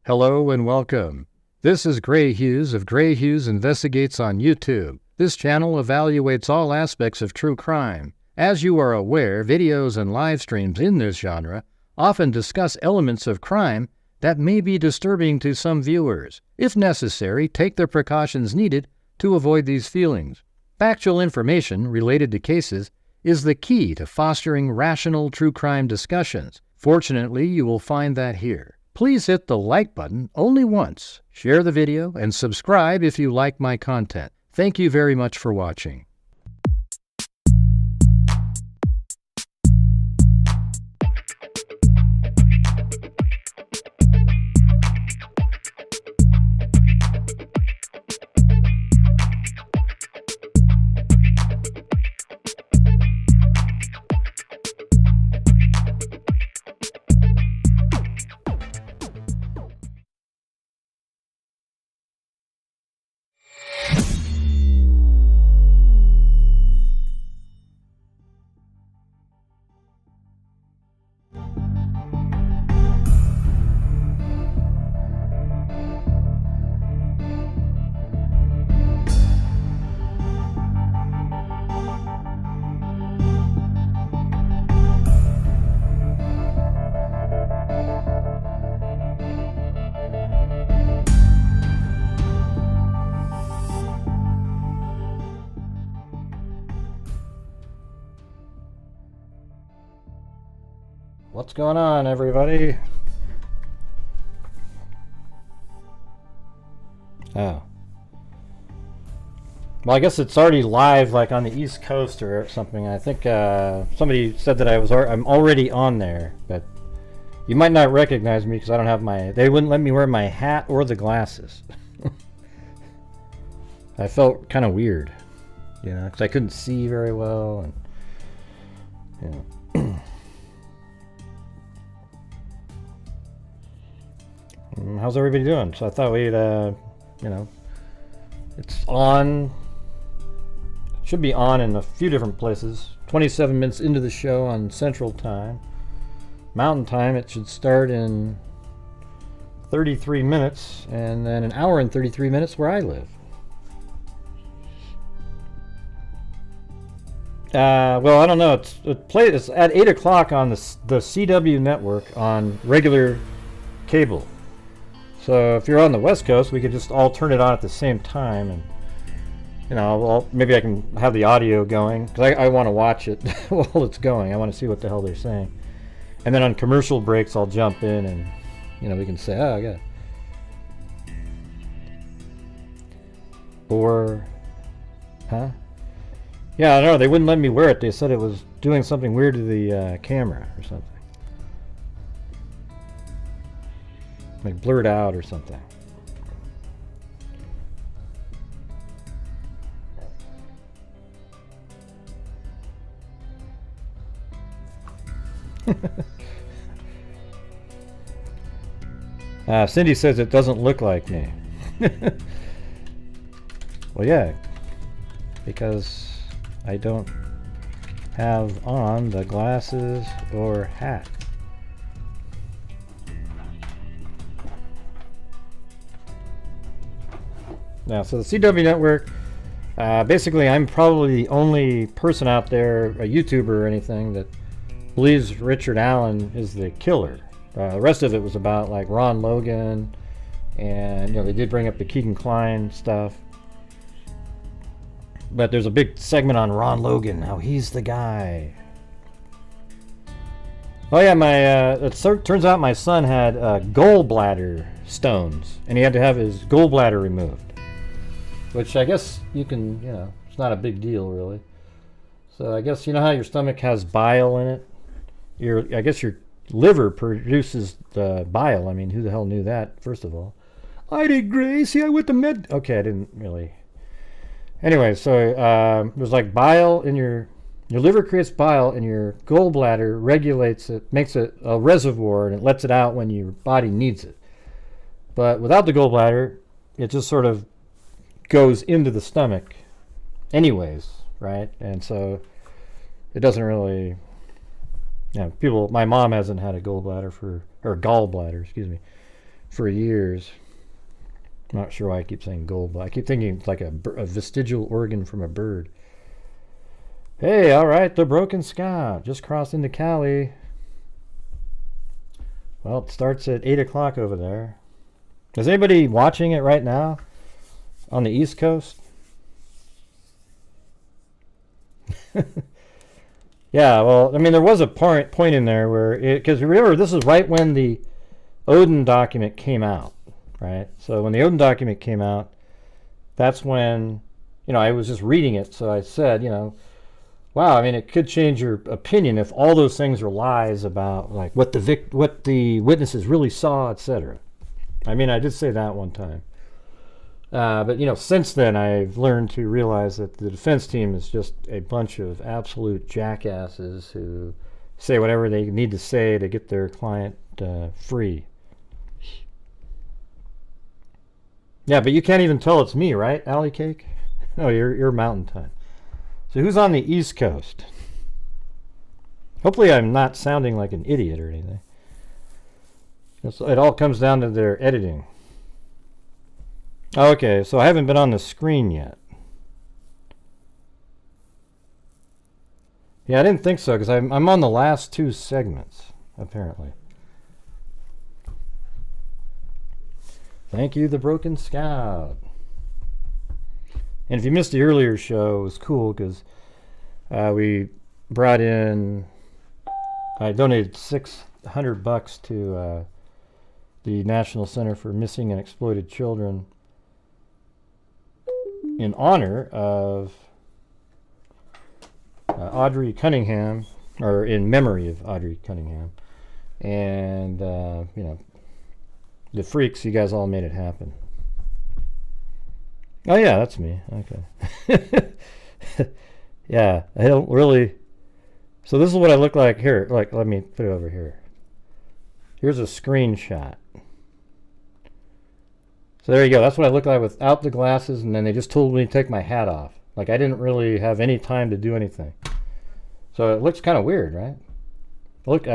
Hello and welcome. This is Grant Hughes of Grant Hughes Investigates on YouTube. This channel evaluates all aspects of true crime. As you are aware, videos and live streams in this genre often discuss elements of crime that may be disturbing to some viewers. If necessary, take the precautions needed to avoid these feelings. Factual information related to cases is the key to fostering rational true crime discussions. Fortunately, you will find that here. Please hit the like button only once, share the video, and subscribe if you like my content. Thank you very much for watching. What's going on, everybody? Oh. Well, I guess it's already live, like on the East Coast or something. I think somebody said that I'm already on there, but you might not recognize me because I don't have my. They wouldn't let me wear my hat or the glasses. I felt kind of weird, you know, because I couldn't see very well, and you know. How's everybody doing? So I thought we'd, you know, it's on, should be on in a few different places. 27 minutes into the show on Central Time. Mountain Time, it should start in 33 minutes, and then an hour and 33 minutes where I live. Well, I don't know. It's at 8 o'clock on the CW network on regular cable. So if you're on the West Coast, we could just all turn it on at the same time, and you know, maybe I can have the audio going because I want to watch it while it's going. I want to see what the hell they're saying, and then on commercial breaks, I'll jump in, and you know, we can say, "Oh, yeah," or, huh? Yeah, I don't know. They wouldn't let me wear it. They said it was doing something weird to the camera or something. Like blurred out or something. Cindy says it doesn't look like me. Well, yeah, because I don't have on the glasses or hat. Now, so the CW network, basically I'm probably the only person out there, a YouTuber or anything, that believes Richard Allen is the killer. The rest of it was about like Ron Logan, and you know, they did bring up the Keegan Kline stuff. But there's a big segment on Ron Logan, how he's the guy. Oh yeah, it turns out my son had gallbladder stones, and he had to have his gallbladder removed. Which I guess you can, you know, it's not a big deal really. So I guess, you know how your stomach has bile in it? I guess your liver produces the bile. I mean, who the hell knew that, first of all? I did, Gracie, I went to med... Okay, I didn't really... Anyway, so there's like bile in your liver creates bile, and your gallbladder regulates it, makes it a reservoir, and it lets it out when your body needs it. But without the gallbladder, it just sort of goes into the stomach anyways, right? And so it doesn't really, you know, my mom hasn't had a gallbladder excuse me, for years. I'm not sure why I keep saying gold, but I keep thinking it's like a vestigial organ from a bird. Hey, all right, the Broken Scout just crossed into Cali. Well, it starts at 8 o'clock over there. Is anybody watching it right now on the East Coast? Yeah, well, I mean, there was a point in there where, because remember, this is right when the Odin document came out, right? So when the Odin document came out, that's when, I was just reading it, so I said, wow, I mean, it could change your opinion if all those things are lies about, like, what the witnesses really saw, etc. I mean, I did say that one time. But, since then, I've learned to realize that the defense team is just a bunch of absolute jackasses who say whatever they need to say to get their client free. Yeah, but you can't even tell it's me, right, Alley Cake? Oh, you're Mountain Time. So who's on the East Coast? Hopefully I'm not sounding like an idiot or anything. It all comes down to their editing. Okay, so I haven't been on the screen yet. Yeah, I didn't think so, because I'm on the last two segments, apparently. Thank you, the Broken Scout. And if you missed the earlier show, it was cool, because we brought in... I donated $600 to the National Center for Missing and Exploited Children in honor of Audrey Cunningham, or in memory of Audrey Cunningham, and the freaks. You guys all made it happen. Oh yeah, that's me. Okay. Yeah, I don't really. So this is what I look like here. Like, let me put it over here. Here's a screenshot. So there you go. That's what I look like without the glasses, and then they just told me to take my hat off. Like, I didn't really have any time to do anything. So it looks kind of weird, right? Look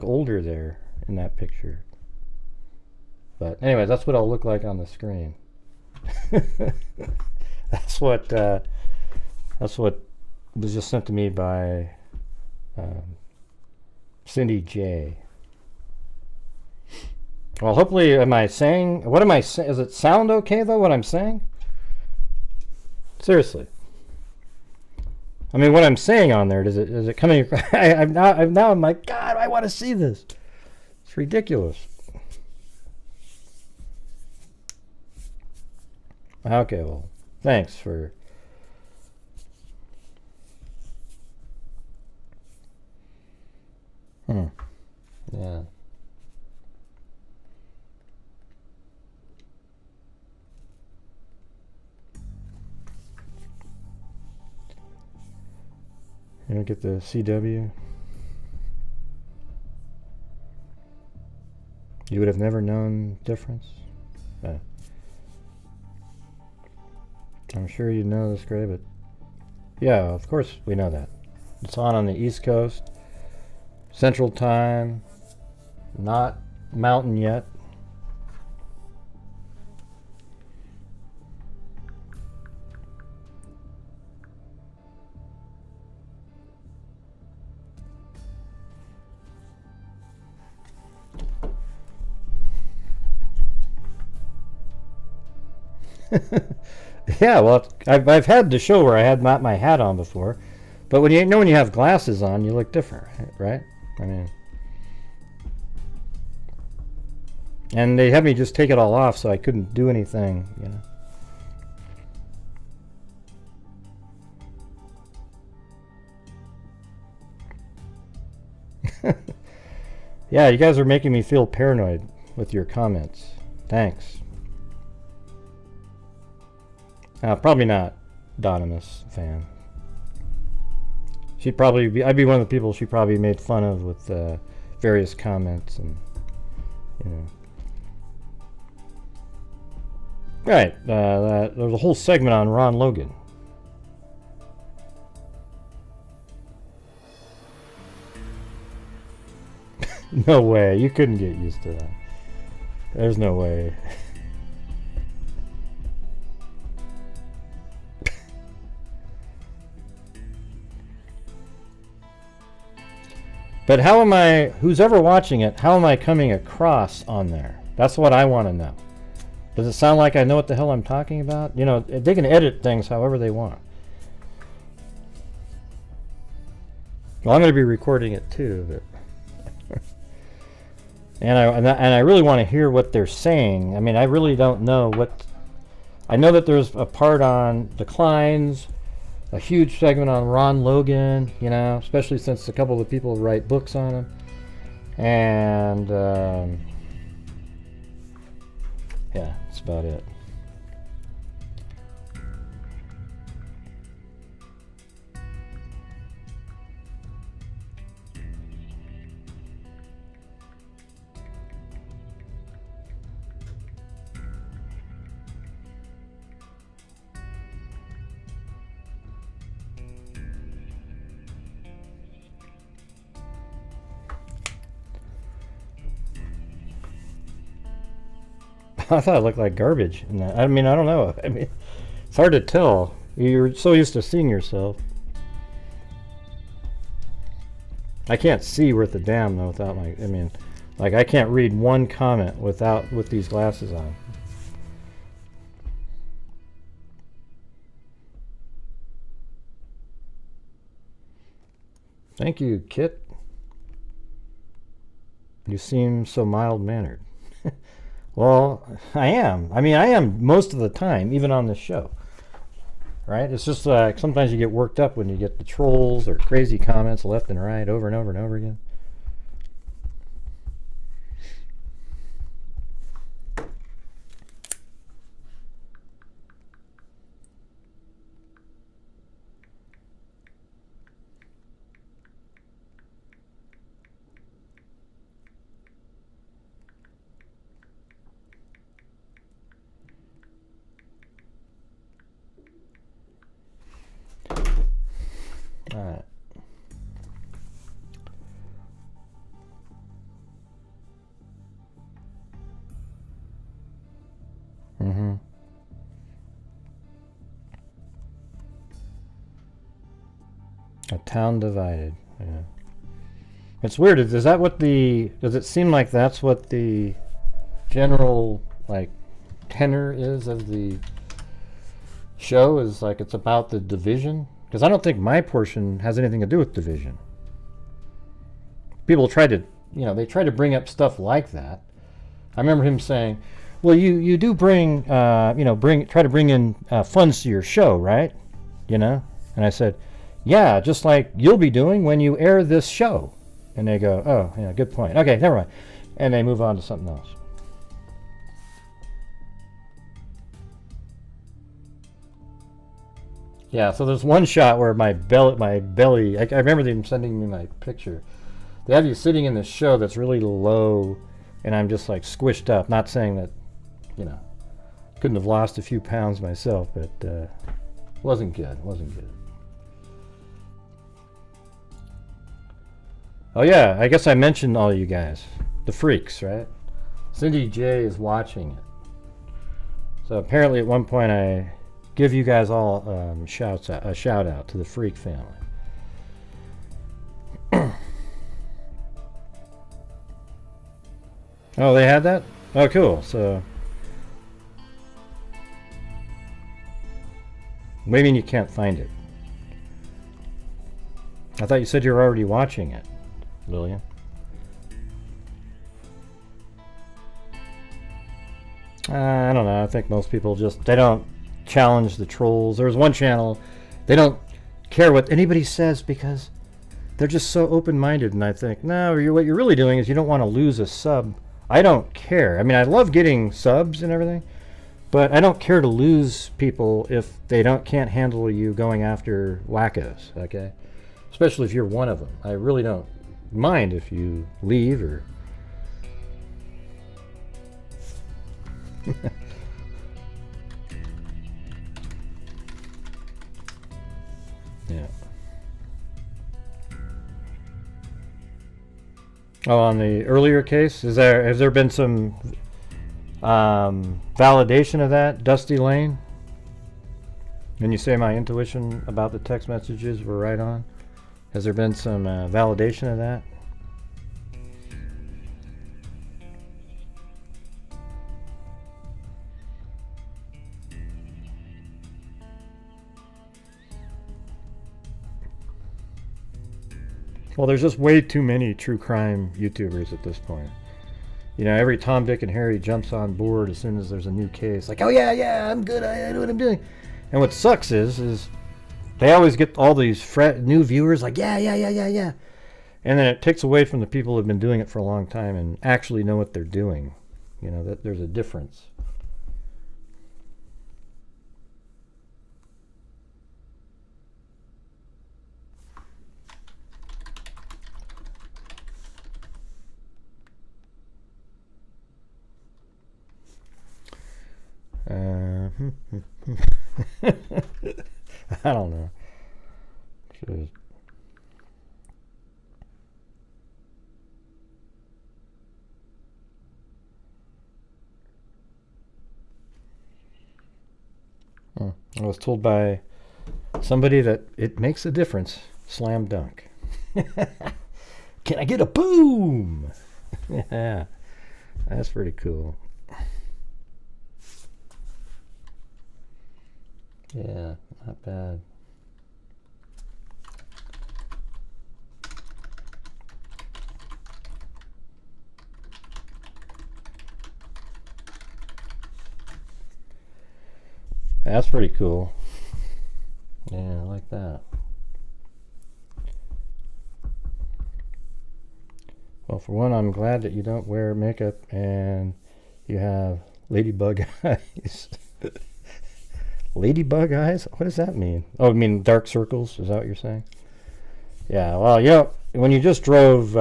older there in that picture. But anyway, that's what I'll look like on the screen. That's what was just sent to me by Cindy J. Well, hopefully, what am I saying? Does it sound okay, though, what I'm saying? Seriously. I mean, what I'm saying on there, is it coming? I'm like, God, I want to see this. It's ridiculous. Okay, well, thanks for... Yeah. You don't get the CW? You would have never known difference? I'm sure you know this, Gray, but yeah, of course we know that. It's on the East Coast, Central Time, not Mountain yet. Yeah, well, I've had the show where I had my hat on before, but when you have glasses on, you look different, right? I mean, and they had me just take it all off, so I couldn't do anything, Yeah, you guys are making me feel paranoid with your comments. Thanks. Probably not Donimus fan. I'd be one of the people she probably made fun of with various comments and, Right, there was a whole segment on Ron Logan. No way, you couldn't get used to that. There's no way. But how am I, who's ever watching it, how am I coming across on there? That's what I want to know. Does it sound like I know what the hell I'm talking about? You know, they can edit things however they want. Well, I'm going to be recording it too, but and I really want to hear what they're saying. I mean, I really don't know what. I know that there's a part on declines, a huge segment on Ron Logan, you know, especially since a couple of the people write books on him, and yeah, that's about it. I thought it looked like garbage. I mean, I don't know. I mean, it's hard to tell. You're so used to seeing yourself. I can't see worth a damn though without my. I mean, like I can't read one comment with these glasses on. Thank you, Kit. You seem so mild-mannered. Well, I am. I mean, I am most of the time, even on this show. Right? It's just like sometimes you get worked up when you get the trolls or crazy comments left and right over and over and over again. Alright. Mm-hmm. A town divided. Yeah. It's weird. Is that what does it seem like that's what the general, like, tenor is of the show? Is like it's about the division? Because I don't think my portion has anything to do with division. People try to, you know, they try to bring up stuff like that. I remember him saying, well, you do bring, you know, try to bring in funds to your show, right? You know? And I said, yeah, just like you'll be doing when you air this show. And they go, oh, yeah, good point. Okay, never mind. And they move on to something else. Yeah, so there's one shot where my belly, I remember them sending me my picture. They have you sitting in this show that's really low, and I'm just like squished up. Not saying that, you know, couldn't have lost a few pounds myself, but wasn't good. Wasn't good. Oh yeah, I guess I mentioned all you guys, the freaks, right? Cindy J is watching it. So apparently at one point I give you guys all a shout out to the freak family. Oh, they had that? Oh, cool. So, what do you mean you can't find it? I thought you said you were already watching it, Lillian. I don't know. I think most people they don't challenge the trolls. There's one channel, they don't care what anybody says because they're just so open-minded, and I think, no, what you're really doing is you don't want to lose a sub. I don't care. I mean, I love getting subs and everything, but I don't care to lose people if they can't handle you going after wackos, okay? Especially if you're one of them. I really don't mind if you leave or yeah. Oh, on the earlier case, has there been some Validation of that, Dusty Lane. When you say my intuition about the text messages were right on, has there been some validation of that? Well, there's just way too many true crime YouTubers at this point. You know, every Tom, Dick, and Harry jumps on board as soon as there's a new case. Like, oh yeah, I'm good, I know what I'm doing. And what sucks is they always get all these new viewers like, yeah. And then it takes away from the people who've been doing it for a long time and actually know what they're doing. You know, that there's a difference. I don't know. Jeez. I was told by somebody that it makes a difference. Slam dunk. Can I get a boom? Yeah, that's pretty cool. Yeah, not bad. That's pretty cool. Yeah, I like that. Well, for one, I'm glad that you don't wear makeup and you have ladybug eyes. Ladybug eyes? What does that mean? Oh, I mean dark circles? Is that what you're saying? Yeah, well, you know, when you just drove,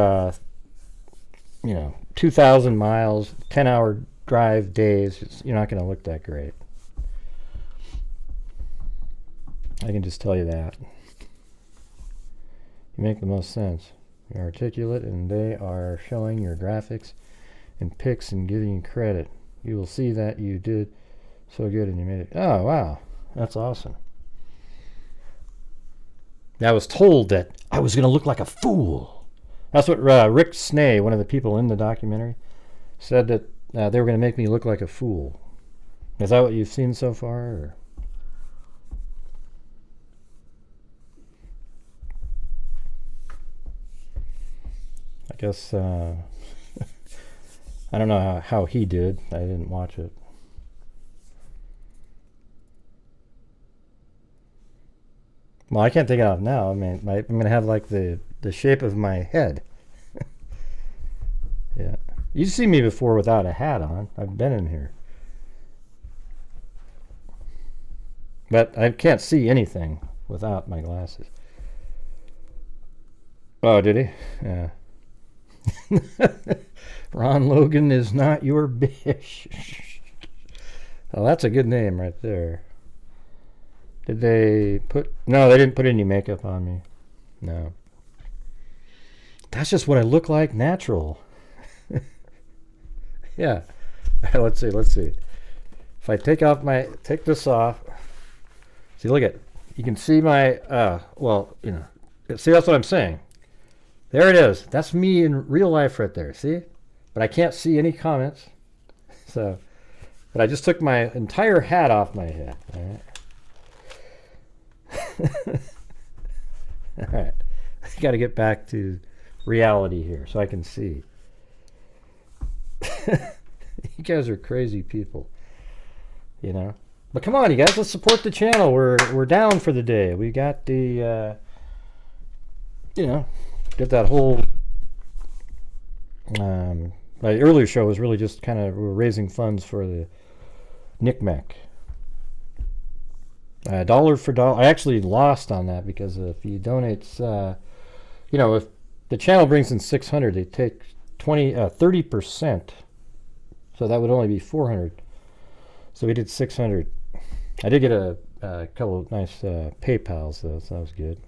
2,000 miles, 10-hour drive days, you're not going to look that great. I can just tell you that. You make the most sense. You're articulate, and they are showing your graphics and pics and giving you credit. You will see that you did so good and you made it. Oh, wow. That's awesome. I was told that I was going to look like a fool. That's what Rick Snay, one of the people in the documentary, said, that they were going to make me look like a fool. Is that what you've seen so far? Or? I guess, I don't know how he did. I didn't watch it. Well, I can't take it off now. I mean, I'm going to have like the shape of my head. Yeah. You've seen me before without a hat on. I've been in here. But I can't see anything without my glasses. Oh, did he? Yeah. Ron Logan is not your bitch. Oh, that's a good name right there. Did they put... No, they didn't put any makeup on me. No. That's just what I look like natural. Yeah. Let's see. If I take this off. See, look at... You can see my... See, that's what I'm saying. There it is. That's me in real life right there. See? But I can't see any comments. So... But I just took my entire hat off my head. All right. All right, I got to get back to reality here so I can see. You guys are crazy people, you know. But come on, you guys, let's support the channel. We're down for the day. We got the, get that whole. My earlier show was really just kind of raising funds for the NCMEC. Dollar for dollar. I actually lost on that because if you donate, if the channel brings in 600, they take 30%. So that would only be 400. So we did 600. I did get a couple of nice PayPals though, so that was good.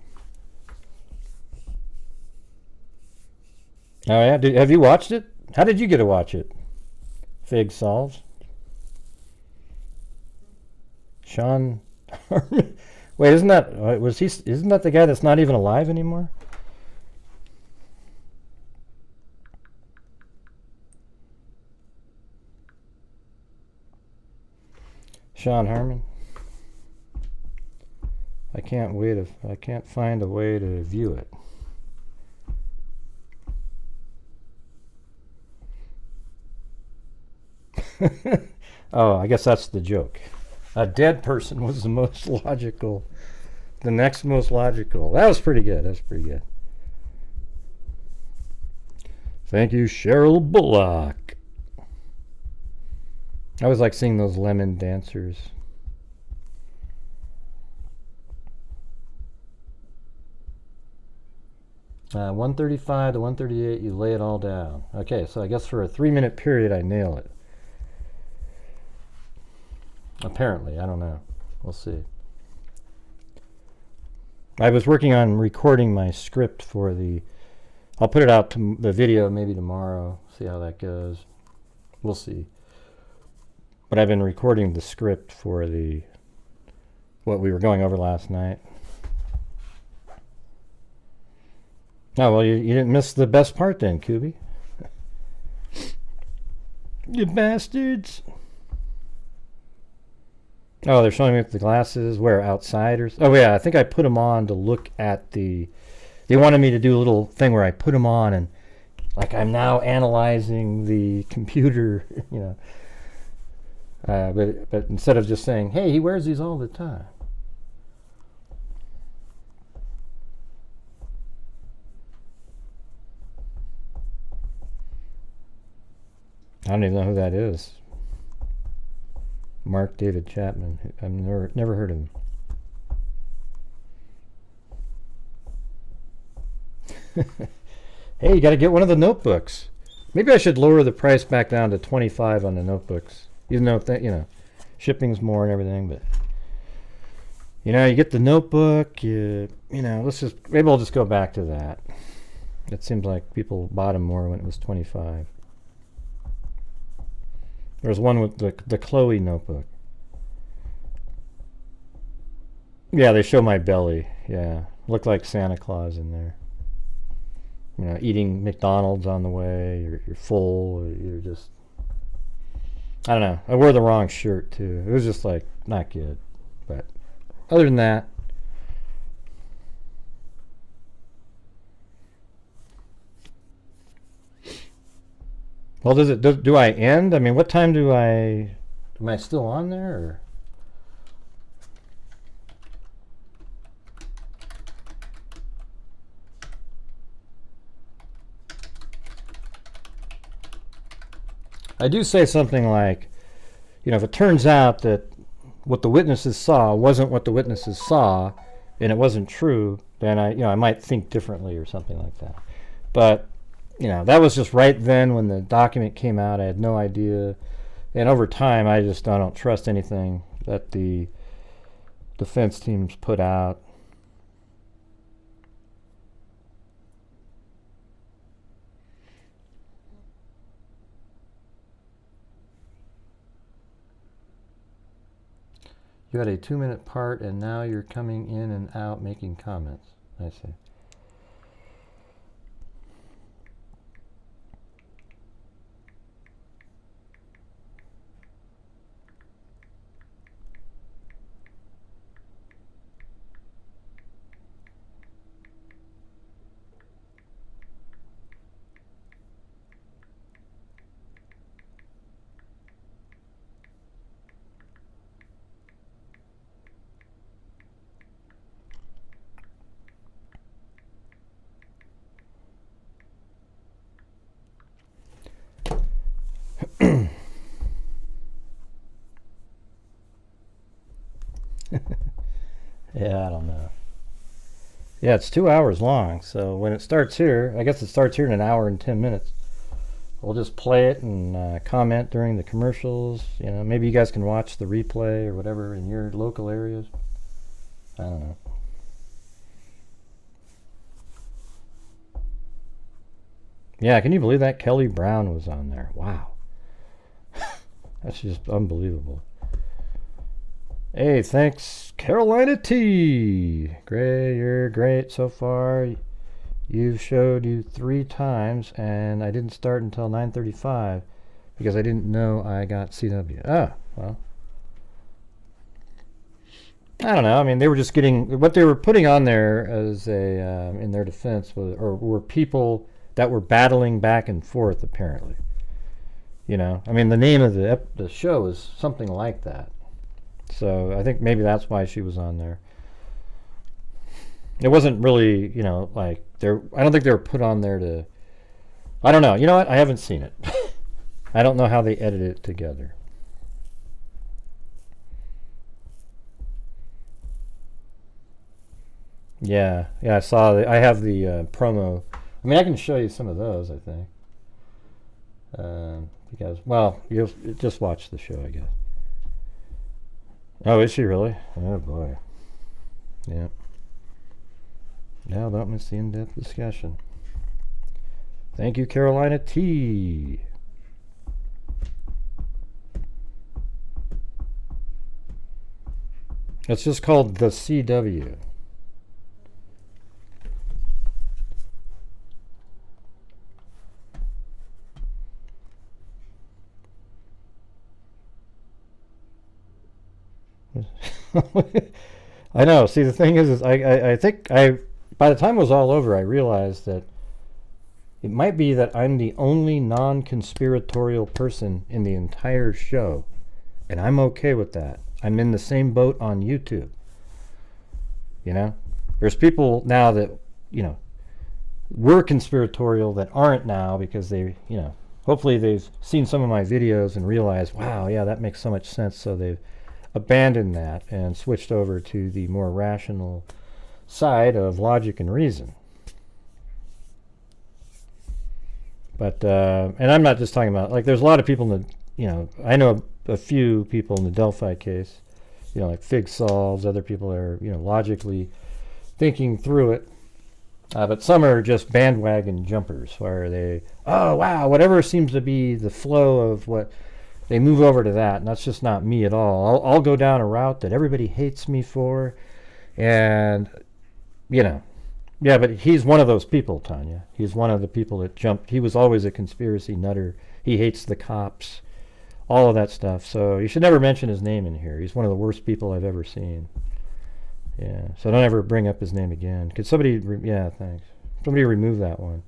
Oh yeah, have you watched it? How did you get to watch it? Fig Solves. Sean Harmon. Wait, isn't that isn't that the guy that's not even alive anymore? Sean Harmon. I can't wait if I can't find a way to view it. Oh, I guess that's the joke. A dead person was the most logical. The next most logical. That was pretty good. That was pretty good. Thank you, Cheryl Bullock. I always like seeing those lemon dancers. Uh, 135 to 138, you lay it all down. Okay, so I guess for a 3-minute period, I nail it. Apparently, I don't know. We'll see. I was working on recording my script for the... I'll put it out to the video maybe tomorrow. See how that goes. We'll see. But I've been recording the script for the... what we were going over last night. Oh, well, you didn't miss the best part then, Kubi. You bastards. Oh, they're showing me the glasses. Where? Outside? Oh, yeah, I think I put them on to look at the... They wanted me to do a little thing where I put them on and, like, I'm now analyzing the computer, you know. But instead of just saying, hey, he wears these all the time. I don't even know who that is. Mark David Chapman. I've never heard of him. Hey, you got to get one of the notebooks. Maybe I should lower the price back down to $25 on the notebooks, even though you know, shipping's more and everything. But you know, you get the notebook. You know, maybe I'll just go back to that. It seems like people bought them more when it was $25. There's one with the Chloe notebook. Yeah, they show my belly. Yeah, look like Santa Claus in there. You know, eating McDonald's on the way. You're full. Or you're just... I don't know. I wore the wrong shirt too. It was just like not good. But other than that, well, do I end? I mean, what time am I still on there? Or? I do say something like, you know, if it turns out that what the witnesses saw wasn't what the witnesses saw, and it wasn't true, then I might think differently or something like that. But you know, that was just right then when the document came out. I had no idea. And over time, I don't trust anything that the defense teams put out. You had a 2-minute part, and now you're coming in and out making comments. I see. Yeah, I don't know. Yeah, it's 2 hours long, so when it starts here, I guess it starts here in 1 hour and 10 minutes. We'll just play it and comment during the commercials. You know, maybe you guys can watch the replay or whatever in your local areas. I don't know. Yeah, can you believe that? Kelly Brown was on there. Wow. That's just unbelievable. Hey, thanks, Carolina T. Gray, you're great so far. You've showed you 3 times, and I didn't start until 9:35 because I didn't know I got CW. Ah, well. I don't know. I mean, they were just getting what they were putting on there as a in their defense were people that were battling back and forth. Apparently, I mean, the name of the show is something like that. So I think maybe that's why she was on there. It wasn't really, like I don't think they were put on there to. I don't know. You know what? I haven't seen it. I don't know how they edited it together. Yeah, I saw. I have the promo. I mean, I can show you some of those. I think. Because, well, you'll just watch the show, I guess. Oh, is she really? Oh boy. Yeah. Now that was the in-depth discussion. Thank you, Carolina T. It's just called the CW. I know. See, the thing is I think by the time it was all over, I realized that it might be that I'm the only non-conspiratorial person in the entire show, and I'm okay with that. I'm in the same boat on YouTube. There's people now that were conspiratorial that aren't now because they, hopefully they've seen some of my videos and realized, wow, yeah, that makes so much sense. So they've abandoned that and switched over to the more rational side of logic and reason. But and I'm not just talking about, like, there's a lot of people in the, I know a few people in the Delphi case, like Fig Solves, other people that are, logically thinking through it. But some are just bandwagon jumpers where they, oh wow, whatever seems to be the flow of what they move over to that, and that's just not me at all. I'll go down a route that everybody hates me for, and yeah, but he's one of those people, Tanya. He's one of the people that jumped. He was always a conspiracy nutter. He hates the cops, all of that stuff. So you should never mention his name in here. He's one of the worst people I've ever seen. Yeah, so don't ever bring up his name again. Could somebody, yeah, thanks. Somebody remove that one.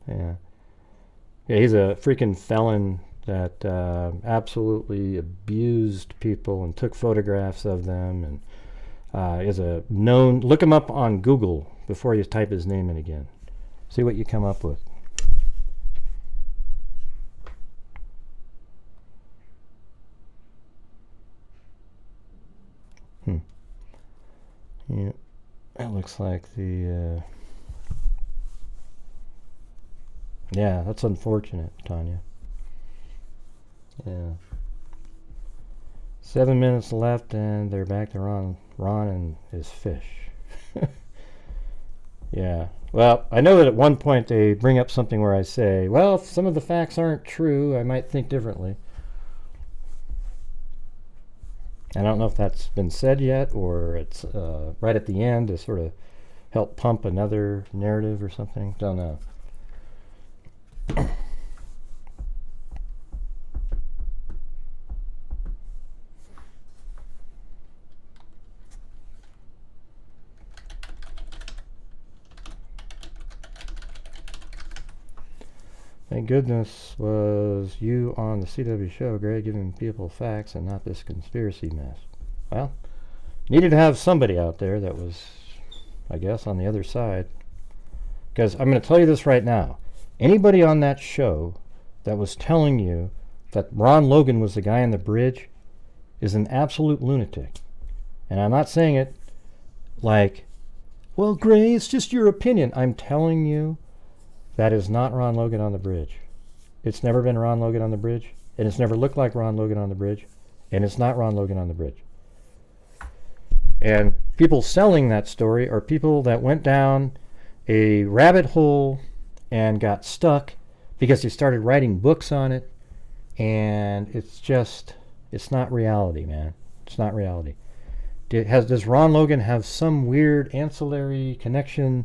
Yeah, he's a freaking felon that absolutely abused people and took photographs of them, and is a known. Look him up on Google before you type his name in again. See what you come up with. Yeah, that looks like the. Yeah, that's unfortunate, Tanya. Yeah. 7 minutes left, and they're back to Ron and his fish. Yeah. Well, I know that at one point they bring up something where I say, well, if some of the facts aren't true, I might think differently. I don't know if that's been said yet, or it's right at the end to sort of help pump another narrative or something. Don't know. Thank goodness was you on the CW show, Greg, giving people facts and not this conspiracy mess. Well, needed to have somebody out there that was, I guess, on the other side. Because I'm going to tell you this right now. Anybody on that show that was telling you that Ron Logan was the guy on the bridge is an absolute lunatic. And I'm not saying it like, well, Gray, it's just your opinion. I'm telling you, that is not Ron Logan on the bridge. It's never been Ron Logan on the bridge, and it's never looked like Ron Logan on the bridge, and it's not Ron Logan on the bridge. And people selling that story are people that went down a rabbit hole and got stuck because they started writing books on it, and it's not reality, man. It's not reality. Does Ron Logan have some weird ancillary connection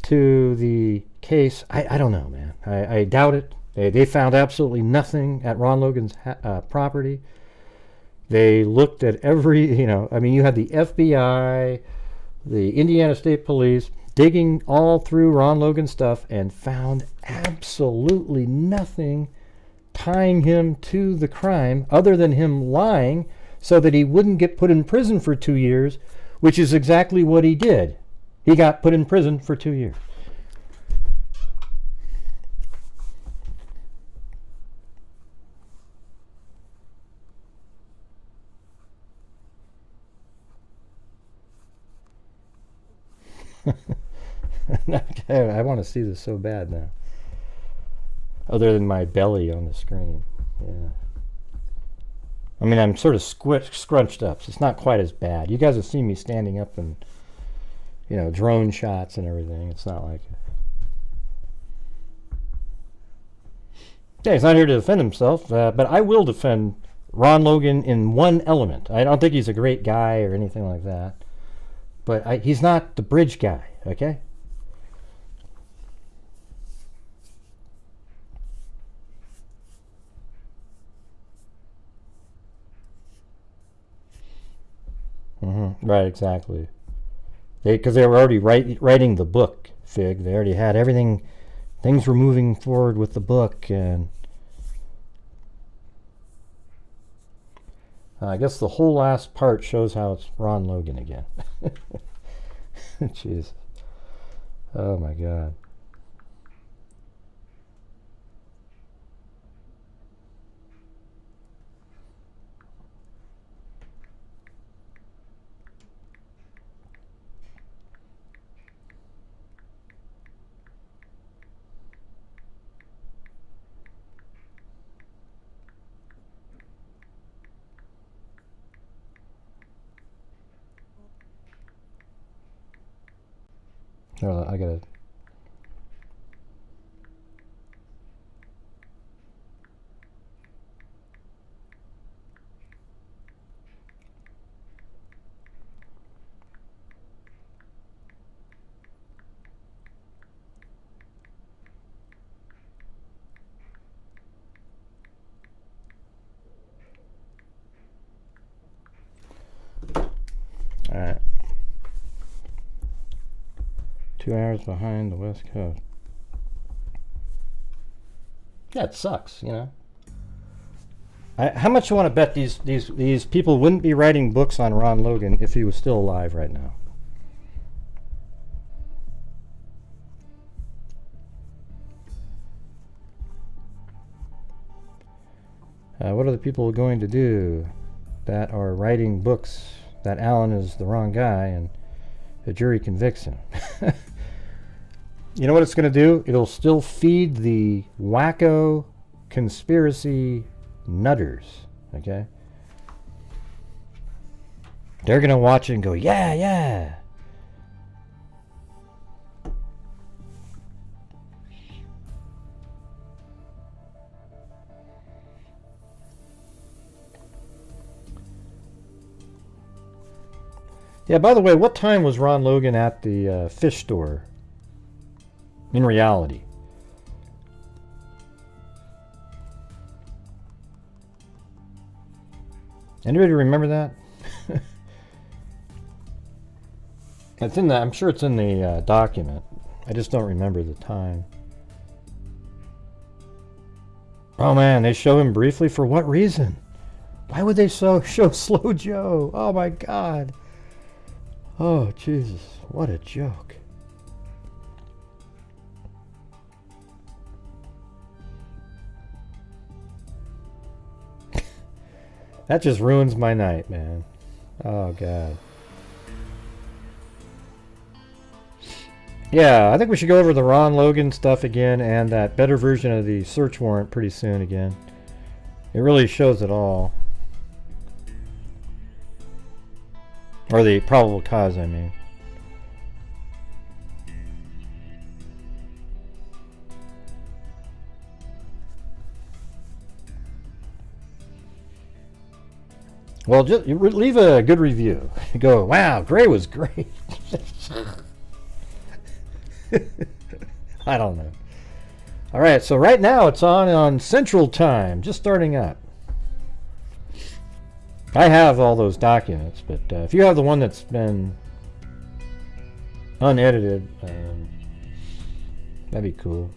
to the case? I don't know, man. I doubt it. They found absolutely nothing at Ron Logan's property. They looked at every, you had the FBI, the Indiana State Police digging all through Ron Logan's stuff and found absolutely nothing tying him to the crime other than him lying so that he wouldn't get put in prison for 2 years, which is exactly what he did. He got put in prison for 2 years. I want to see this so bad now. Other than my belly on the screen. Yeah. I mean, I'm sort of scrunched up, so it's not quite as bad. You guys have seen me standing up and, drone shots and everything. It's not like it. Yeah, he's not here to defend himself, but I will defend Ron Logan in one element. I don't think he's a great guy or anything like that. But he's not the bridge guy, okay? Right, exactly. Because they were already writing the book, Fig. They already had everything. Things were moving forward with the book, and I guess the whole last part shows how it's Ron Logan again. Jeez. Oh my God. I gotta. All right. 2 hours behind the West Coast. Yeah, it sucks, How much you want to bet these people wouldn't be writing books on Ron Logan if he was still alive right now? What are the people going to do that are writing books that Alan is the wrong guy and the jury convicts him? You know what it's going to do? It'll still feed the wacko conspiracy nutters, okay? They're going to watch it and go, yeah, yeah. Yeah, by the way, what time was Ron Logan at the fish store? In reality. Anybody remember that? It's in the. I'm sure it's in the document. I just don't remember the time. Oh man, they show him briefly for what reason? Why would they show Slow Joe? Oh my God. Oh Jesus, what a joke. That just ruins my night, man. Oh, God. Yeah, I think we should go over the Ron Logan stuff again and that better version of the search warrant pretty soon again. It really shows it all. Or the probable cause, I mean. Well, just leave a good review. Go, wow, Gray was great. I don't know. All right, so right now it's on Central Time, just starting up. I have all those documents, but if you have the one that's been unedited, that'd be cool.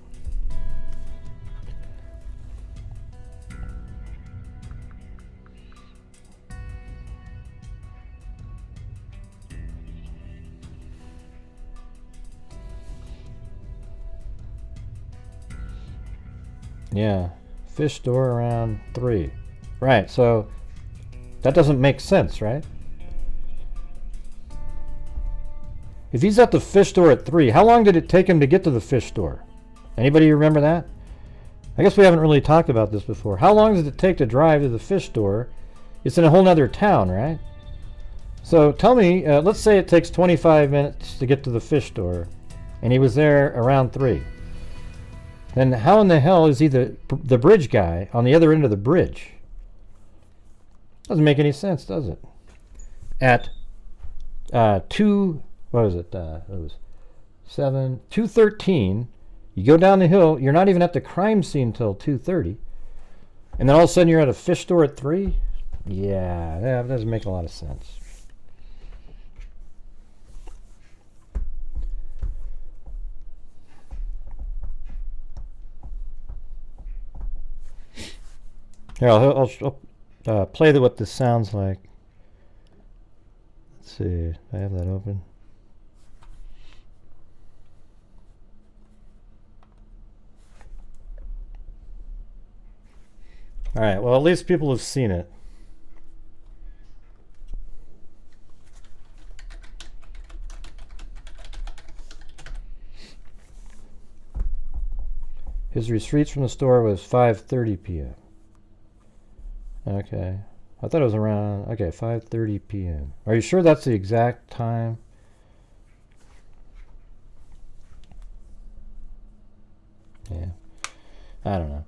Yeah, fish store around 3. Right, so that doesn't make sense, right? If he's at the fish store at 3, how long did it take him to get to the fish store? Anybody remember that? I guess we haven't really talked about this before. How long does it take to drive to the fish store? It's in a whole nother town, right? So tell me, let's say it takes 25 minutes to get to the fish store, and he was there around 3. Then how in the hell is he the bridge guy on the other end of the bridge? Doesn't make any sense, does it? At 2, what was it? It was 2:13. You go down the hill. You're not even at the crime scene until 2:30, and then all of a sudden you're at a fish store at 3. Yeah, that doesn't make a lot of sense. Here, I'll play what this sounds like. Let's see. I have that open. All right. Well, at least people have seen it. His retreat from the store was 5:30 p.m. Okay. I thought it was around, okay, 5:30 p.m. Are you sure that's the exact time? Yeah. I don't know.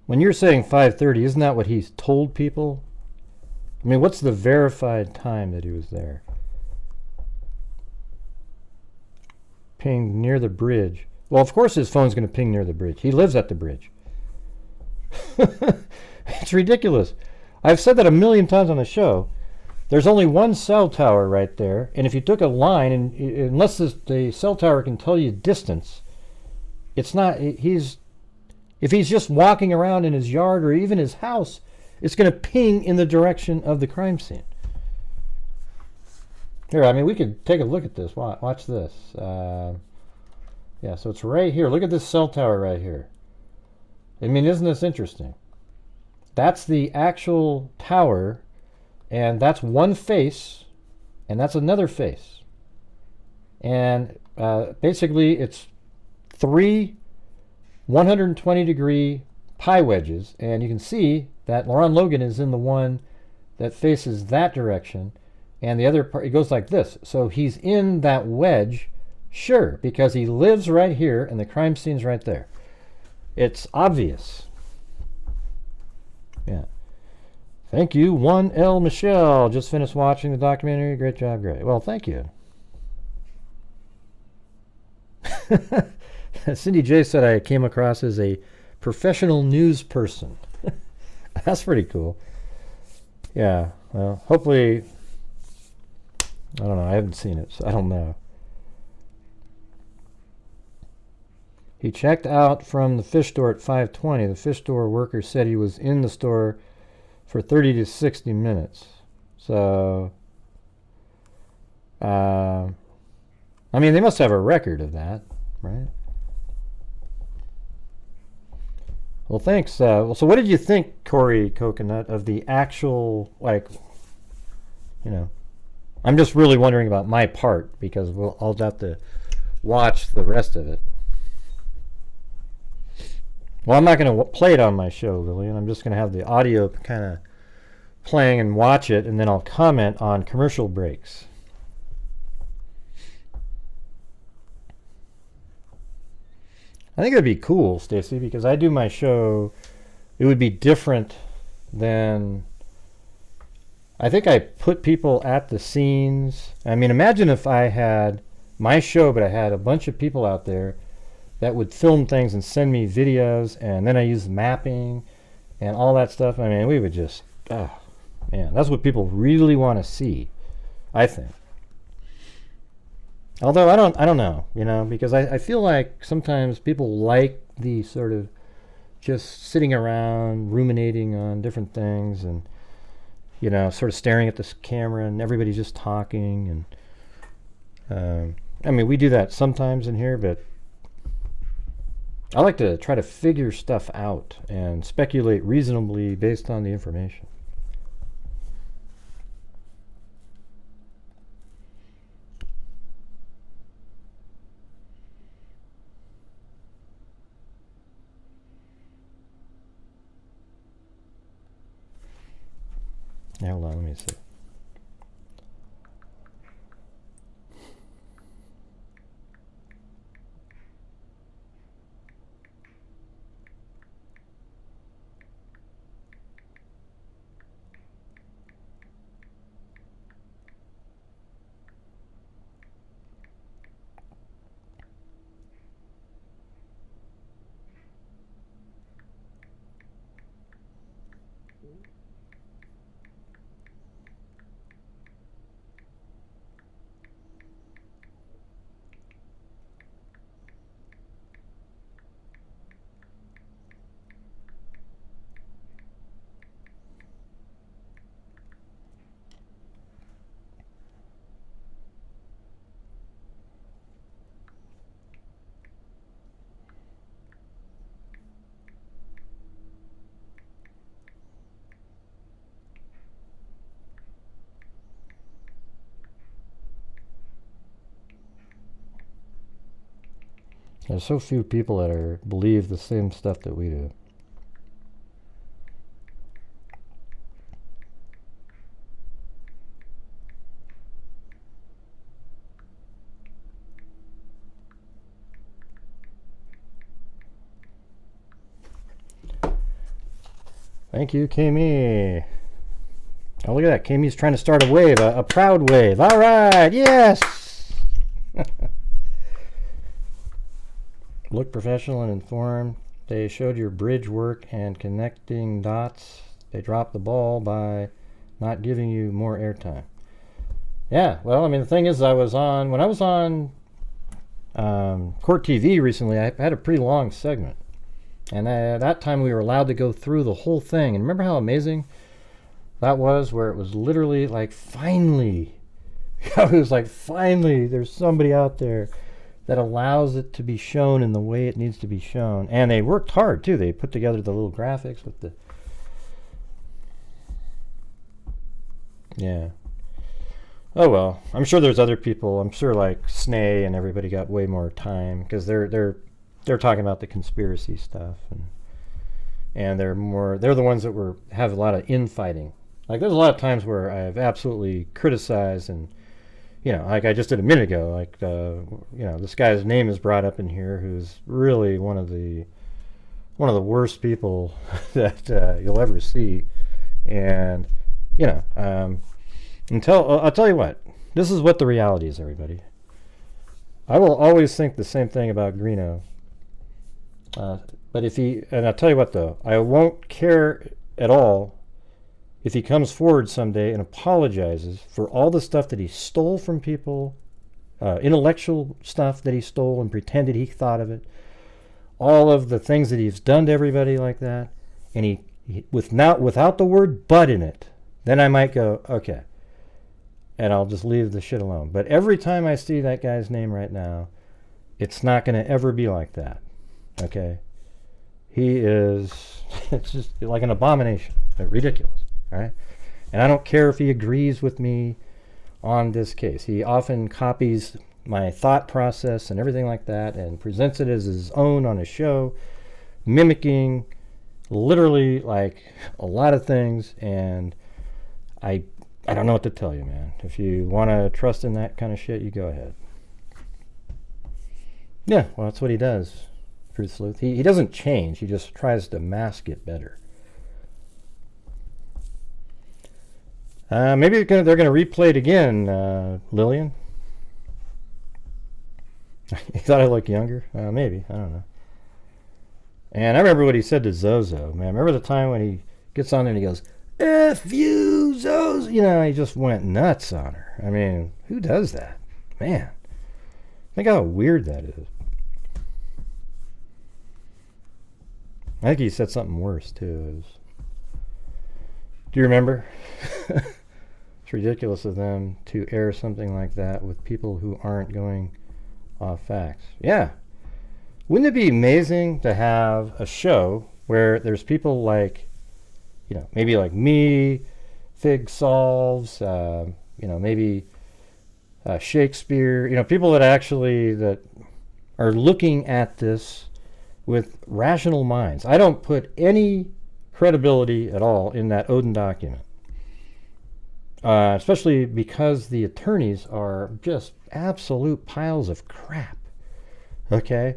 When you're saying 5:30, isn't that what he's told people? I mean, what's the verified time that he was there? Pinged near the bridge. Well, of course his phone's going to ping near the bridge. He lives at the bridge. It's ridiculous. I've said that a million times on the show. There's only one cell tower right there, and if you took a line, and unless the cell tower can tell you distance, it's not. If he's just walking around in his yard or even his house, it's going to ping in the direction of the crime scene. Here, I mean, we could take a look at this. Watch this. Yeah, so it's right here. Look at this cell tower right here. I mean, isn't this interesting? That's the actual tower, and that's one face, and that's another face. And basically, it's 3 120-degree pi wedges, and you can see that Ron Logan is in the one that faces that direction. And the other part, it goes like this. So he's in that wedge, sure, because he lives right here and the crime scene's right there. It's obvious. Yeah. Thank you, 1L Michelle. Just finished watching the documentary. Great job, great. Well, thank you. Cindy J said I came across as a professional news person. That's pretty cool. Yeah, well, hopefully... I don't know. I haven't seen it, so I don't know. He checked out from the fish store at 5:20. The fish store worker said he was in the store for 30 to 60 minutes. So, I mean, they must have a record of that, right? Well, thanks. So what did you think, Corey Coconut, of the actual, like, you know, I'm just really wondering about my part because I'll have to watch the rest of it. Well, I'm not going to play it on my show, Lillian. I'm just going to have the audio kind of playing and watch it, and then I'll comment on commercial breaks. I think it'd be cool, Stacy, because I do my show. It would be different than. I think I put people at the scenes. I mean, imagine if I had my show, but I had a bunch of people out there that would film things and send me videos, and then I use mapping and all that stuff. I mean, we would just, oh, man, that's what people really want to see, I think. Although I don't know, you know, because I feel like sometimes people like the sort of just sitting around ruminating on different things and, you know, sort of staring at this camera and everybody's just talking. And I mean, we do that sometimes in here, but I like to try to figure stuff out and speculate reasonably based on the information. Yeah, hold on, let me see. There's so few people that believe the same stuff that we do. Thank you, Kami. Oh, look at that. Kami's trying to start a wave, a proud wave. All right, yes! Look professional and informed. They showed your bridge work and connecting dots. They dropped the ball by not giving you more airtime. Yeah, well, I mean, the thing is, when I was on Court TV recently, I had a pretty long segment. And at that time, we were allowed to go through the whole thing. And remember how amazing that was, where it was literally like, finally, it was like, finally, there's somebody out there that allows it to be shown in the way it needs to be shown. And they worked hard, too. They put together the little graphics with the... Yeah. Oh, well. I'm sure there's other people. I'm sure, like, Snay and everybody got way more time, because they're talking about the conspiracy stuff. And they're the ones that have a lot of infighting. Like, there's a lot of times where I've absolutely criticized and, you know, like I just did a minute ago, like, you know, this guy's name is brought up in here, who's really one of the worst people that you'll ever see. And, you know, I'll tell you what, this is what the reality is, everybody. I will always think the same thing about Greeno. But and I'll tell you what, though, I won't care at all if he comes forward someday and apologizes for all the stuff that he stole from people, intellectual stuff that he stole and pretended he thought of it, all of the things that he's done to everybody like that, and without the word but in it, then I might go, okay, and I'll just leave the shit alone. But every time I see that guy's name right now, it's not going to ever be like that, okay? He is, it's just like an abomination, ridiculous. All right, and I don't care if he agrees with me on this case. He often copies my thought process and everything like that and presents it as his own on his show, mimicking literally like a lot of things. And I don't know what to tell you, man. If you want to trust in that kind of shit, you go ahead. Yeah, well, that's what he does. Truth Sleuth. He doesn't change. He just tries to mask it better. Maybe they're going to replay it again, Lillian. You thought I looked younger? Maybe. I don't know. And I remember what he said to Zozo. Man, remember the time when he gets on there and he goes, F you, Zozo. You know, he just went nuts on her. I mean, who does that? Man. Think how weird that is. I think he said something worse, too. Do you remember? It's ridiculous of them to air something like that with people who aren't going off facts. Yeah. Wouldn't it be amazing to have a show where there's people like, you know, maybe like me, Fig Solves, you know, maybe Shakespeare, you know, people that actually that are looking at this with rational minds. I don't put any credibility at all in that Odin document. Especially because the attorneys are just absolute piles of crap. Okay?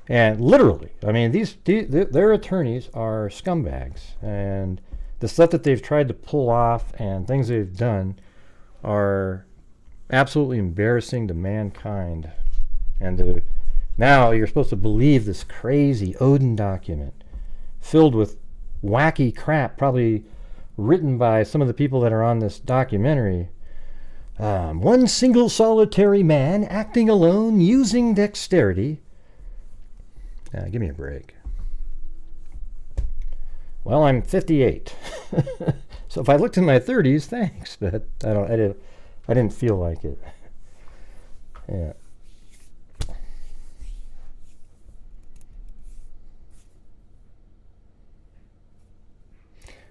And literally, I mean, their attorneys are scumbags. And the stuff that they've tried to pull off and things they've done are absolutely embarrassing to mankind. And now you're supposed to believe this crazy Odin document filled with wacky crap, probably written by some of the people that are on this documentary. One single solitary man acting alone using dexterity. Give me a break. Well, I'm 58. So if I looked in my 30s, thanks, but I didn't feel like it. Yeah.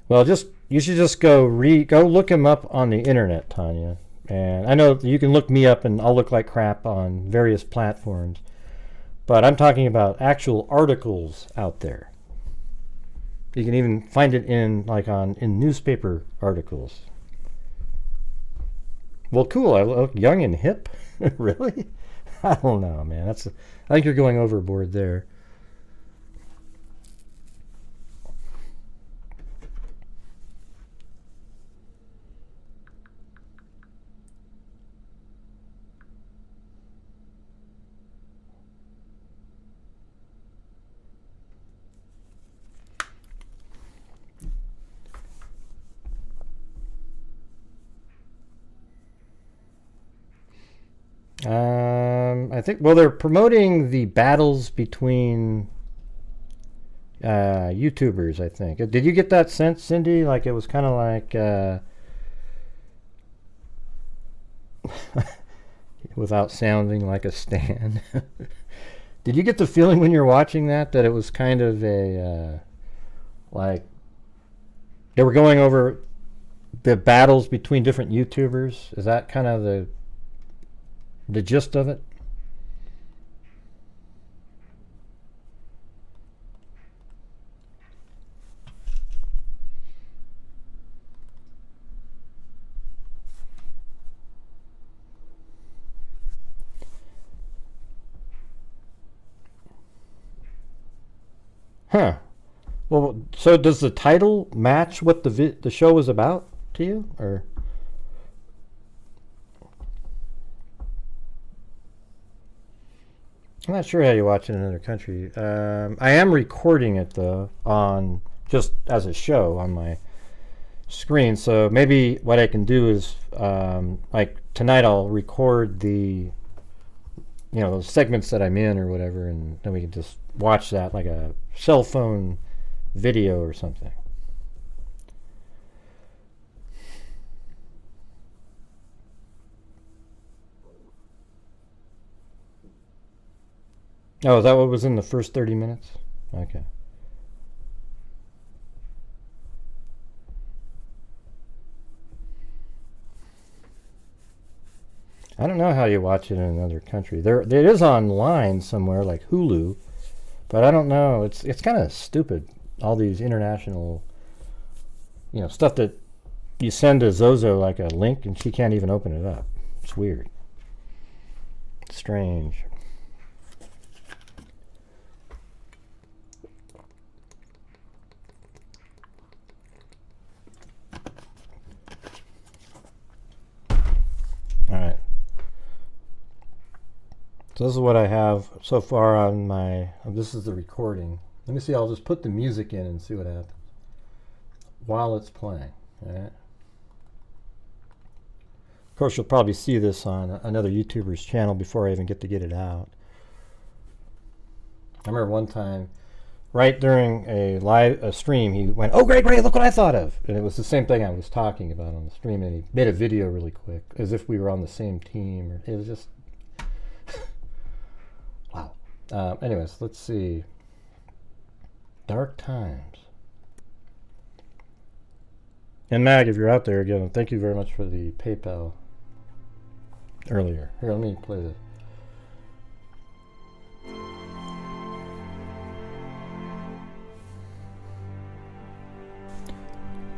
Well, you should just go look him up on the internet, Tanya. And I know you can look me up and I'll look like crap on various platforms. But I'm talking about actual articles out there. You can even find it in newspaper articles. Well, cool. I look young and hip. Really? I don't know, man. I think you're going overboard there. I think, well, they're promoting the battles between YouTubers, I think. Did you get that sense, Cindy? Like, it was kind of like, without sounding like a stan. Did you get the feeling when you're watching that it was kind of a, like, they were going over the battles between different YouTubers? Is that kind of the gist of it? Huh. Well, so does the title match what the show was about to you, or? I'm not sure how you watch it in another country. I am recording it though on just as a show on my screen. So maybe what I can do is like tonight I'll record the those segments that I'm in or whatever, and then we can just watch that like a cell phone video or something. Oh, is that what was in the first 30 minutes? Okay. I don't know how you watch it in another country. It is online somewhere, like Hulu, but I don't know. It's kind of stupid. All these international, stuff that you send to Zozo like a link, and she can't even open it up. It's weird. It's strange. So this is what I have so far on my, this is the recording. Let me see, I'll just put the music in and see what happens while it's playing. All right. Of course, you'll probably see this on another YouTuber's channel before I even get it out. I remember one time, right during a stream, he went, "Oh, great, look what I thought of." And it was the same thing I was talking about on the stream, and he made a video really quick, as if we were on the same team. Or it was just, wow. Anyways, let's see. Dark Times. And Mag, if you're out there again, thank you very much for the PayPal earlier. Here, let me play this.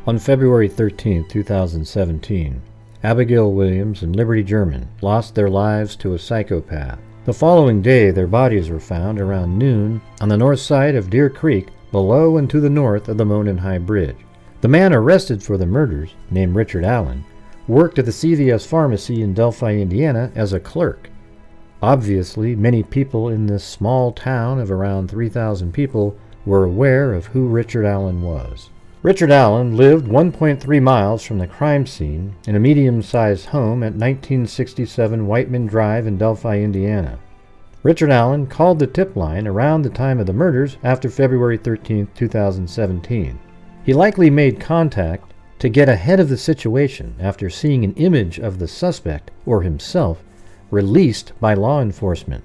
On February 13, 2017, Abigail Williams and Liberty German lost their lives to a psychopath. The following day, their bodies were found around noon on the north side of Deer Creek, below and to the north of the Monon High Bridge. The man arrested for the murders, named Richard Allen, worked at the CVS pharmacy in Delphi, Indiana as a clerk. Obviously, many people in this small town of around 3,000 people were aware of who Richard Allen was. Richard Allen lived 1.3 miles from the crime scene in a medium-sized home at 1967 Whiteman Drive in Delphi, Indiana. Richard Allen called the tip line around the time of the murders after February 13, 2017. He likely made contact to get ahead of the situation after seeing an image of the suspect, or himself, released by law enforcement.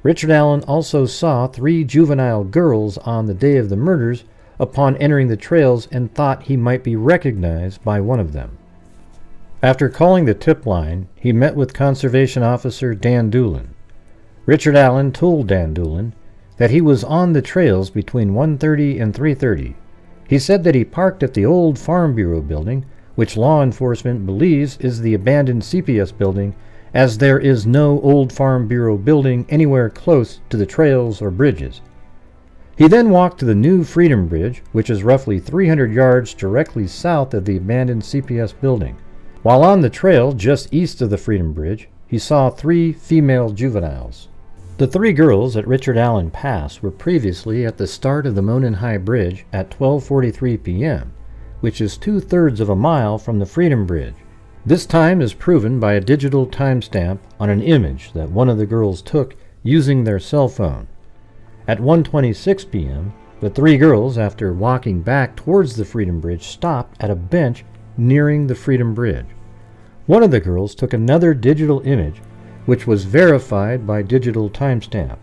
Richard Allen also saw 3 juvenile girls on the day of the murders upon entering the trails and thought he might be recognized by one of them. After calling the tip line, he met with Conservation Officer Dan Doolin. Richard Allen told Dan Doolin that he was on the trails between 1:30 and 3:30. He said that he parked at the old Farm Bureau building, which law enforcement believes is the abandoned CPS building, as there is no old Farm Bureau building anywhere close to the trails or bridges. He then walked to the new Freedom Bridge, which is roughly 300 yards directly south of the abandoned CPS building. While on the trail just east of the Freedom Bridge, he saw 3 female juveniles. The 3 girls at Richard Allen Pass were previously at the start of the Monon High Bridge at 12:43 p.m., which is 2/3 of a mile from the Freedom Bridge. This time is proven by a digital timestamp on an image that one of the girls took using their cell phone. At 1:26 p.m., the 3 girls, after walking back towards the Freedom Bridge, stopped at a bench nearing the Freedom Bridge. One of the girls took another digital image, which was verified by digital timestamp.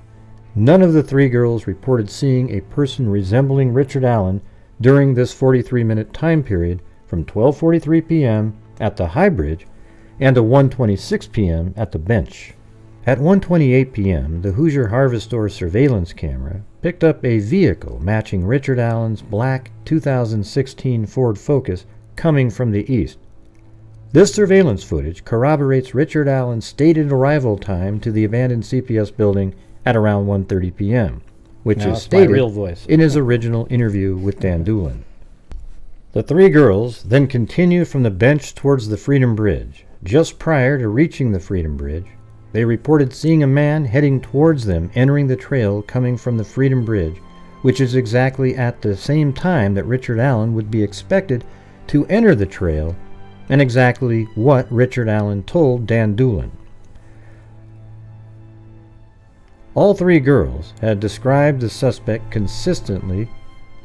None of the 3 girls reported seeing a person resembling Richard Allen during this 43-minute time period from 12:43 p.m. at the High Bridge and to 1:26 p.m. at the bench. At 1:28 p.m., the Hoosier Harvest Store surveillance camera picked up a vehicle matching Richard Allen's black 2016 Ford Focus coming from the east. This surveillance footage corroborates Richard Allen's stated arrival time to the abandoned CPS building at around 1:30 p.m., which is stated in his original interview with Dan Doolin. The 3 girls then continued from the bench towards the Freedom Bridge. Just prior to reaching the Freedom Bridge, they reported seeing a man heading towards them entering the trail coming from the Freedom Bridge, which is exactly at the same time that Richard Allen would be expected to enter the trail, and exactly what Richard Allen told Dan Doolin. All 3 girls had described the suspect consistently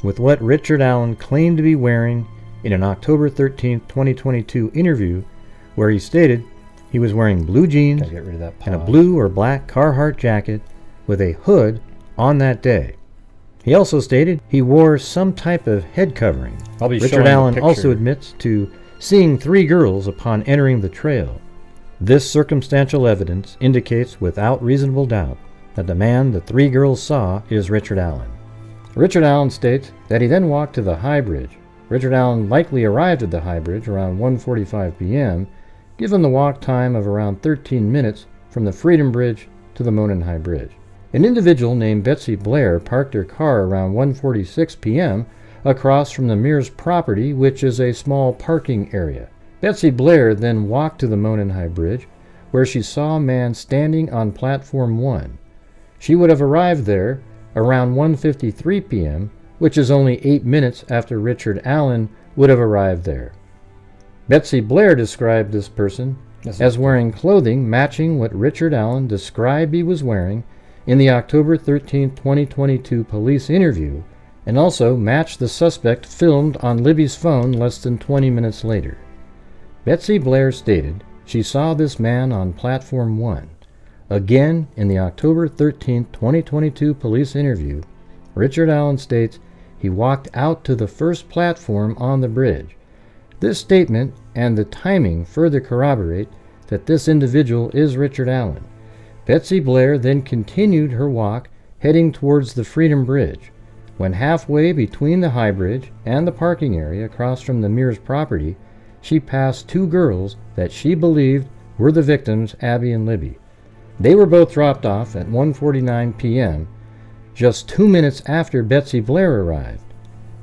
with what Richard Allen claimed to be wearing in an October 13, 2022 interview, where he stated he was wearing blue jeans and a blue or black Carhartt jacket with a hood on that day. He also stated he wore some type of head covering. Richard Allen also admits to seeing 3 girls upon entering the trail. This circumstantial evidence indicates without reasonable doubt that the man the 3 girls saw is Richard Allen. Richard Allen states that he then walked to the High Bridge. Richard Allen likely arrived at the High Bridge around 1:45 p.m., given the walk time of around 13 minutes from the Freedom Bridge to the Monon High Bridge. An individual named Betsy Blair parked her car around 1:46 p.m. across from the Mears property, which is a small parking area. Betsy Blair then walked to the Monon High Bridge, where she saw a man standing on platform 1. She would have arrived there around 1:53 p.m., which is only 8 minutes after Richard Allen would have arrived there. Betsy Blair described this person as wearing clothing matching what Richard Allen described he was wearing in the October 13, 2022 police interview, and also matched the suspect filmed on Libby's phone less than 20 minutes later. Betsy Blair stated she saw this man on platform 1. Again, in the October 13, 2022 police interview, Richard Allen states he walked out to the first platform on the bridge. This statement and the timing further corroborate that this individual is Richard Allen. Betsy Blair then continued her walk heading towards the Freedom Bridge. When halfway between the High Bridge and the parking area across from the Mears property, she passed 2 girls that she believed were the victims, Abby and Libby. They were both dropped off at 1:49 p.m., just 2 minutes after Betsy Blair arrived.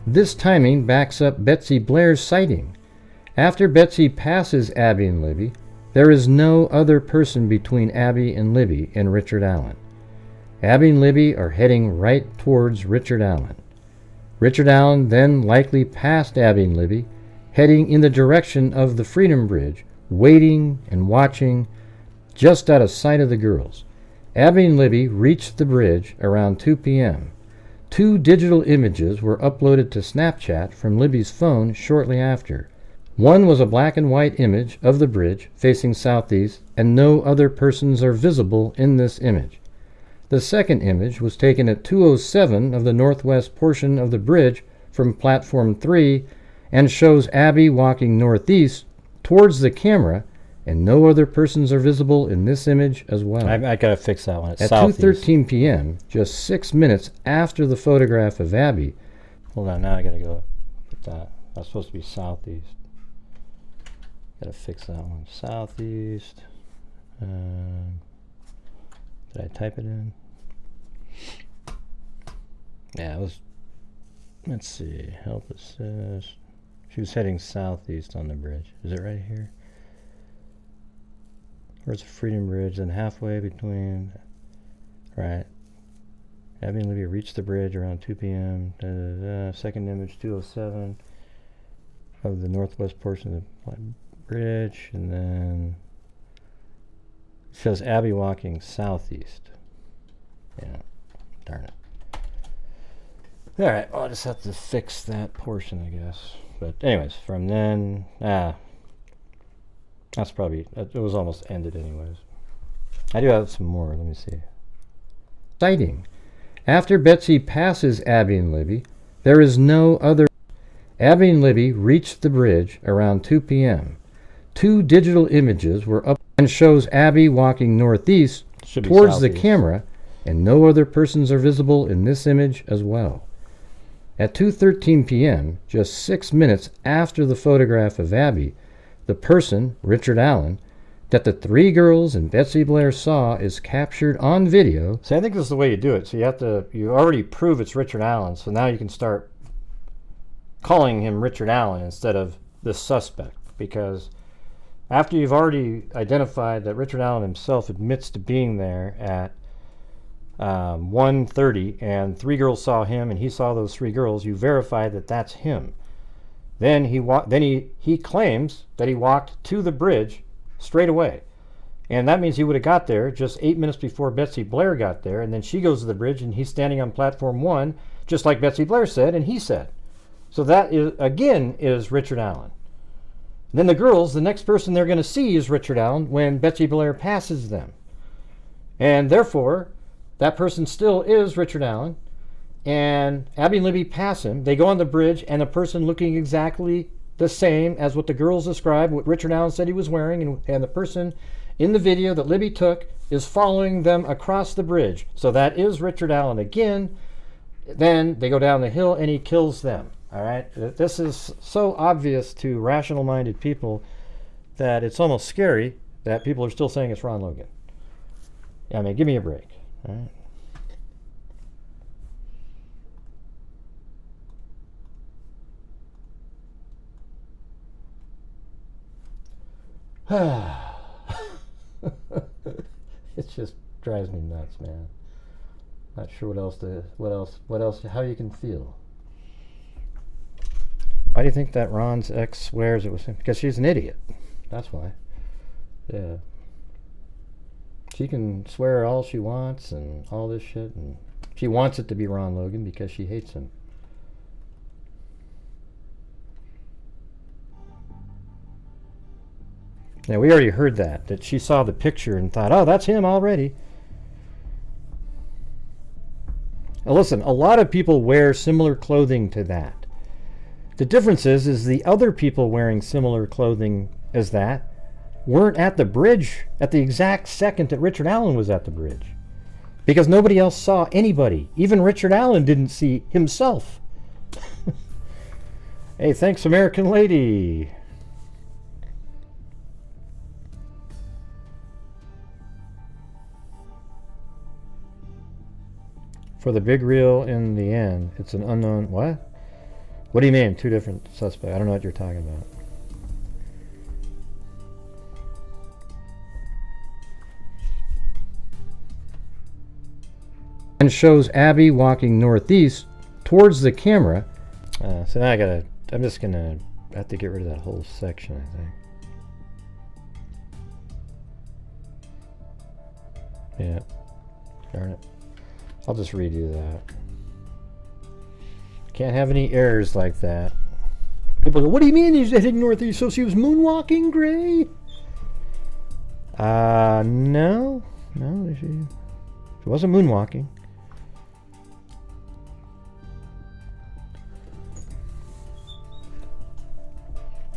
This timing backs up Betsy Blair's sighting. After Betsy passes Abby and Libby, there is no other person between Abby and Libby and Richard Allen. Abby and Libby are heading right towards Richard Allen. Richard Allen then likely passed Abby and Libby, heading in the direction of the Freedom Bridge, waiting and watching, just out of sight of the girls. Abby and Libby reached the bridge around 2 p.m. 2 digital images were uploaded to Snapchat from Libby's phone shortly after. One was a black and white image of the bridge facing southeast, and no other persons are visible in this image. The second image was taken at 2:07 of the northwest portion of the bridge from platform 3 and shows Abby walking northeast towards the camera, and no other persons are visible in this image as well. I gotta fix that one. It's at southeast. 2:13 p.m., just 6 minutes after the photograph of Abby. Hold on, now I gotta go put that. That's supposed to be southeast. Gotta fix that one. Southeast. Did I type it in? Yeah, it was. Let's see. Help assist. She was heading southeast on the bridge. Is it right here? Where's the Freedom Bridge? Then halfway between. Right. Abby and Libby reached the bridge around 2 p.m. Second image 2:07 of the northwest portion of the bridge, and then it shows Abby walking southeast. Yeah, darn it. All right, well, I'll just have to fix that portion, I guess. But anyways, from then, that's probably, it was almost ended anyways. I do have some more, let me see. Sighting. After Betsy passes Abby and Libby, there is no other. Abby and Libby reached the bridge around 2 p.m. 2 digital images were up and shows Abby walking northeast towards the camera, and no other persons are visible in this image as well. At 2:13 p.m., just 6 minutes after the photograph of Abby, the person, Richard Allen, that the 3 girls and Betsy Blair saw is captured on video. See, I think this is the way you do it. So you already prove it's Richard Allen, so now you can start calling him Richard Allen instead of the suspect, because after you've already identified that Richard Allen himself admits to being there at 1:30, and 3 girls saw him, and he saw those 3 girls, you verify that that's him. Then he claims that he walked to the bridge straight away, and that means he would have got there just 8 minutes before Betsy Blair got there, and then she goes to the bridge, and he's standing on platform 1, just like Betsy Blair said, and he said. So that is again is Richard Allen. Then the girls, the next person they're going to see is Richard Allen when Betsy Blair passes them. And therefore, that person still is Richard Allen. And Abby and Libby pass him. They go on the bridge, and the person looking exactly the same as what the girls described, what Richard Allen said he was wearing, and the person in the video that Libby took is following them across the bridge. So that is Richard Allen again. Then they go down the hill, and he kills them. All right, this is so obvious to rational-minded people that it's almost scary that people are still saying it's Ron Logan. I mean, give me a break. All right. just drives me nuts, man. Not sure what else, how you can feel. Why do you think that Ron's ex swears it was him? Because she's an idiot. That's why. Yeah. She can swear all she wants and all this shit, and she wants it to be Ron Logan because she hates him. Yeah, we already heard that she saw the picture and thought, oh, that's him already. Now listen, a lot of people wear similar clothing to that. The difference is the other people wearing similar clothing as that weren't at the bridge at the exact second that Richard Allen was at the bridge. Because nobody else saw anybody. Even Richard Allen didn't see himself. Hey, thanks, American Lady. For the big reel in the end, it's an unknown... What? What do you mean, two different suspects? I don't know what you're talking about. And shows Abby walking northeast towards the camera. So now I'm just gonna have to get rid of that whole section, I think. Yeah. Darn it. I'll just redo that. Can't have any errors like that. People go, what do you mean he's heading northeast? So she was moonwalking, Gray? No. No, she wasn't moonwalking.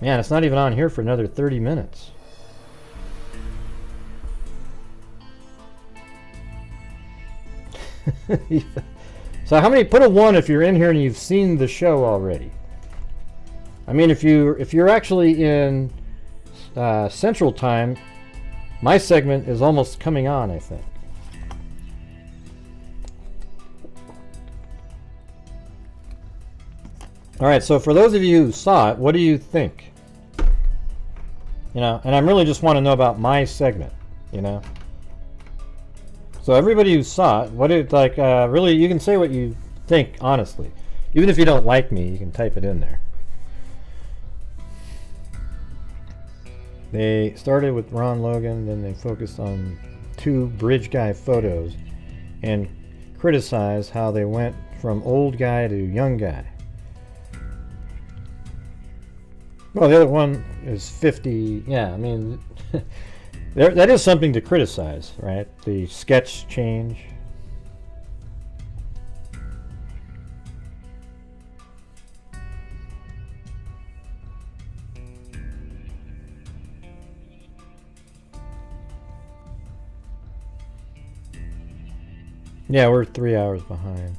Man, it's not even on here for another 30 minutes. So how many, put a 1 if you're in here and you've seen the show already. I mean, if you're actually in Central Time, my segment is almost coming on, I think. All right, so for those of you who saw it, what do you think? You know, and I really just want to know about my segment, you know. So everybody who saw it, what it like? Really, you can say what you think honestly. Even if you don't like me, you can type it in there. They started with Ron Logan, then they focused on 2 bridge guy photos and criticized how they went from old guy to young guy. Well, the other one is 50. Yeah, I mean, that is something to criticize, right? The sketch change. Yeah, we're 3 hours behind.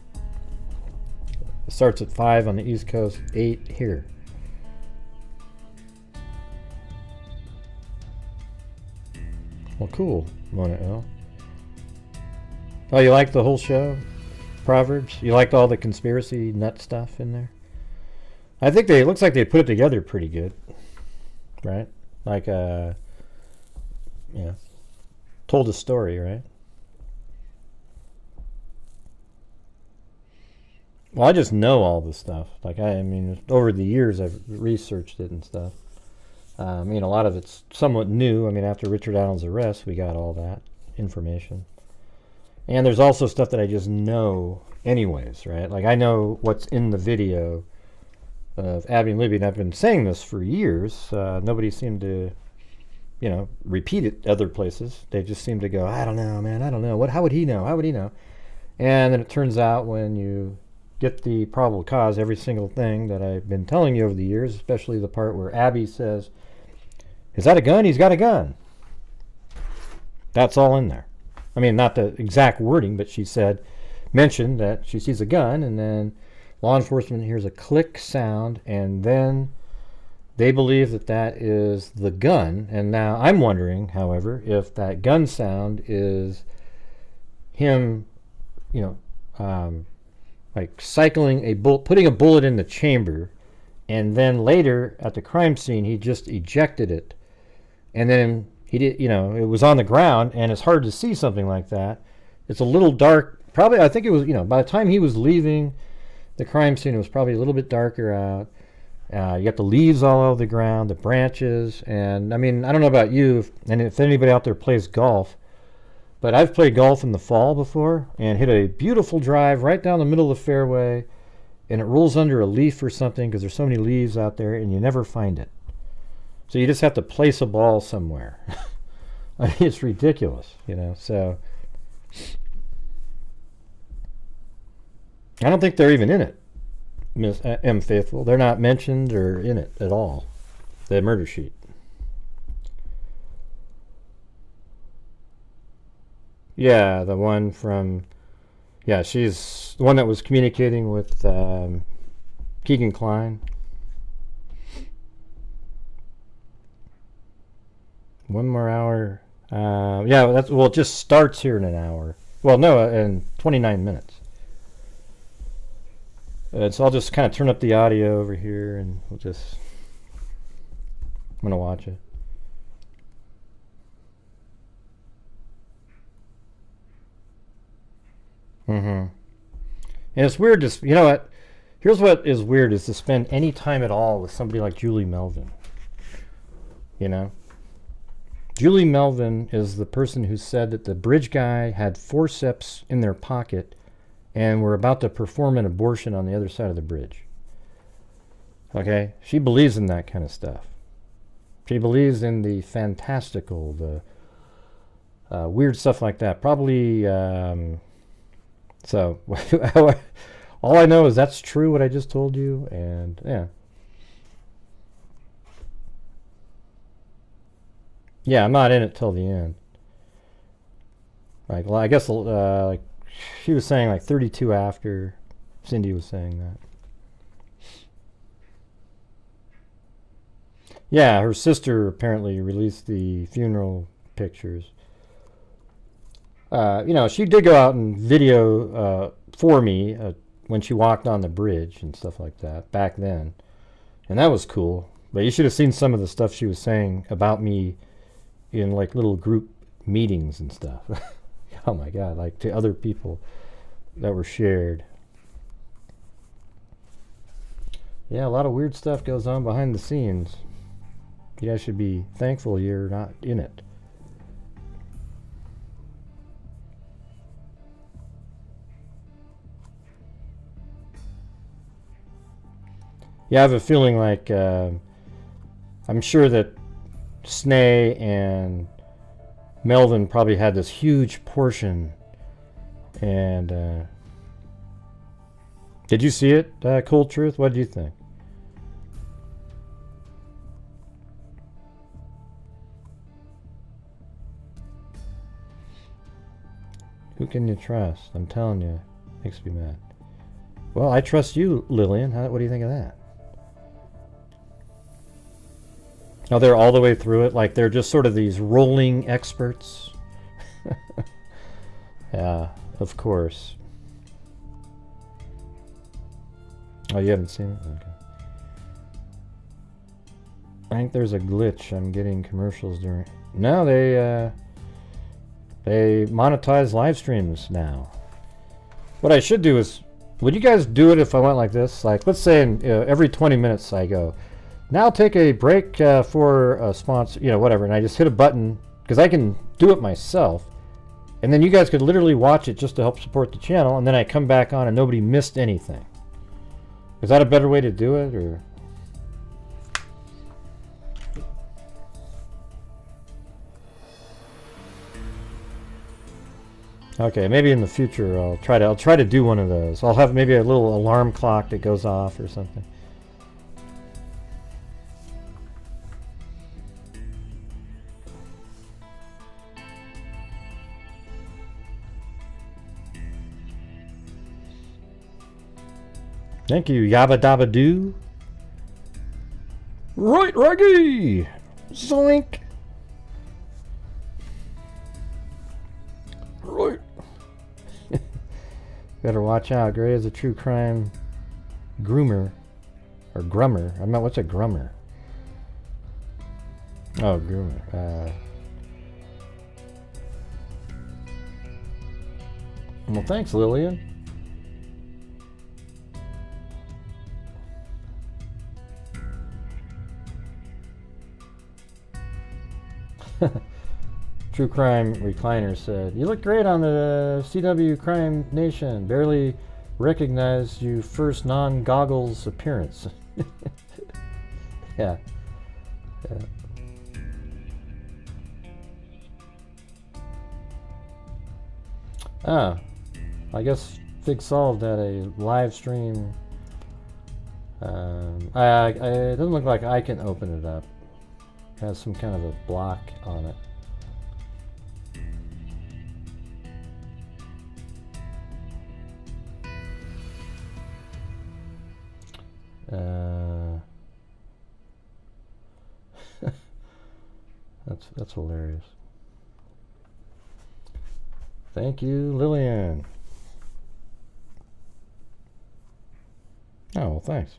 It starts at 5 on the East Coast, 8 here. Well, cool, Mona L. Oh, you liked the whole show? Proverbs? You liked all the conspiracy nut stuff in there? I think it looks like they put it together pretty good. Right? Like, yeah. Told a story, right? Well, I just know all this stuff. Like, I mean, over the years I've researched it and stuff. I mean, a lot of it's somewhat new. I mean, after Richard Allen's arrest, we got all that information. And there's also stuff that I just know anyways, right? Like, I know what's in the video of Abby and Libby, and I've been saying this for years. Nobody seemed to, you know, repeat it other places. They just seem to go, I don't know, man, I don't know. How would he know? How would he know? And then it turns out when you get the probable cause, every single thing that I've been telling you over the years, especially the part where Abby says, is that a gun? He's got a gun. That's all in there. I mean, not the exact wording, but she mentioned that she sees a gun, and then law enforcement hears a click sound, and then they believe that that is the gun. And now I'm wondering, however, if that gun sound is him, you know, like cycling a bullet, putting a bullet in the chamber, and then later at the crime scene he just ejected it, and then he did, you know, it was on the ground, and it's hard to see something like that. It's a little dark. Probably, I think it was, you know, by the time he was leaving the crime scene, it was probably a little bit darker out. You got the leaves all over the ground, the branches, and I mean, I don't know about you, and if anybody out there plays golf, but I've played golf in the fall before and hit a beautiful drive right down the middle of the fairway, and it rolls under a leaf or something because there's so many leaves out there, and you never find it. So you just have to place a ball somewhere. I mean, it's ridiculous, you know. So I don't think they're even in it, Miss M. Faithful. They're not mentioned or in it at all, the murder sheet. Yeah, the one from, yeah, she's the one that was communicating with Keegan Kline. 1 more hour. Yeah, that's, well, it just starts here in an hour. Well, no, in 29 minutes. So I'll just kind of turn up the audio over here, and we'll just, I'm going to watch it. And it's weird to, you know what, here's what is weird, is to spend any time at all with somebody like Julie Melvin. You know? Julie Melvin is the person who said that the bridge guy had forceps in their pocket and were about to perform an abortion on the other side of the bridge. Okay? She believes in that kind of stuff. She believes in the fantastical, the weird stuff like that. Probably, so, all I know is that's true, what I just told you, and yeah. Yeah, I'm not in it till the end. Like, well, I guess, like, she was saying like 32 after. Cindy was saying that. Yeah, her sister apparently released the funeral pictures. You know, she did go out and video for me when she walked on the bridge and stuff like that back then. And that was cool. But you should have seen some of the stuff she was saying about me in like little group meetings and stuff. Oh my God, like to other people that were shared. Yeah, a lot of weird stuff goes on behind the scenes. You guys should be thankful you're not in it. Yeah, I have a feeling like I'm sure that Snay and Melvin probably had this huge portion. And did you see it, Cold Truth? What did you think? Who can you trust? I'm telling you, makes me mad. Well, I trust you, Lillian. What do you think of that? Oh, they're all the way through it? Like they're just sort of these rolling experts? Yeah, of course. Oh, you haven't seen it? Okay. I think there's a glitch. I'm getting commercials during... No, they monetize live streams now. What I should do is... Would you guys do it if I went like this? Like, let's say every 20 minutes I go, now take a break for a sponsor, you know, whatever, and I just hit a button, because I can do it myself, and then you guys could literally watch it just to help support the channel, and then I come back on and nobody missed anything. Is that a better way to do it, or? Okay, maybe in the future I'll try to do one of those. I'll have maybe a little alarm clock that goes off or something. Thank you, Yabba Dabba Doo. Right, Reggie! Zoink! Right. Better watch out. Gray is a true crime groomer. Or grummer. I'm not, what's a grummer? Oh, groomer. Well, thanks, Lillian. True Crime Recliner said, "You look great on the CW Crime Nation. Barely recognized you first non-goggles appearance." Yeah. Yeah. Ah, I guess Fig Solved had a live stream. It doesn't look like I can open it up. It has some kind of a block on it. That's hilarious. Thank you, Lillian. Oh, well, thanks.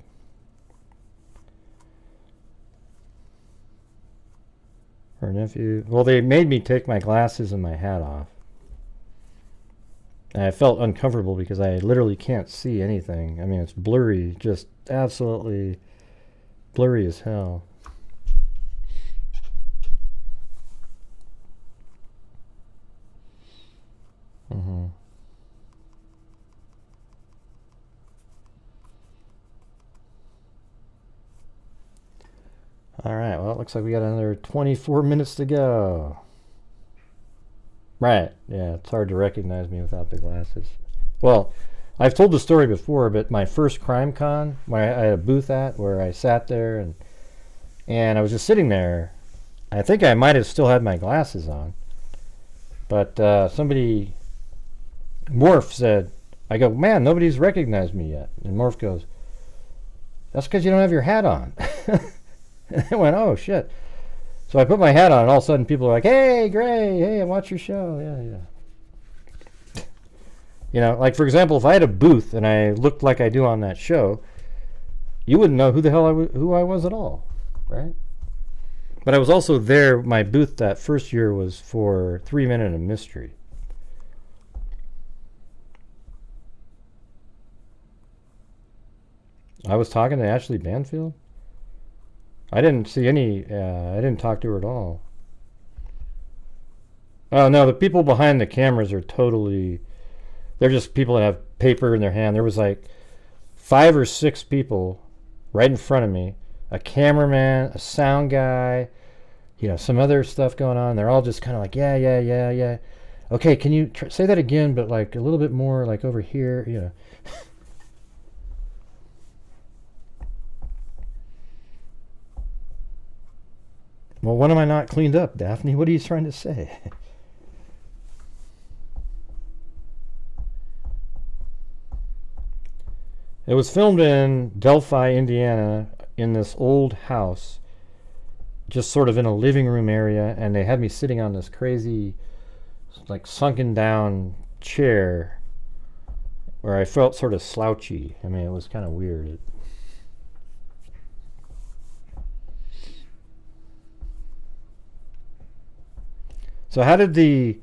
Her nephew. Well, they made me take my glasses and my hat off. And I felt uncomfortable because I literally can't see anything. I mean, it's blurry, just absolutely blurry as hell. Mm-hmm. All right, well, it looks like we got another 24 minutes to go. Right, yeah, it's hard to recognize me without the glasses. Well, I've told the story before, but my first CrimeCon, where I had a booth at, where I sat there and I was just sitting there. I think I might have still had my glasses on, but somebody, Morph said, I go, "Man, nobody's recognized me yet." And Morph goes, "That's because you don't have your hat on." And I went, "Oh, shit." So I put my hat on, and all of a sudden people are like, "Hey, Gray, hey, I watch your show." Yeah. You know, like, for example, if I had a booth and I looked like I do on that show, you wouldn't know who the hell who I was at all, right? But I was also there. My booth that first year was for 3 Minute of Mystery. I was talking to Ashley Banfield. I didn't see any, I didn't talk to her at all. Oh, no, the people behind the cameras are totally, they're just people that have paper in their hand. There was like 5 or 6 people right in front of me, a cameraman, a sound guy, you know, some other stuff going on. They're all just kind of like, yeah. Okay, can you say that again, but like a little bit more like over here, you know. Well, when am I not cleaned up, Daphne? What are you trying to say? It was filmed in Delphi, Indiana, in this old house, just sort of in a living room area, and they had me sitting on this crazy, like, sunken down chair where I felt sort of slouchy. I mean, it was kind of weird. So how did the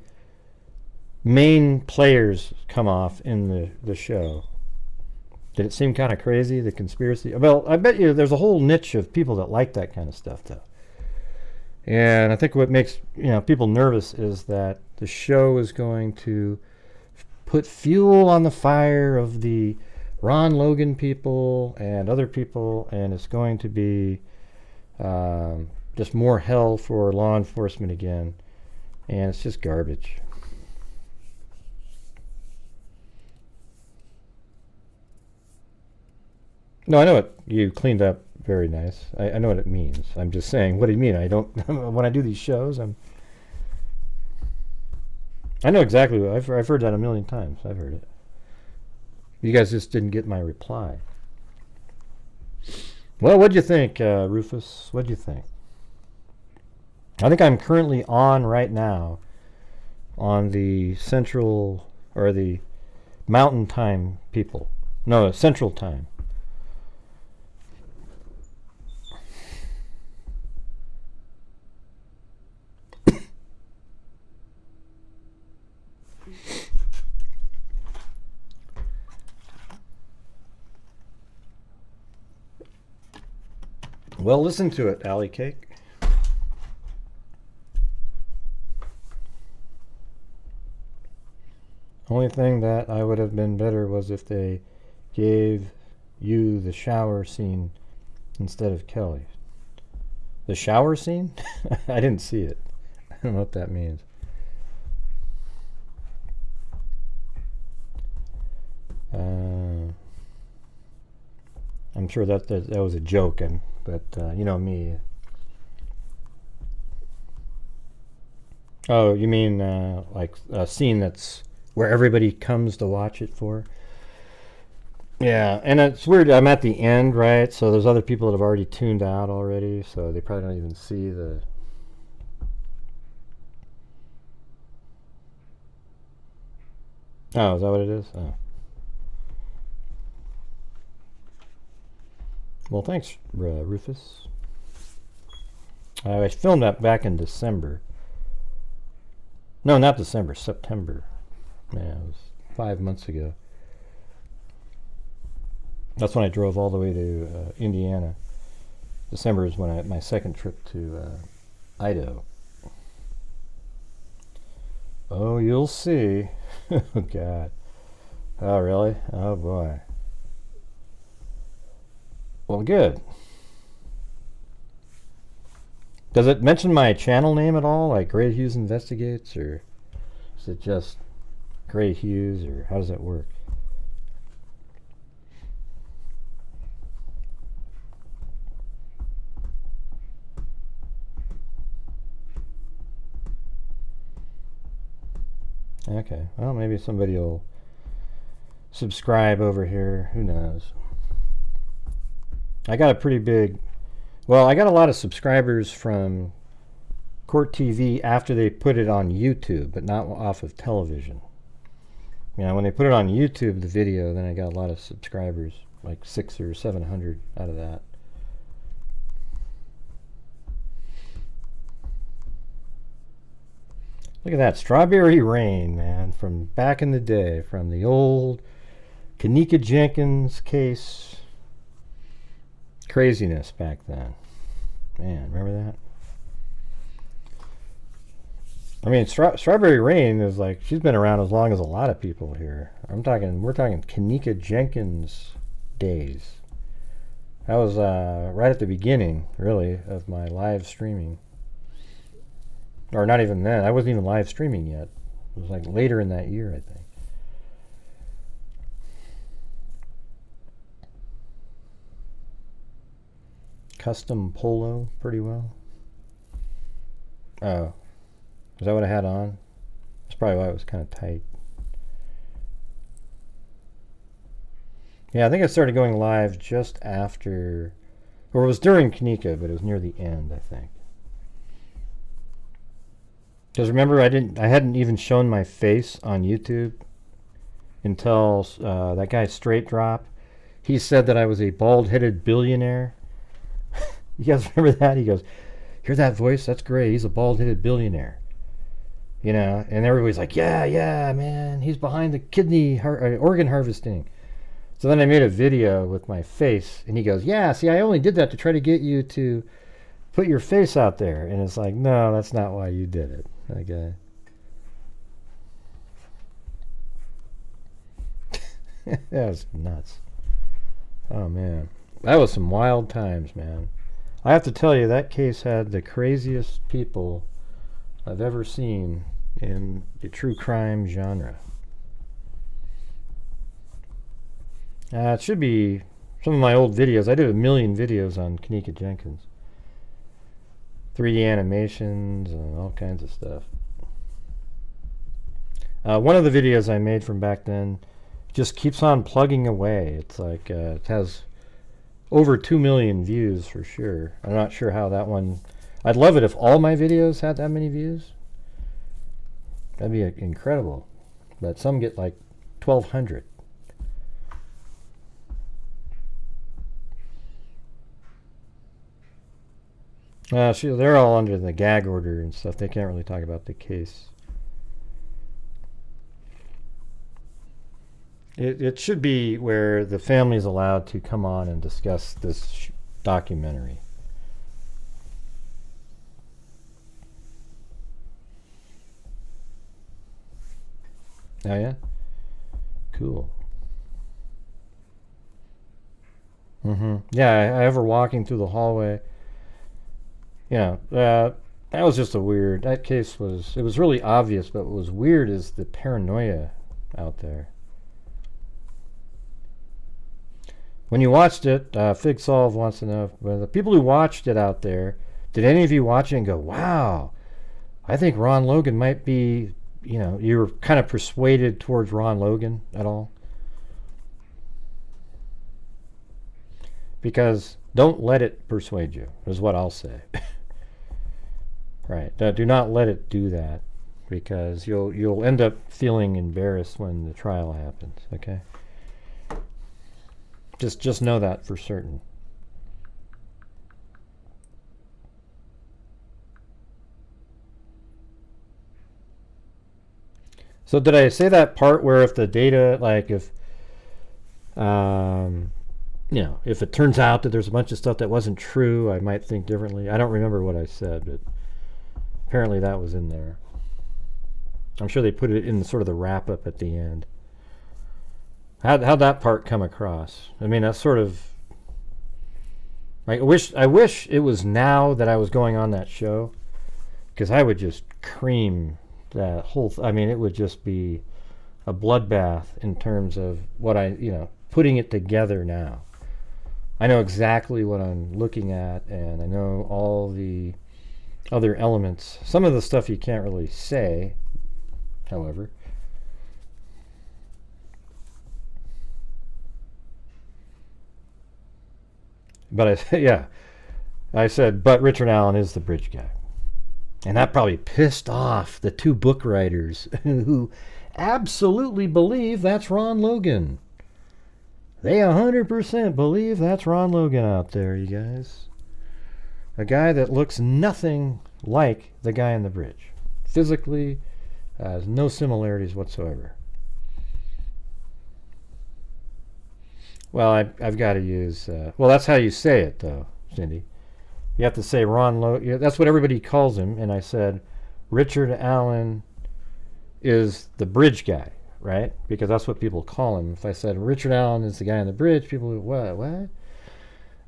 main players come off in the show? Did it seem kind of crazy, the conspiracy? Well, I bet you there's a whole niche of people that like that kind of stuff, though. And I think what makes people nervous is that the show is going to put fuel on the fire of the Ron Logan people and other people, and it's going to be just more hell for law enforcement again. And it's just garbage. No, I know it. You cleaned up very nice. I know what it means. I'm just saying, what do you mean? I don't. When I do these shows, I know exactly. I've heard that a million times. I've heard it. You guys just didn't get my reply. Well, what'd you think, Rufus? What'd you think? I think I'm currently on right now on the Central or the Mountain Time people. No, Central Time. Well, listen to it, Alley Cake. Only thing that I would have been better was if they gave you the shower scene instead of Kelly. The shower scene? I didn't see it. I don't know what that means. I'm sure that was a joke, but you know me. Oh, you mean like a scene that's where everybody comes to watch it for? Yeah, and it's weird. I'm at the end, right? So there's other people that have already tuned out already, so they probably don't even see the... Oh, is that what it is? Oh. Well, thanks, Rufus. I filmed that back in December. No, not December, September. Yeah, it was 5 months ago. That's when I drove all the way to Indiana. December is when my second trip to Idaho. Oh, you'll see. Oh, God. Oh, really? Oh, boy. Well, good. Does it mention my channel name at all? Like Grant Hughes Investigates? Or is it just Grant Hughes? Or how does that work? Okay, well, maybe somebody will subscribe over here. Who knows? I got a pretty big... Well, I got a lot of subscribers from Court TV after they put it on YouTube, but not off of television. You know, when they put it on YouTube, the video, then I got a lot of subscribers, like 600 or 700 out of that. Look at that, Strawberry Rain, man, from back in the day, from the old Kanika Jenkins case. Craziness back then. Man, remember that? I mean, Strawberry Rain is like, she's been around as long as a lot of people here. We're talking Kanika Jenkins days. That was right at the beginning, really, of my live streaming. Or not even then. I wasn't even live streaming yet. It was like later in that year, I think. Custom polo, pretty well. Oh. Is that what I had on? That's probably why it was kind of tight. Yeah, I think I started going live just after... Or it was during Kanika, but it was near the end, I think. Because remember, I hadn't even shown my face on YouTube until that guy Straight Drop. He said that I was a bald-headed billionaire. You guys remember that? He goes, "Hear that voice? That's great. He's a bald-headed billionaire." You know, and everybody's like, yeah, man, he's behind the kidney organ harvesting. So then I made a video with my face, and he goes, "Yeah, see, I only did that to try to get you to put your face out there." And it's like, no, that's not why you did it. Okay. That was nuts. Oh, man. That was some wild times, man. I have to tell you, that case had the craziest people I've ever seen in the true crime genre. It should be some of my old videos. I did 1 million videos on Kanika Jenkins. 3D animations and all kinds of stuff. One of the videos I made from back then just keeps on plugging away. It's like it has over 2 million views for sure. I'm not sure how that one... I'd love it if all my videos had that many views. That'd be incredible. But some get like 1,200. They're all under the gag order and stuff. They can't really talk about the case. It should be where the family is allowed to come on and discuss this documentary. Oh yeah? Cool. Yeah, I ever walking through the hallway. That was just that case it was really obvious, but what was weird is the paranoia out there. When you watched it, Fig Solve wants to know, well, the people who watched it out there, did any of you watch it and go, wow, I think Ron Logan might be, you were kind of persuaded towards Ron Logan at all? Because don't let it persuade you, is what I'll say. Right. Do not let it do that, because you'll end up feeling embarrassed when the trial happens, okay? Just know that for certain. So did I say that part where if the data, like if it turns out that there's a bunch of stuff that wasn't true, I might think differently? I don't remember what I said, but apparently that was in there. I'm sure they put it in sort of the wrap-up at the end. How'd that part come across? I mean, that's sort of... I wish it was now that I was going on that show, because I would just cream that whole... I mean, it would just be a bloodbath in terms of what putting it together now. I know exactly what I'm looking at, and I know all the other elements. Some of the stuff you can't really say, however. But I said, but Richard Allen is the bridge guy. And that probably pissed off the two book writers who absolutely believe that's Ron Logan. They 100% believe that's Ron Logan out there, you guys. A guy that looks nothing like the guy in the bridge. Physically, has no similarities whatsoever. Well, I've got to use... that's how you say it, though, Cindy. You have to say Ron Logan. That's what everybody calls him. And I said, Richard Allen is the bridge guy, right? Because that's what people call him. If I said Richard Allen is the guy on the bridge, people would, what?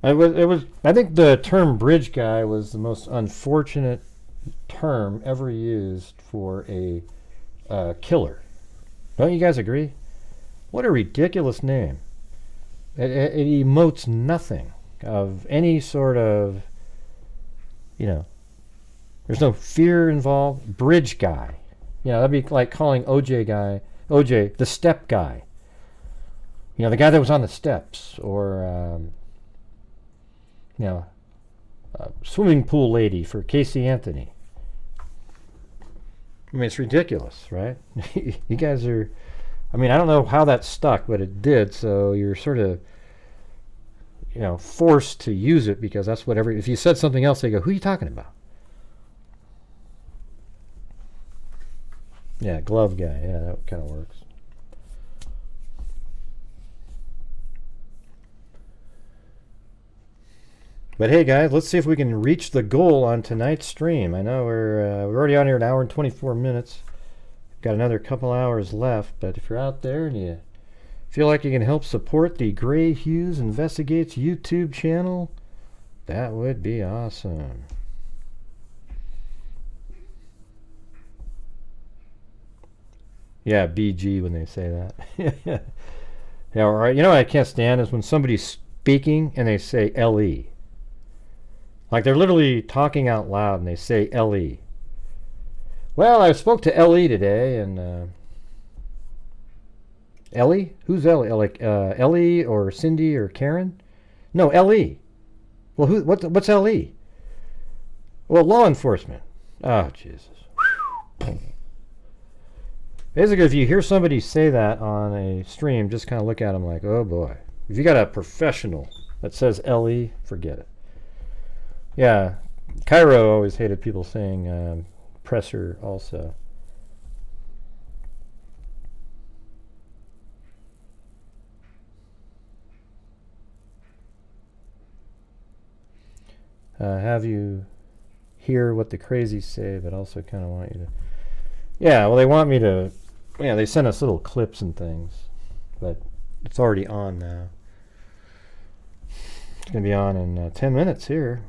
I think the term bridge guy was the most unfortunate term ever used for a killer. Don't you guys agree? What a ridiculous name. It emotes nothing of any sort of, there's no fear involved. Bridge guy. That'd be like calling OJ the step guy. The guy that was on the steps, or, swimming pool lady for Casey Anthony. I mean, it's ridiculous, right? You guys are... I mean, I don't know how that stuck, but it did, so you're sort of, forced to use it, because that's what if you said something else, they go, who are you talking about? Yeah, glove guy. Yeah, that kind of works. But hey, guys, let's see if we can reach the goal on tonight's stream. I know we're already on here an hour and 24 minutes. Got another couple hours left, but if you're out there and you feel like you can help support the Grant Hughes Investigates YouTube channel, that would be awesome. Yeah, BG when they say that. Yeah, all right. What I can't stand is when somebody's speaking and they say LE. Like they're literally talking out loud and they say LE. Well, I spoke to LE today, and Ellie? Who's Ellie? Like Ellie or Cindy or Karen? No, LE. Well, what's LE? Well, law enforcement. Oh, Jesus. Basically, if you hear somebody say that on a stream, just kind of look at them like, oh boy. If you got a professional that says LE, forget it. Yeah, Cairo always hated people saying presser also. Have you hear what the crazies say, but also kind of want you to... Yeah, well, they want me to Yeah, they sent us little clips and things, but it's already on now. It's going to be on in 10 minutes here.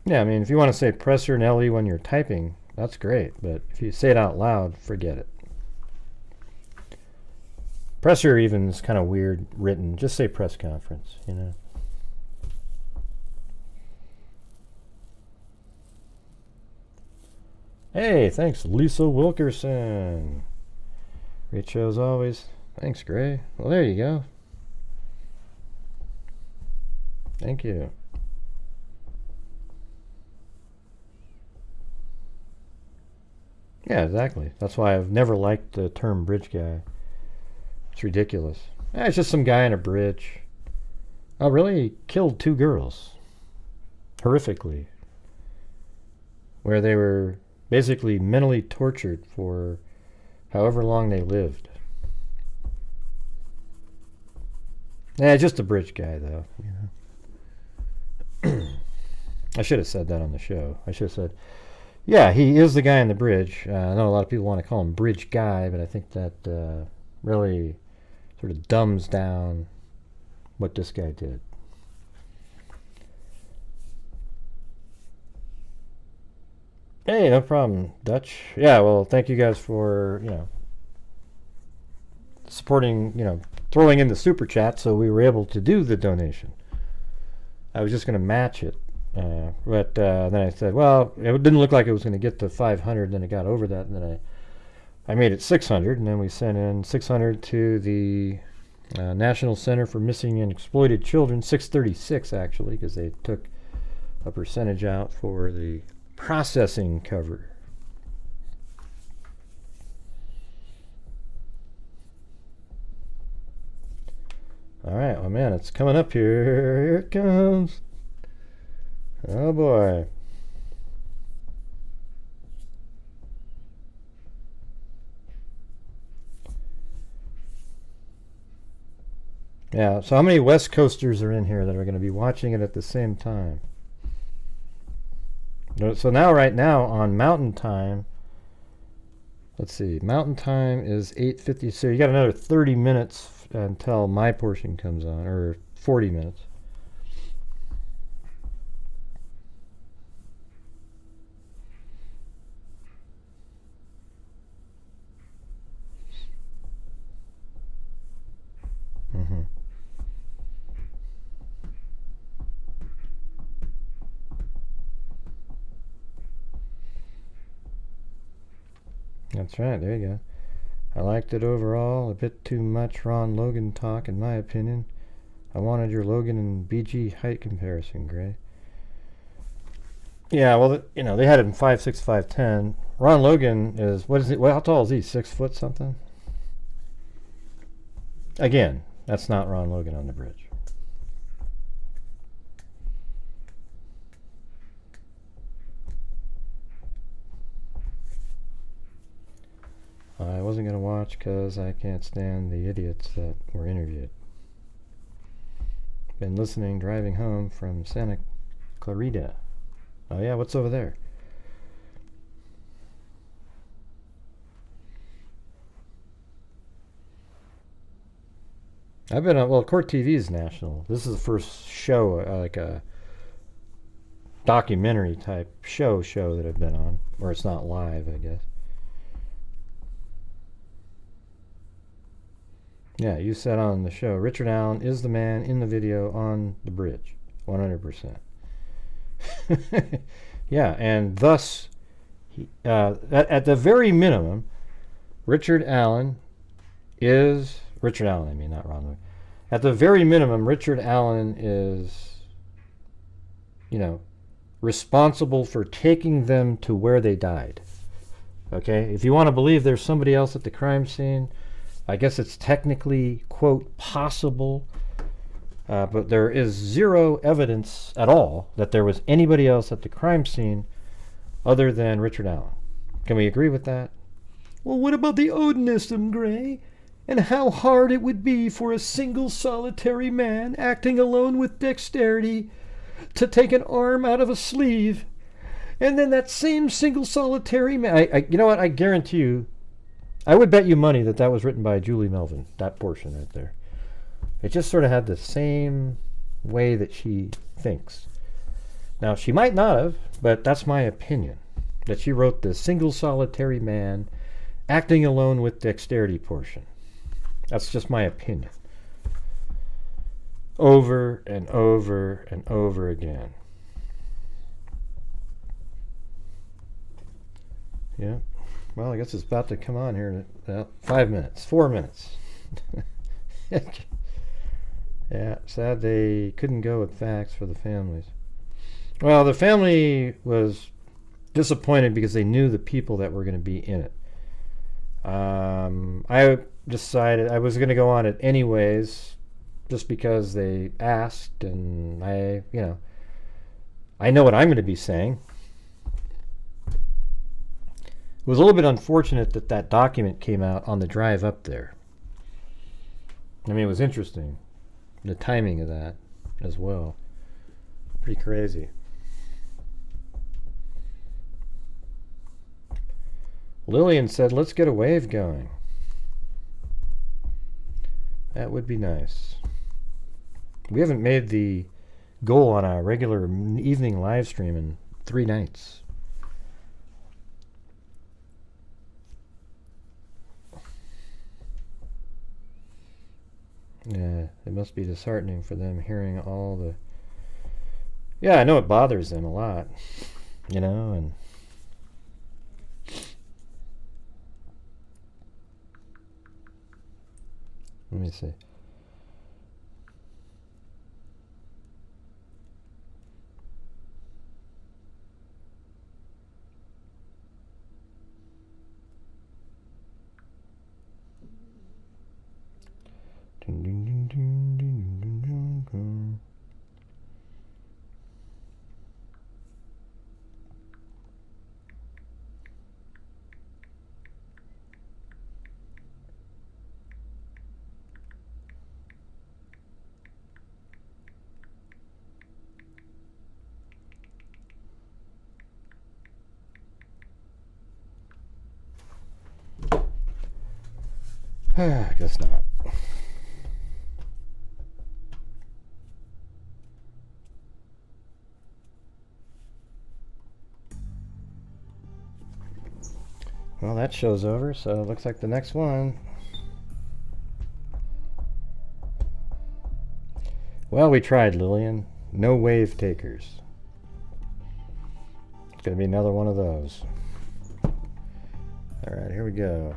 Yeah, I mean, if you want to say presser and LE when you're typing, that's great. But if you say it out loud, forget it. Presser even is kind of weird written. Just say press conference, you know. Hey, thanks, Lisa Wilkerson. Great show as always. Thanks, Gray. Well, there you go. Thank you. Yeah, exactly. That's why I've never liked the term bridge guy. It's ridiculous. It's just some guy in a bridge. Oh, really? He killed 2 girls. Horrifically. Where they were basically mentally tortured for however long they lived. Yeah, just a bridge guy, though. You know. I should have said that on the show. I should have said, yeah, he is the guy on the bridge. I know a lot of people want to call him bridge guy, but I think that really sort of dumbs down what this guy did. Hey, no problem, Dutch. Yeah, well, thank you guys for, supporting, throwing in the super chat so we were able to do the donation. I was just going to match it. But then I said, well, it didn't look like it was going to get to 500. Then it got over that, and then I made it 600, and then we sent in 600 to the National Center for Missing and Exploited Children, 636 actually, because they took a percentage out for the processing cover. All right, well, man, it's coming up here. Here it comes. Oh boy. Yeah, so how many West Coasters are in here that are going to be watching it at the same time? So now, right now, on Mountain Time, let's see, Mountain Time is 8:50, so you got another 30 minutes until my portion comes on, or 40 minutes. Mm-hmm. That's right, there you go. I liked it overall. A bit too much Ron Logan talk, in my opinion. I wanted your Logan and BG height comparison, Gray. Yeah, well, they had it in 5'6", 5'10". Ron Logan is, what is he? How tall is he? 6 foot something? Again, that's not Ron Logan on the bridge. I wasn't going to watch because I can't stand the idiots that were interviewed. Been listening driving home from Santa Clarita. Oh yeah, what's over there? I've been on, well, Court TV is national. This is the first show, like a documentary type show that I've been on. Or it's not live, I guess. Yeah, you said on the show, Richard Allen is the man in the video on the bridge. 100%. Yeah, and thus, at the very minimum, Richard Allen, I mean, not Ron. At the very minimum, Richard Allen is, responsible for taking them to where they died. Okay? If you want to believe there's somebody else at the crime scene, I guess it's technically, quote, possible, but there is zero evidence at all that there was anybody else at the crime scene other than Richard Allen. Can we agree with that? Well, what about the Odinism, Gray? And how hard it would be for a single solitary man acting alone with dexterity to take an arm out of a sleeve. And then that same single solitary man. You know what? I guarantee you, I would bet you money that that was written by Julie Melvin, that portion right there. It just sort of had the same way that she thinks. Now, she might not have, but that's my opinion, that she wrote the single solitary man acting alone with dexterity portion. That's just my opinion. Over and over and over again. Yeah. Well, I guess it's about to come on here in 5 minutes. 4 minutes. Yeah, sad they couldn't go with facts for the families. Well, the family was disappointed because they knew the people that were going to be in it. I decided I was going to go on it anyways, just because they asked, and I know what I'm going to be saying. It was a little bit unfortunate that that document came out on the drive up there. I mean, it was interesting, the timing of that as well. Pretty crazy. Lillian said, let's get a wave going. That would be nice. We haven't made the goal on a regular evening live stream in 3 nights. Yeah, it must be disheartening for them hearing all the... Yeah, I know it bothers them a lot, and... Let me see. I guess not. Well, that show's over, so it looks like the next one. Well, we tried, Lillian. No wave takers. It's going to be another one of those. All right, here we go.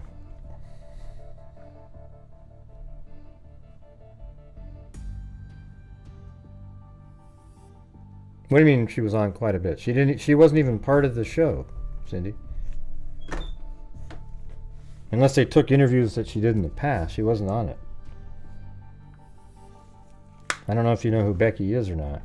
What do you mean she was on quite a bit? She wasn't even part of the show, Cindy. Unless they took interviews that she did in the past, she wasn't on it. I don't know if you know who Becky is or not.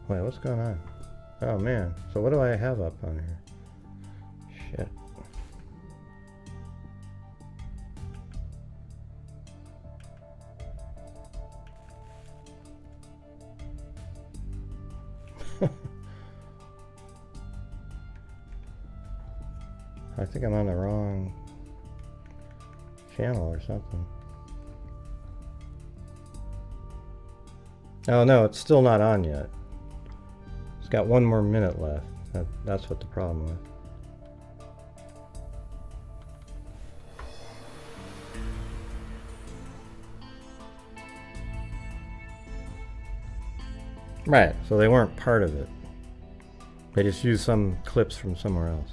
Wait, what's going on? Oh man, so what do I have up on here? Shit. I think I'm on the wrong channel or something. Oh no, it's still not on yet. It's got 1 more minute left. That's what the problem was. Right, so they weren't part of it. They just used some clips from somewhere else.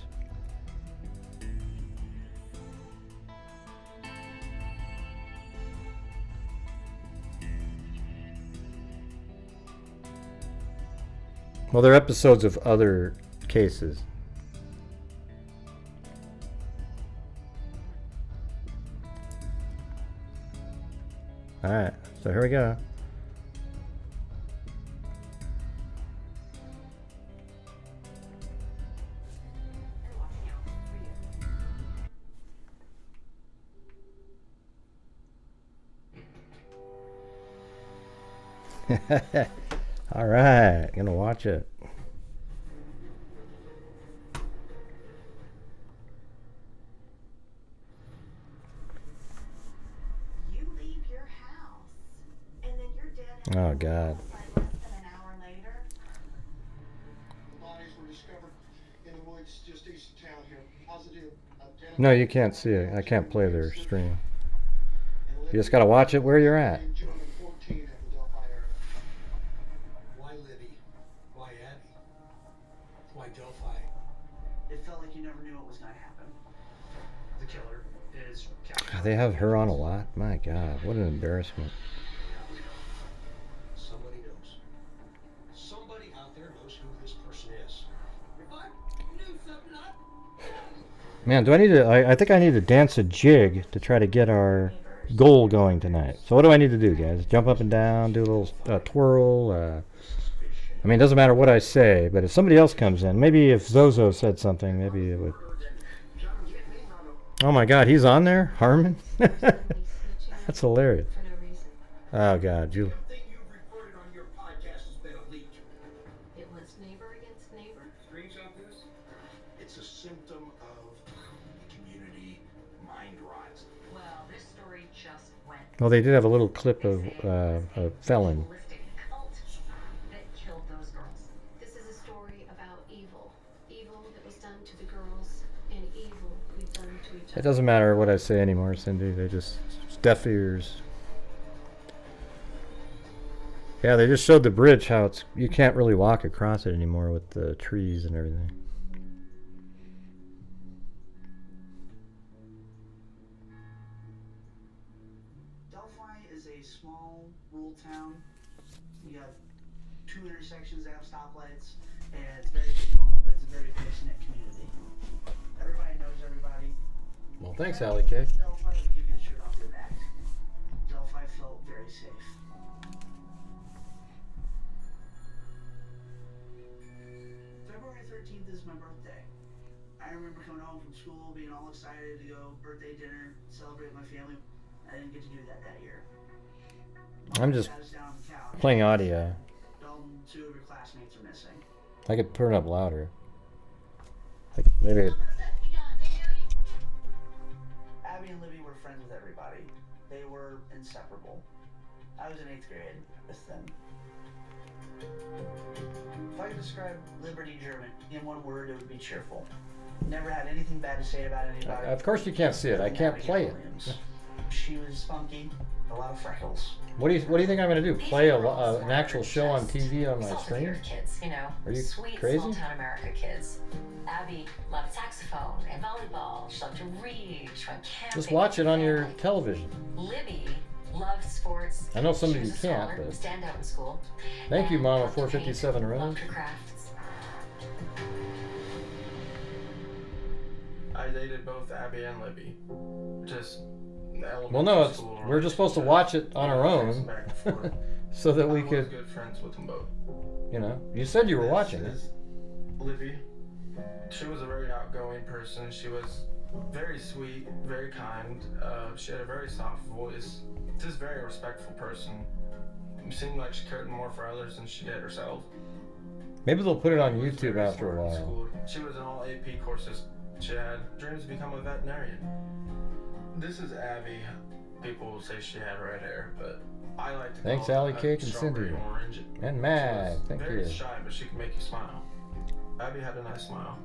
Well, they're episodes of other cases. Alright, so here we go. All right, gonna watch it. You leave your house, and then you're dead. Oh God. Less than an hour later. The bodies were discovered in the woods just east of town here. Positive. No, you can't see it. I can't play their stream. You just gotta watch it where you're at. Why Libby? Why Abby? Why Delphi? It felt like you never knew what was going to happen. The killer is captured. They have her on a lot. My God, what an embarrassment. Somebody knows. Somebody out there knows who this person is. If I knew something, Man, do I need to? I think I need to dance a jig to try to get our goal going tonight. So what do I need to do, guys? Jump up and down, do a little twirl. I mean, it doesn't matter what I say, but if somebody else comes in, maybe if Zozo said something, maybe it would. Oh my God, he's on there, Harmon. That's hilarious. Oh God, you. thing you've reported on your podcast has been a leak. It was neighbor against neighbor. Screenshots? It's a symptom of the community mind rot. Well, this story just went. Well, they did have a little clip of a felon. Holistic cult that killed those girls. This is a story about evil. Evil that was done to the girls, and evil we've done to each It other. doesn't matter what I say anymore, Cindy. They just deaf ears. Yeah, they just showed the bridge how it's you can't really walk across it anymore with the trees and everything. Delphi is a small rural town. You have 2 intersections that have stoplights, and it's very small, but it's a very close-knit community. Everybody knows everybody. Well, thanks, Allie K. Delphi would give you the shirt off your back. Delphi felt very safe. February 13th is my birthday. I remember coming home from school, being all excited to go birthday dinner, celebrate with my family. I didn't get to do that year. I'm just Sat us down on the couch. playing audio. Dalton, 2 of your classmates are missing. I could turn up louder. Like maybe. Abby and Libby were friends with everybody. They were inseparable. I was in 8th grade with them. If I could describe Liberty German in one word, it would be cheerful. Never had anything bad to say about anybody. Of course you can't see it. I can't Abigail play it. Williams. She was spunky, a lot of freckles. What do you think I'm gonna do? Play an actual show on TV on my stream? Kids, you know, Are you sweet crazy? small town America kids. Abby loved saxophone and volleyball. She loved to read. She went camping. Just watch it on your family. television. Libby loved sports. I know some She of was you a can't, scholar, but- stand out in school. Thank you, And Mama loved to paint, 457 Rose. loved her crafts. I dated both Abby and Libby. Just Well, no, we're just supposed to watch it on our own, Back and forth. so that I we was could, good friends with them both. you know. You said you were This watching it. is Libby. She was a very outgoing person. She was very sweet, very kind. She had a very soft voice. Just very respectful person. It seemed like she cared more for others than she did herself. Maybe they'll put it on She was YouTube very after a smart in while. school. She was in all AP courses. She had dreams to become a veterinarian. This is Abby. People will say she had red hair, but I like to call Thanks, it Allie a Cake and strawberry Cindy. Orange. And She Mag, was thank very you. shy, but she can make you smile. Abby had a nice smile.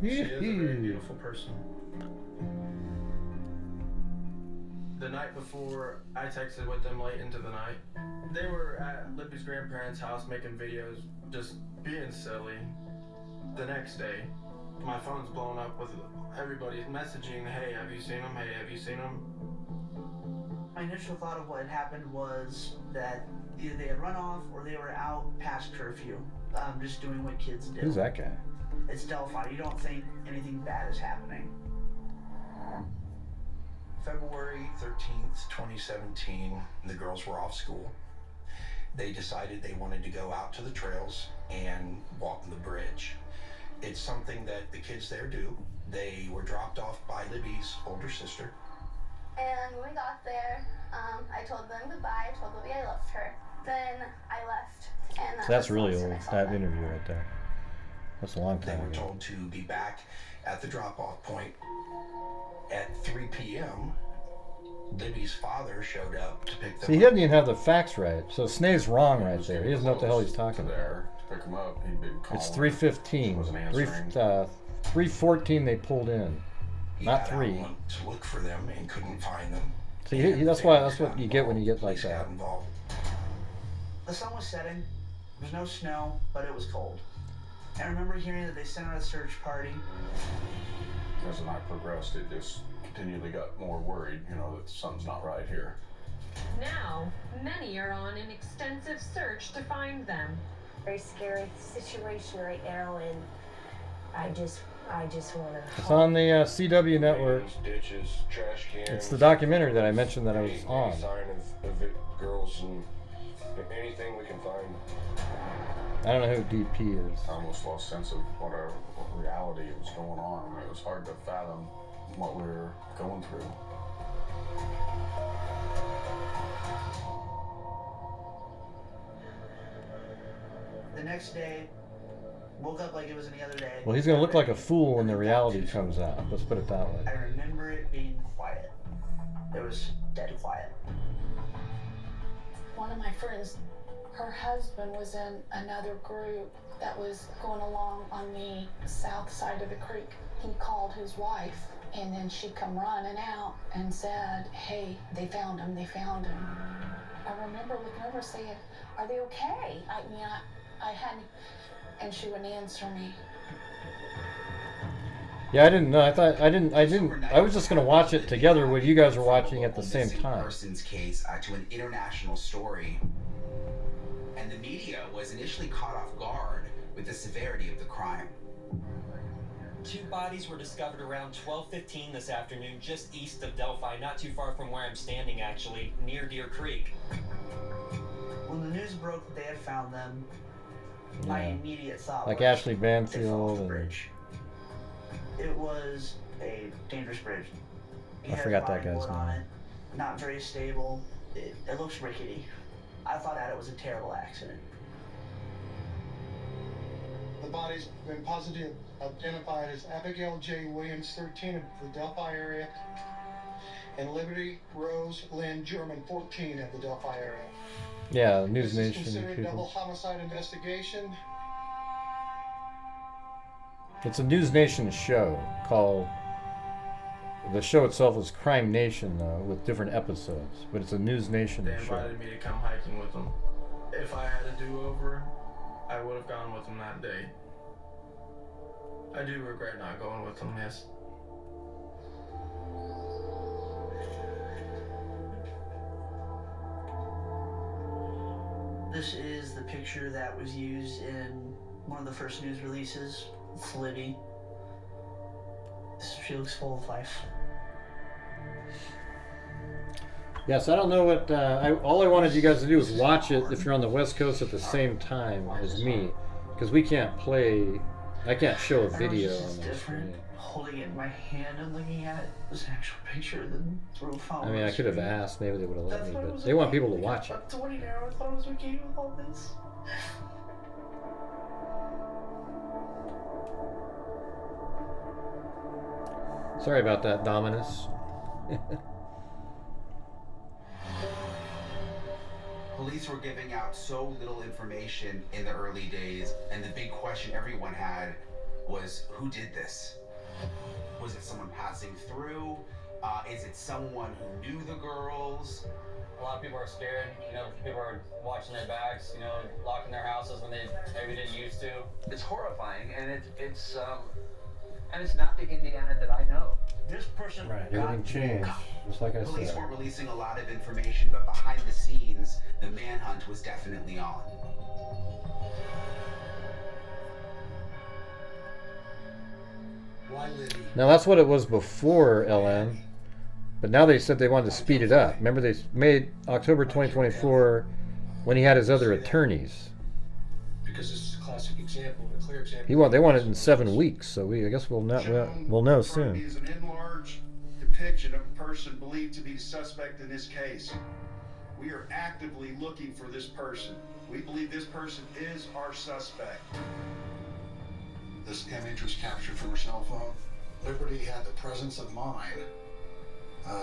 She is a very Yoo-hoo. beautiful person. The night before, I texted with them late into the night. They were at Libby's grandparents' house making videos, just being silly. The next day, my phone's blown up with everybody messaging, "Hey, have you seen him? Hey, have you seen him?" My initial thought of what had happened was that either they had run off or they were out past curfew, just doing what kids do. Who's that guy? It's Delphi. You don't think anything bad is happening. February 13th, 2017, the girls were off school. They decided they wanted to go out to the trails and walk the bridge. It's something that the kids there do. They were dropped off by Libby's older sister. And when we got there, I told them goodbye. I told Libby I loved her. then I left. And So that's was the really last time old, I saw that them. interview right there. That's a long They time were ago. told to be back at the drop-off point at 3 p.m. Libby's father showed up to pick them See, he up. doesn't even have the facts right. So Snave's wrong right there. He doesn't know what the hell he's talking about. There to pick him up. He'd been calling. It's 3:15. Wasn't answering. 3:14 they pulled in. He Not got 3. out to look for them and couldn't find them. See, that's what you get when you get like Police that. got involved. The sun was setting. There was no snow, but it was cold. I remember hearing that they sent out a search party. As the night progressed, it just continually got more worried, you know, that something's not right here. Now, many are on an extensive search to find them. Very scary situation right now, and I just want to. It's on the CW network. Ditches, trash cans. It's the documentary that I mentioned that I was on. Any sign of it, girls and anything we can find. I don't know who DP is. I almost lost sense of what reality was going on. I mean, it was hard to fathom what we were going through. The next day, woke up like it was any other day. Well, he's gonna look like a fool when the reality comes out. Let's put it that I way. remember it being quiet. It was dead quiet. One of my friends, her husband was in another group that was going along on the south side of the creek. He called his wife, and then she come running out and said, "Hey, they found him, they found him." I remember looking over saying, "Are they okay?" I hadn't, and she wouldn't answer me. Yeah, I didn't know. I was just gonna watch it together with you guys were watching at the same time. Person's case to an international story, and the media was initially caught off guard with the severity of the crime. 2 bodies were discovered around 12:15 this afternoon, just east of Delphi, not too far from where I'm standing, actually, near Deer Creek. When the news broke that they had found them, my Yeah. immediate thought Like was Ashley they fell off Banfield the and bridge. It was a dangerous bridge. It I had forgot that bodyboard guy's on name. it, not very stable. It looks rickety. I thought that it was a terrible accident. The bodies have been positively identified as Abigail J. Williams, 13, of the Delphi area, and Liberty Rose Lynn German, 14, of the Delphi area. Yeah, News This is Nation considered a double people. homicide investigation. It's a News Nation show called. The show itself is Crime Nation, though, with different episodes. But it's a News Nation They show. invited me to come hiking with them. If I had a do-over, I would have gone with them that day. I do regret not going with them, yes. This is the picture that was used in one of the first news releases. It's Libby. She looks full of life. Yes, I don't know what. All I wanted you guys to do is watch it if you're on the West Coast at the same time as me, because we can't play. I can't show a video It's on just the different. screen. Holding it in my hand and looking at it was an actual picture than through a phone. I mean, I could have asked. Maybe they would have let That's me, what it but was they want about. people to watch it. Up 20 now. I thought it was okay with all this. Sorry about that, Dominus. Police were giving out so little information in the early days, and the big question everyone had was, who did this? Was it someone passing through? Is it someone who knew the girls? A lot of people are scared, you know, people are watching their backs, you know, locking their houses when they maybe didn't used to. It's horrifying, and it's not the Indiana that I know. This person Right, everything changed, just like I Police said. weren't releasing a lot of information, but behind the scenes, the manhunt was definitely on. Why Libby? Now that's what it was before LM, but now they said they wanted to speed it up. Remember, they made October 2024 when he had his other attorneys. Because this is a classic example, a clear example. They want it in 7 weeks, so I guess we'll know soon. is an enlarged depiction of a person believed to be the suspect in this case. We are actively looking for this person. We believe this person is our suspect. This image was captured from her cell phone. Liberty had the presence of mind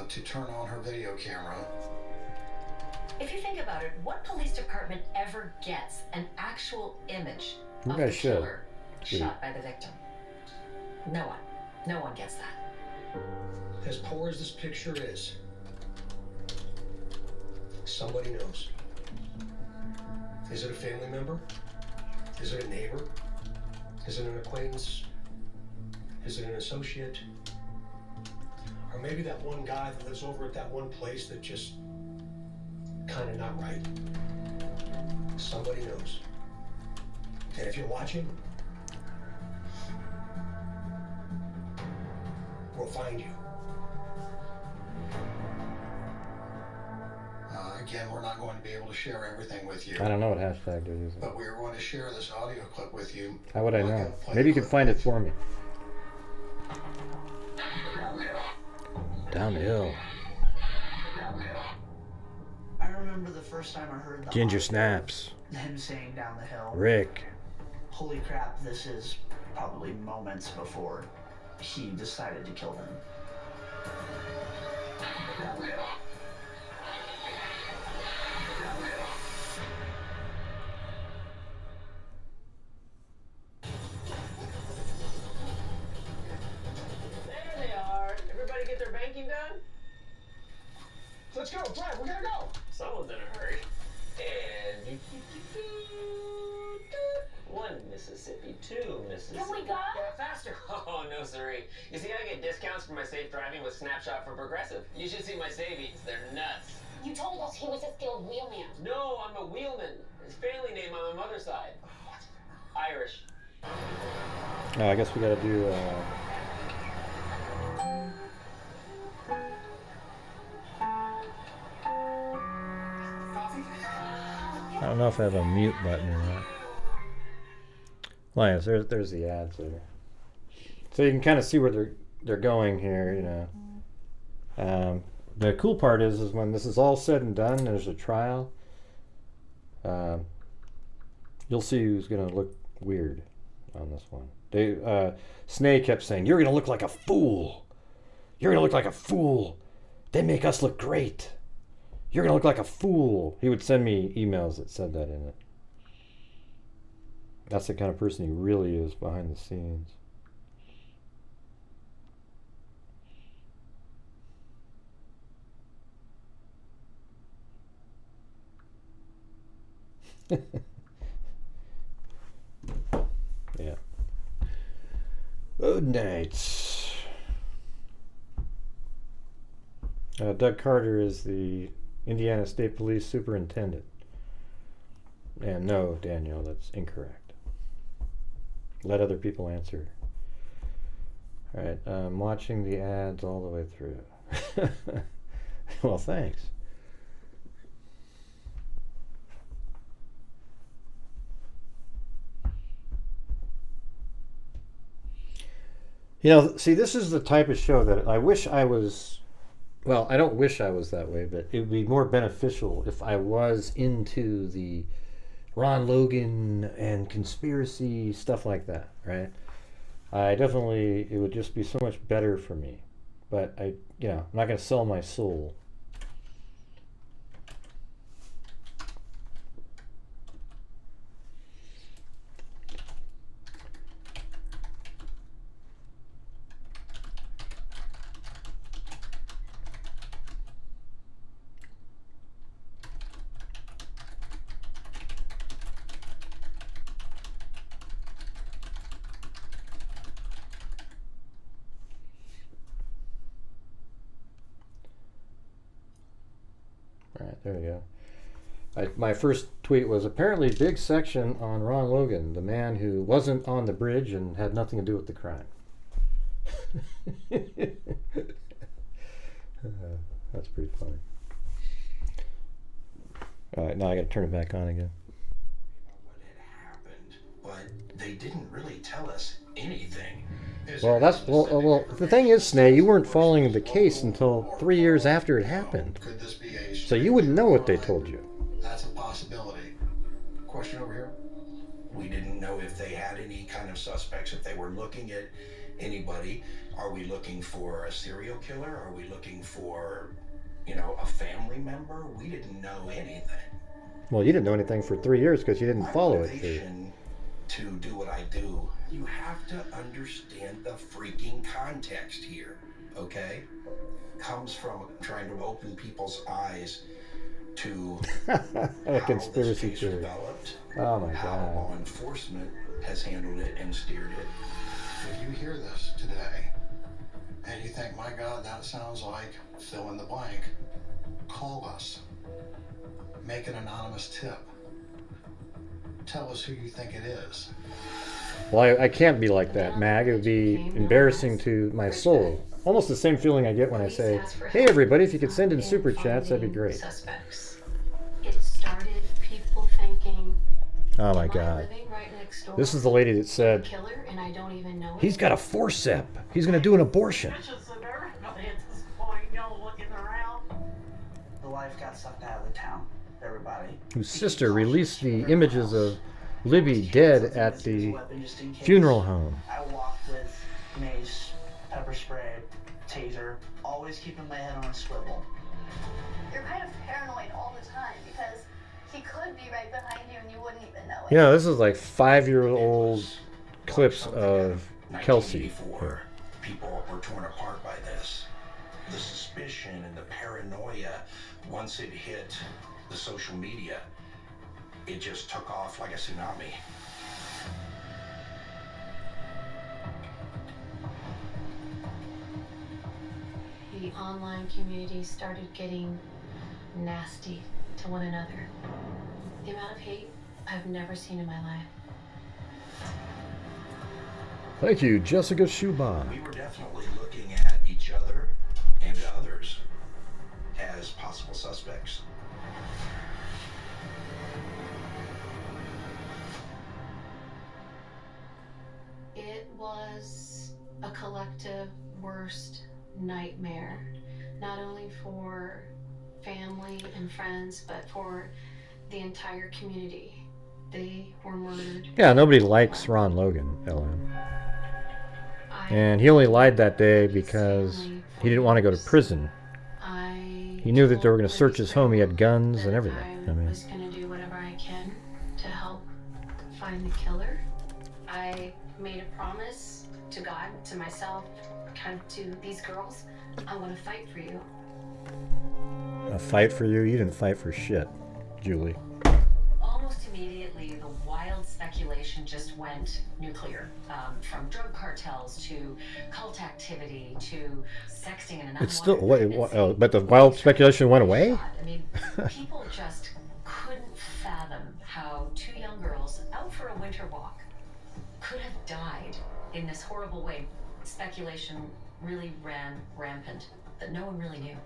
to turn on her video camera. If you think about it, what police department ever gets an actual image You of guys the should. killer shot by the victim? No one. No one gets that. As poor as this picture is, somebody knows. Is it a family member? Is it a neighbor? Is it an acquaintance? Is it an associate? Or maybe that one guy that lives over at that one place that just kind of not right. Somebody knows. And if you're watching, we'll find you. Again, we're not going to be able to share everything with you. I don't know what hashtag they're using. But we are going to share this audio clip with you. How would I know? Maybe you could find it for me. Downhill. I remember the first time I heard the Ginger audio, snaps. him saying down the hill. Reck. Holy crap, this is probably moments before he decided to kill them. There they are. Everybody get their banking done? Let's go, Brad, we gotta go. Someone's in a hurry. And one Mississippi, two Mississippi. Can we go? Yeah, faster. Oh, no, sirree. You see, I get discounts for my safe driving with Snapshot for Progressive. You should see my savings. They're nuts. You told us he was a skilled wheelman. No, I'm a wheelman. His family name on my mother's side. Irish. Oh, I guess we gotta do. I don't know if I have a mute button or not. Lions, there's the ads there. So you can kind of see where they're going here, you know. The cool part is when this is all said and done, there's a trial. You'll see who's gonna look weird on this one. Snake kept saying, "You're gonna look like a fool. You're gonna look like a fool. They make us look great. You're gonna look like a fool." He would send me emails that said that in it. That's the kind of person he really is behind the scenes. Yeah. Road nights. Doug Carter is the Indiana State Police Superintendent. And no, Daniel, that's incorrect. Let other people answer. Alright, I'm watching the ads all the way through. Well, thanks. You know, see, this is the type of show that I wish I was, well, I don't wish I was that way, but it would be more beneficial if I was into the Ron Logan and conspiracy stuff like that, right? It would just be so much better for me. But I'm not going to sell my soul. There we go. My first tweet was apparently big section on Ron Logan, the man who wasn't on the bridge and had nothing to do with the crime. That's pretty funny. All right, now I got to turn it back on again. What had happened, but they didn't really tell us anything. Well, well. The thing is, Snay, you weren't following the case until 3 years after it happened, Could this be a so you wouldn't know what they told you. That's a possibility. Question over here. We didn't know if they had any kind of suspects, if they were looking at anybody. Are we looking for a serial killer? Are we looking for, you know, a family member? We didn't know anything. Well, you didn't know anything for 3 years because you didn't follow it. To do what I do, you have to understand the freaking context here, okay? Comes from trying to open people's eyes to A conspiracy theory. developed, Oh my how God. law enforcement has handled it and steered it. If you hear this today and you think, my God, that sounds like fill in the blank, call us. Make an anonymous tip. Tell us who you think it is. Well, I can't be like that, Mag. It would be embarrassing to my soul. Almost the same feeling I get when I say, hey everybody, if you could send in super chats, that'd be great. Suspects. It started people thinking, Oh my God. living right next door, This is the lady that said, killer, and I don't even know he's got a forcep. He's going to do an abortion. The life got sucked out of the town. Everybody. Whose sister released the images of Libby dead at the funeral home. I walked with mace, pepper spray, taser, always keeping my head on a swivel. You're kind of paranoid all the time because he could be right behind you and you wouldn't even know it. You know, this is like 5-year-old clips of Kelsey. 1984, people were torn apart by this. The suspicion and the paranoia, once it hit the social media, it just took off like a tsunami. the online community started getting nasty to one another. The amount of hate I've never seen in my life. Thank you, Jessica Schuba. We were definitely looking at each other and others as possible suspects. It was a collective worst nightmare, not only for family and friends, but for the entire community. They were murdered. Yeah, nobody likes Ron Logan, LM. And he only lied that day because he didn't want to go to prison. He knew that they were going to search his home. He had guns and everything. I was going to do whatever I can to help find the killer. I made a promise to God, to myself, kind of to these girls. I want to fight for you. A fight for you? You didn't fight for shit, Julie. Almost immediately, the wild speculation just went nuclear. From drug cartels to cult activity to sexting and It's still but the wild speculation went away? I mean, people just couldn't fathom how two young girls out for a winter walk could have died in this horrible way. Speculation really ran rampant that no one really knew.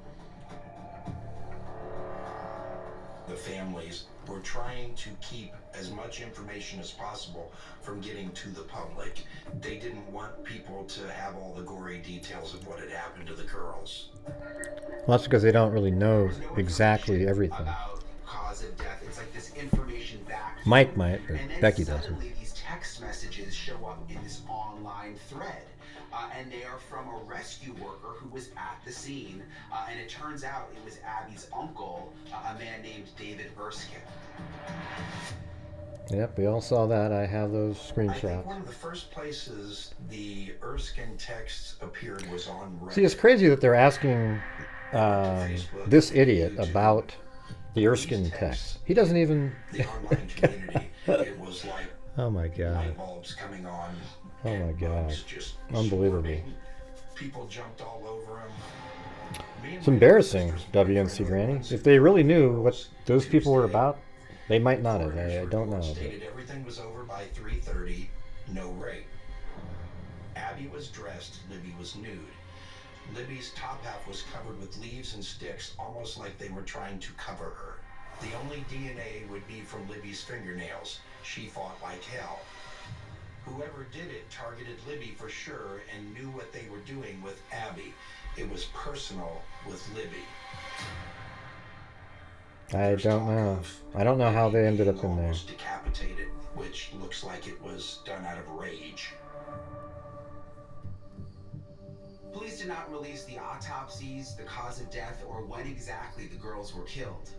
The families were trying to keep as much information as possible from getting to the public. They didn't want people to have all the gory details of what had happened to the girls. Well, that's because they don't really know exactly everything. About cause of death. It's like this information vacuum. Mike might, but and then Becky doesn't. suddenly these text messages show up in this online thread. And they are from a rescue worker who was at the scene. And it turns out it was Abby's uncle, a man named David Erskine. Yep, we all saw that. I have those I screenshots. think one of the first places the Erskine texts appeared was on Reck. See, it's crazy that they're asking this idiot about the Erskine text. He doesn't even... The online community, it was like Oh my god. light bulbs coming on. Oh my god. Just Unbelievable. swarming. People jumped all over him. It's embarrassing, WNC Granny. If they really knew what those people were about, they might not have. I don't know. Stated everything was over by 3:30, no rape. Abby was dressed, Libby was nude. Libby's top half was covered with leaves and sticks, almost like they were trying to cover her. The only DNA would be from Libby's fingernails. She fought like hell. Whoever did it targeted Libby for sure and knew what they were doing with Abby. It was personal with Libby. I don't know. I don't know how they ended up in there. Almost decapitated, which looks like it was done out of rage. Police did not release the autopsies, the cause of death, or when exactly the girls were killed.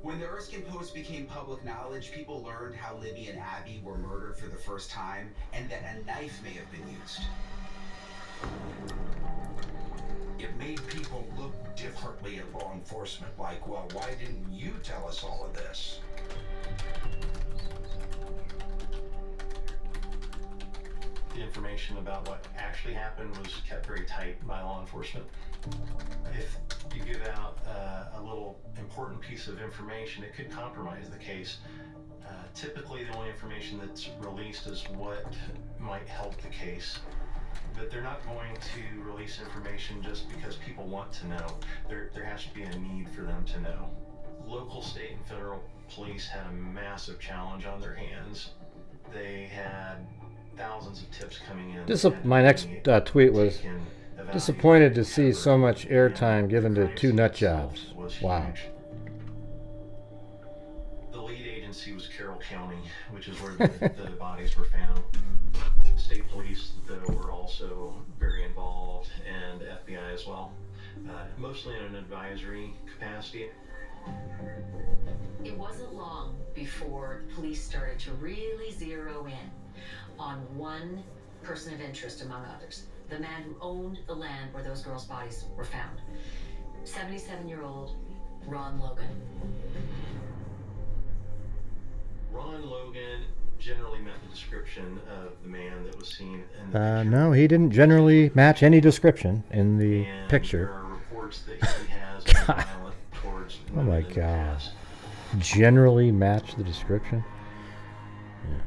When the Erskine Post became public knowledge, people learned how Libby and Abby were murdered for the first time, and that a knife may have been used. It made people look differently at law enforcement, like, well, why didn't you tell us all of this? The information about what actually happened was kept very tight by law enforcement. If you give out a little important piece of information, it could compromise the case. Typically, the only information that's released is what might help the case. But they're not going to release information just because people want to know. There has to be a need for them to know. Local, state, and federal police had a massive challenge on their hands. They had thousands of tips coming in. My next tweet was, disappointed to see so much airtime given to two nut jobs. Wow. The lead agency was Carroll County, which is where the bodies were found. State police, though, were also very involved, and FBI as well, mostly in an advisory capacity. It wasn't long before the police started to really zero in on one person of interest among others, the man who owned the land where those girls' bodies were found. 77-year-old Ron Logan. Ron Logan generally met the description of the man that was seen in the No, he didn't generally match any description in the and picture. There are reports that he has been violent towards Oh women my in the God. past. Generally match the description? Yeah.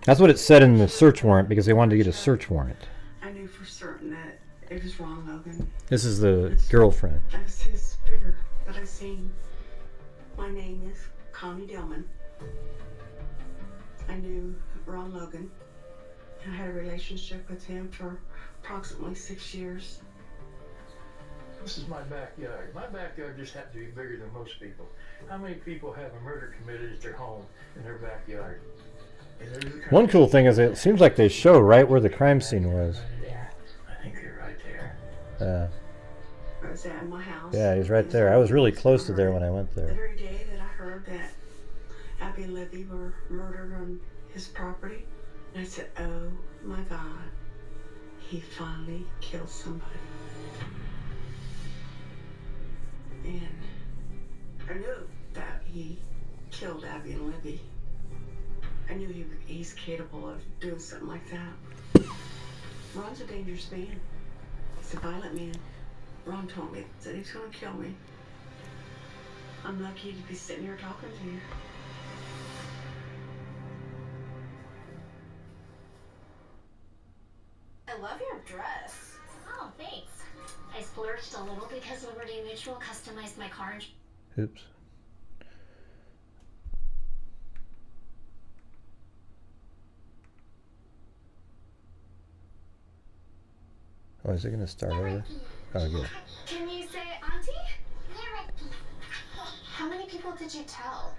That's what it said in the search warrant because they wanted to get a search warrant. I knew for certain that it was Ron Logan. This is the girlfriend. That's his figure that I seen. My name is Connie Dillman. I knew Ron Logan. I had a relationship with him for approximately 6 years. This is my backyard. My backyard just happened to be bigger than most people. How many people have a murder committed at their home in their backyard? One cool thing is it seems like they show right where the crime scene was. I think you're right there. I was at my house. Yeah, he's right there. I was really close to there when I went The there. very day that I heard that Abby and Libby were murdered on his property, and I said, oh my God, he finally killed somebody. And I knew that he killed Abby and Libby. I knew he's capable of doing something like that. Ron's a dangerous man. He's a violent man. Ron told me that he's gonna kill me. I'm lucky to be sitting here talking to you. I love your dress. Oh, thanks. I splurged a little because Liberty Mutual customized my car. Oops. Oh, is it going to start over? Oh, good. Can you say auntie? How many people did you tell?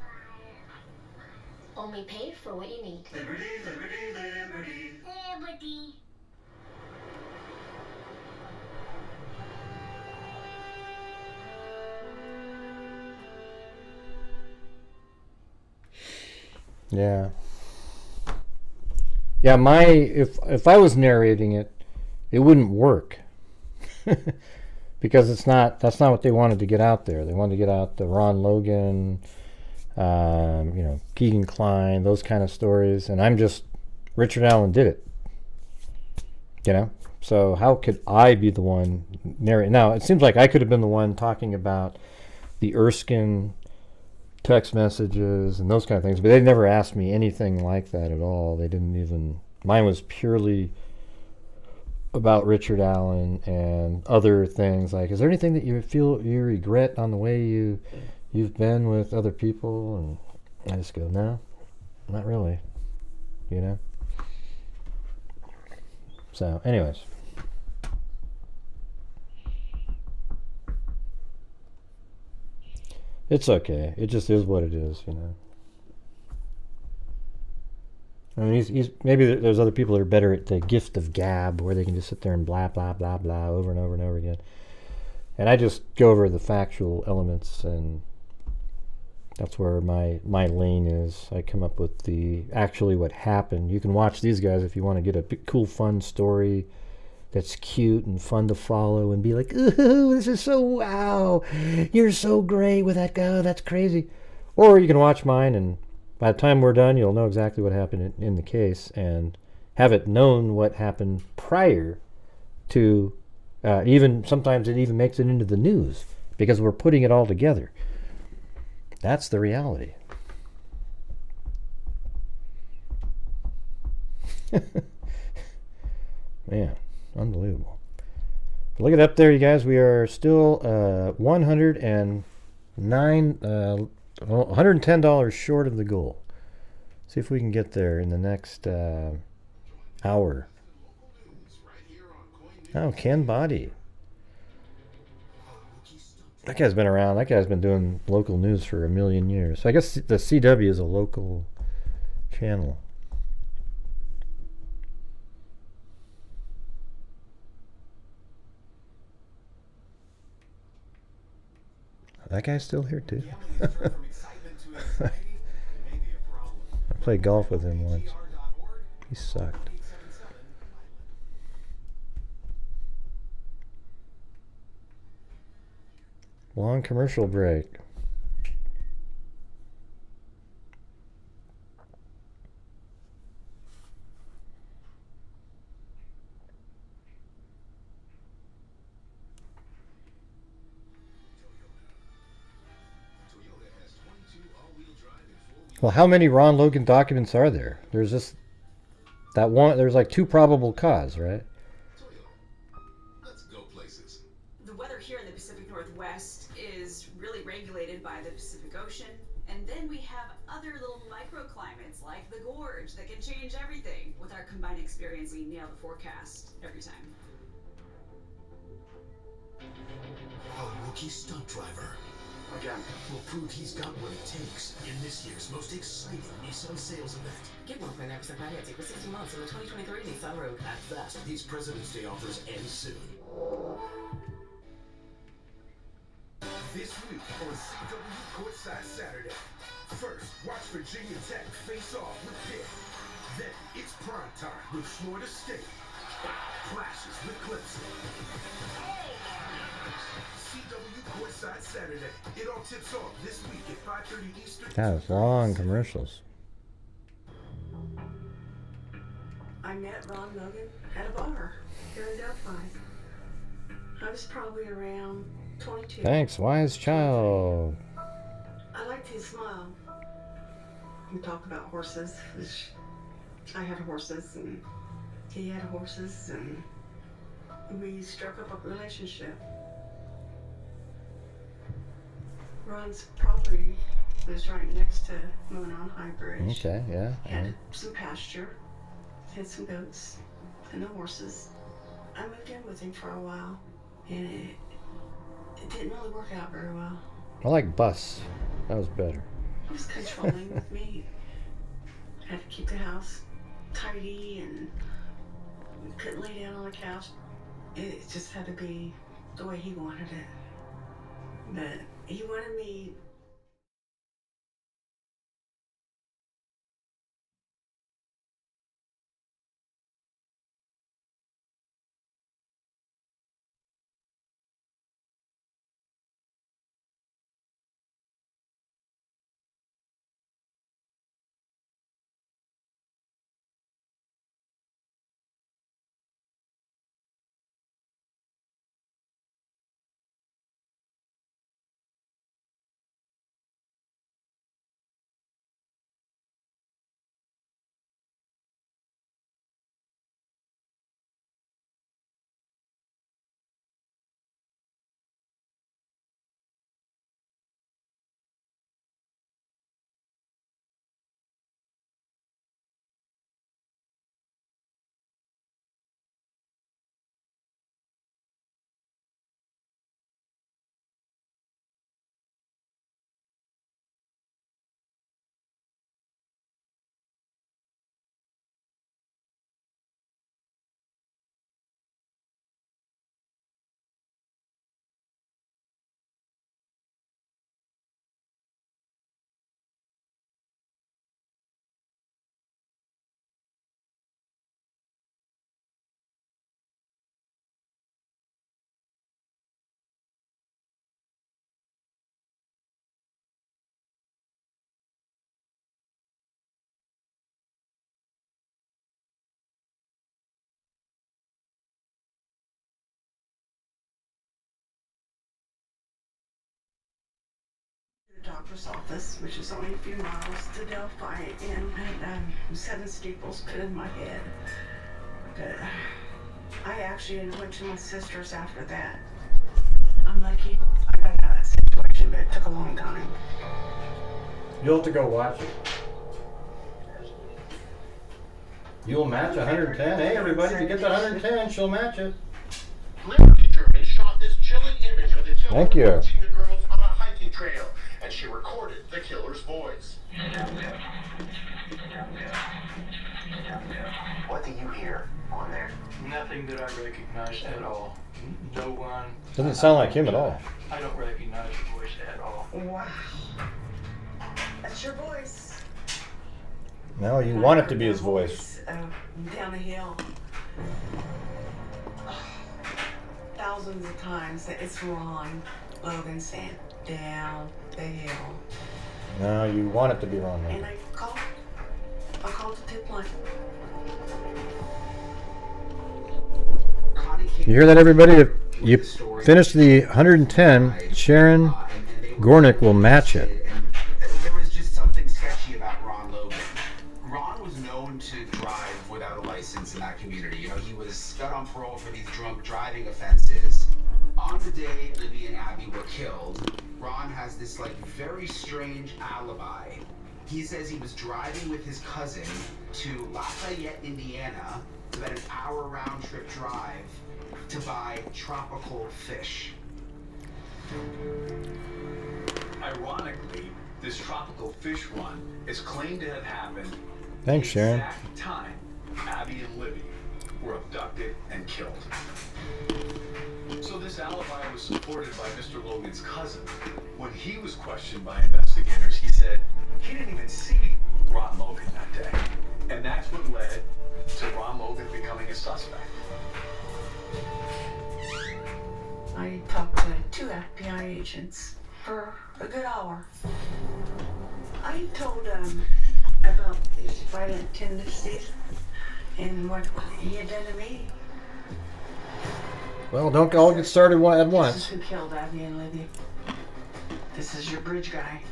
Only pay for what you need. Liberty, liberty, liberty. Liberty. Yeah. Yeah, if I was narrating it, it wouldn't work. Because that's not what they wanted to get out there. They wanted to get out the Ron Logan, Keegan Kline, those kind of stories. And I'm just, Richard Allen did it. So how could I be the one narrating? Now, it seems like I could have been the one talking about the Erskine text messages and those kind of things, but they never asked me anything like that at all. They didn't even, mine was purely about Richard Allen and other things like, is there anything that you feel you regret on the way you've been with other people? And I just go, no, not really, So, anyways. It's okay. It just is what it is, you know. I mean, he's maybe there's other people that are better at the gift of gab, where they can just sit there and blah, blah, blah, blah over and over and over again. And I just go over the factual elements, and that's where my lane is. I come up with the actually what happened. You can watch these guys if you want to get a cool, fun story that's cute and fun to follow and be like, ooh, this is so wow. You're so great with that guy. Oh, that's crazy. Or you can watch mine, and by the time we're done, you'll know exactly what happened in the case and have it known what happened prior to, even sometimes it even makes it into the news because we're putting it all together. That's the reality. Man, unbelievable. But look it up there, you guys. We are still $110 short of the goal. See if we can get there in the next hour. Oh, Ken Body. That guy's been around. That guy's been doing local news for a million years. So I guess the CW is a local channel. That guy's still here too. I played golf with him once. He sucked. Long commercial break. Well, how many Ron Logan documents are there? There's just that one. There's like 2 probable cause, right? Let's go places. The weather here in the Pacific Northwest is really regulated by the Pacific Ocean. And then we have other little microclimates like the gorge that can change everything. With our combined experience, we nail the forecast every time. Our rookie stunt driver. Again. Will prove he's got what it takes in this year's most exciting Nissan sales event. Get 1.9% financing for 60 months on the 2023 Nissan Rogue. At best, these President's Day offers end soon. This week on CW Courtside Saturday. First, watch Virginia Tech face off with Pitt. Then it's prime time with Florida State. Clashes with Clemson. CW Courtside Saturday. It all tips off this week at 5:30 Eastern. That was long commercials. I met Ron Logan at a bar here in Delphi. I was probably around 22. Thanks, wise child. I liked his smile. We talked about horses, which I had horses and he had horses, and we struck up a relationship. Ron's property was right next to Moon on High Bridge. Okay, yeah. Had some pasture, had some goats, and the horses. I moved in with him for a while, and it didn't really work out very well. I like Bus. That was better. He was controlling with me. Had to keep the house tidy and couldn't lay down on the couch. It just had to be the way he wanted it. But he wanted me doctor's office, which is only a few miles to Delphi, and had 7 staples put in my head. But I actually went to my sister's after that. I'm lucky I got out of that situation, but it took a long time. You'll have to go watch it. You'll match 110. Hey, everybody, if you get that 110, she'll match it. Liberty German shot this chilling image of the killer Thank you. watching the girls on a hiking trail, and she recorded the killer's voice. What do you hear on there? Nothing that I recognize at all. No one. Doesn't sound like him at all. I don't recognize the voice at all. Wow. That's your voice. No, you want it to be his voice. Down the hill. Thousands of times that it's Ron Logan saying down the hill. No, you want it to be wrong. And I called the tip line. You hear that, everybody? If you finish the 110, Sharon Gornick will match it. There was just something sketchy about Ron Logan. Ron was known to drive without a license in that community. You know, he was got on parole for these drunk driving offenses. On the day Libby and Abby were killed, Ron has this like very strange alibi. He says he was driving with his cousin to Lafayette, Indiana, about an hour round trip drive to buy tropical fish. Ironically, this tropical fish run is claimed to have happened Thanks, the Sharon. exact time Abby and Libby were abducted and killed. So this alibi was supported by Mr. Logan's cousin. When he was questioned by investigators, he said he didn't even see Ron Logan that day. And that's what led to Ron Logan becoming a suspect. I talked to 2 FBI agents for a good hour. I told them about his violent tendencies and what he had done to me. Well, don't all get started at This once. is who killed Abby and Libby. This is your bridge guy.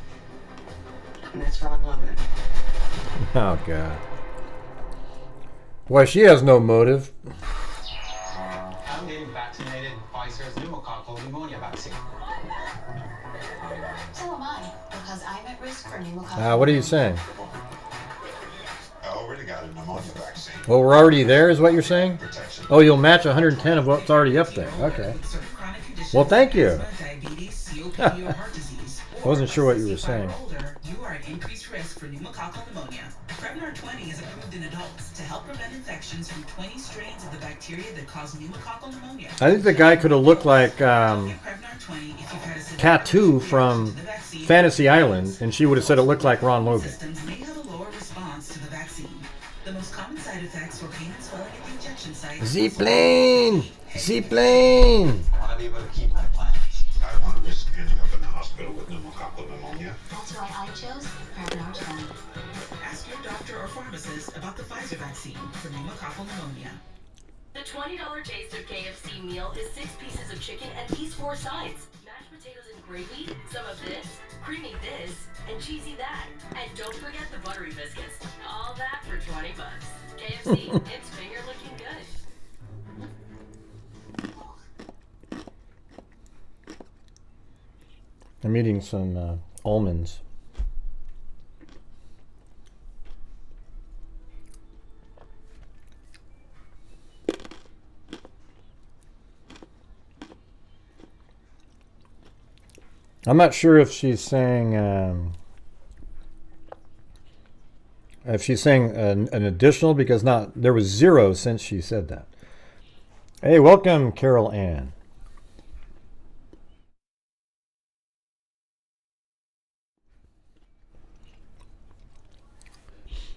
And that's Ron Logan. Oh, God. Boy, she has no motive. I'm getting vaccinated Pfizer's pneumococcal pneumonia vaccine. So am I, because I'm at risk for pneumococcal. What are you saying? I already got a pneumonia vaccine. Well, we're already there, is what you're saying? Oh, you'll match 110 of what's already up there. Okay. Well, thank you. I wasn't sure what you were saying. You are at increased risk for pneumococcal pneumonia. Prevnar 20 is approved in adults to help prevent infections from 20 strains of the bacteria that cause pneumococcal pneumonia. I think the guy could have looked like Catu from Fantasy Island, and she would have said it looked like Ron Logan. Systems may have a lower response to the vaccine. The most common side effects were pain and swelling at the injection site. Z-plane! Z-plane! I'm able to keep my plans. I want to risk ending up in the hospital with pneumococcal pneumonia. That's why I chose Prevnar 20. Ask your doctor or pharmacist about the Pfizer vaccine for pneumococcal pneumonia. The $20 taste of KFC meal is 6 pieces of chicken and these 4 sides. Mashed potatoes and gravy, some of this, creamy this, and cheesy that. And don't forget the buttery biscuits. All that for 20 bucks. KFC, it's finger looking good. I'm eating some almonds. I'm not sure if she's saying an additional, because there was 0 since she said that. Hey, welcome, Carol Ann.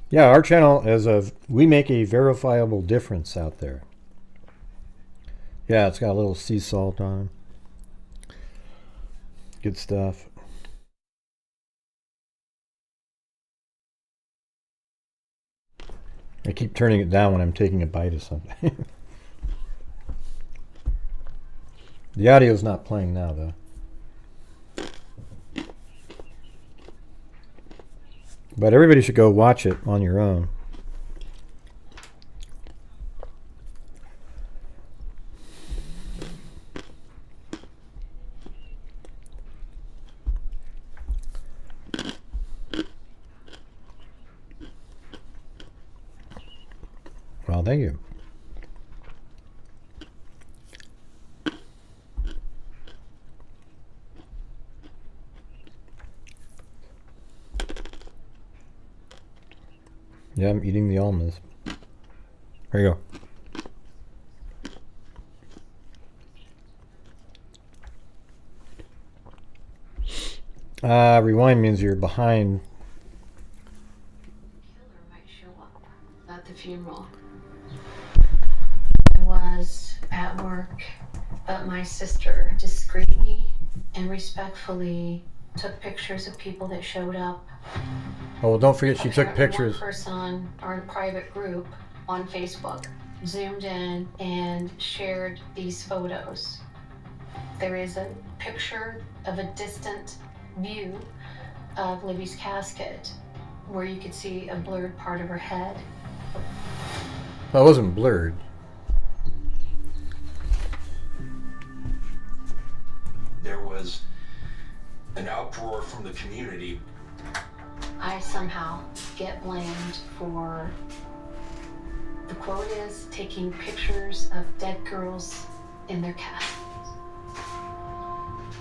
Yeah, our channel we make a verifiable difference out there. Yeah, it's got a little sea salt on it. Good stuff. I keep turning it down when I'm taking a bite of something. The audio's not playing now, though. But everybody should go watch it on your own. Well, thank you. Yeah, I'm eating the almonds. There you go. Rewind means you're behind. Killer might show up at the funeral. I was at work, but my sister discreetly and respectfully took pictures of people that showed up. Oh, well, don't forget she took pictures. One person on our private group on Facebook zoomed in and shared these photos. There is a picture of a distant view of Libby's casket where you could see a blurred part of her head. Well, it wasn't blurred. There was an uproar from the community. I somehow get blamed for, the quote is, taking pictures of dead girls in their caskets.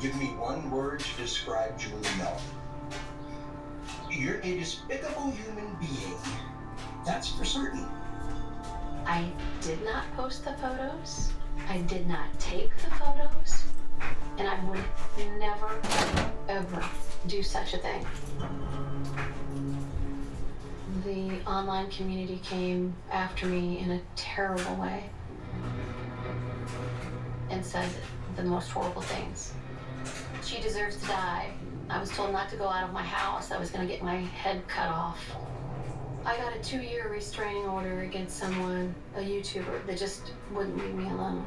Give me one word to describe Julie Melvin. You're a despicable human being. That's for certain. I did not post the photos. I did not take the photos. And I would never, ever do such a thing. The online community came after me in a terrible way and said the most horrible things. She deserves to die. I was told not to go out of my house. I was going to get my head cut off. I got a 2-year restraining order against someone, a YouTuber, that just wouldn't leave me alone.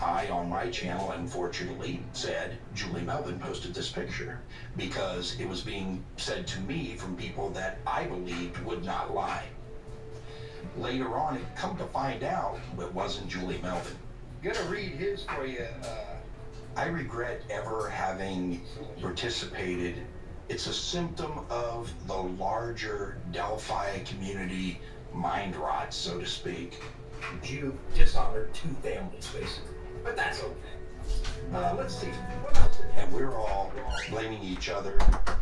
I, on my channel, unfortunately, said Julie Melvin posted this picture because it was being said to me from people that I believed would not lie. Later on, it come to find out it wasn't Julie Melvin. Gonna read his for you. I regret ever having participated. It's a symptom of the larger Delphi community mind rot, so to speak. You dishonored 2 families, basically. But that's okay. Let's see. What else? And we're all blaming each other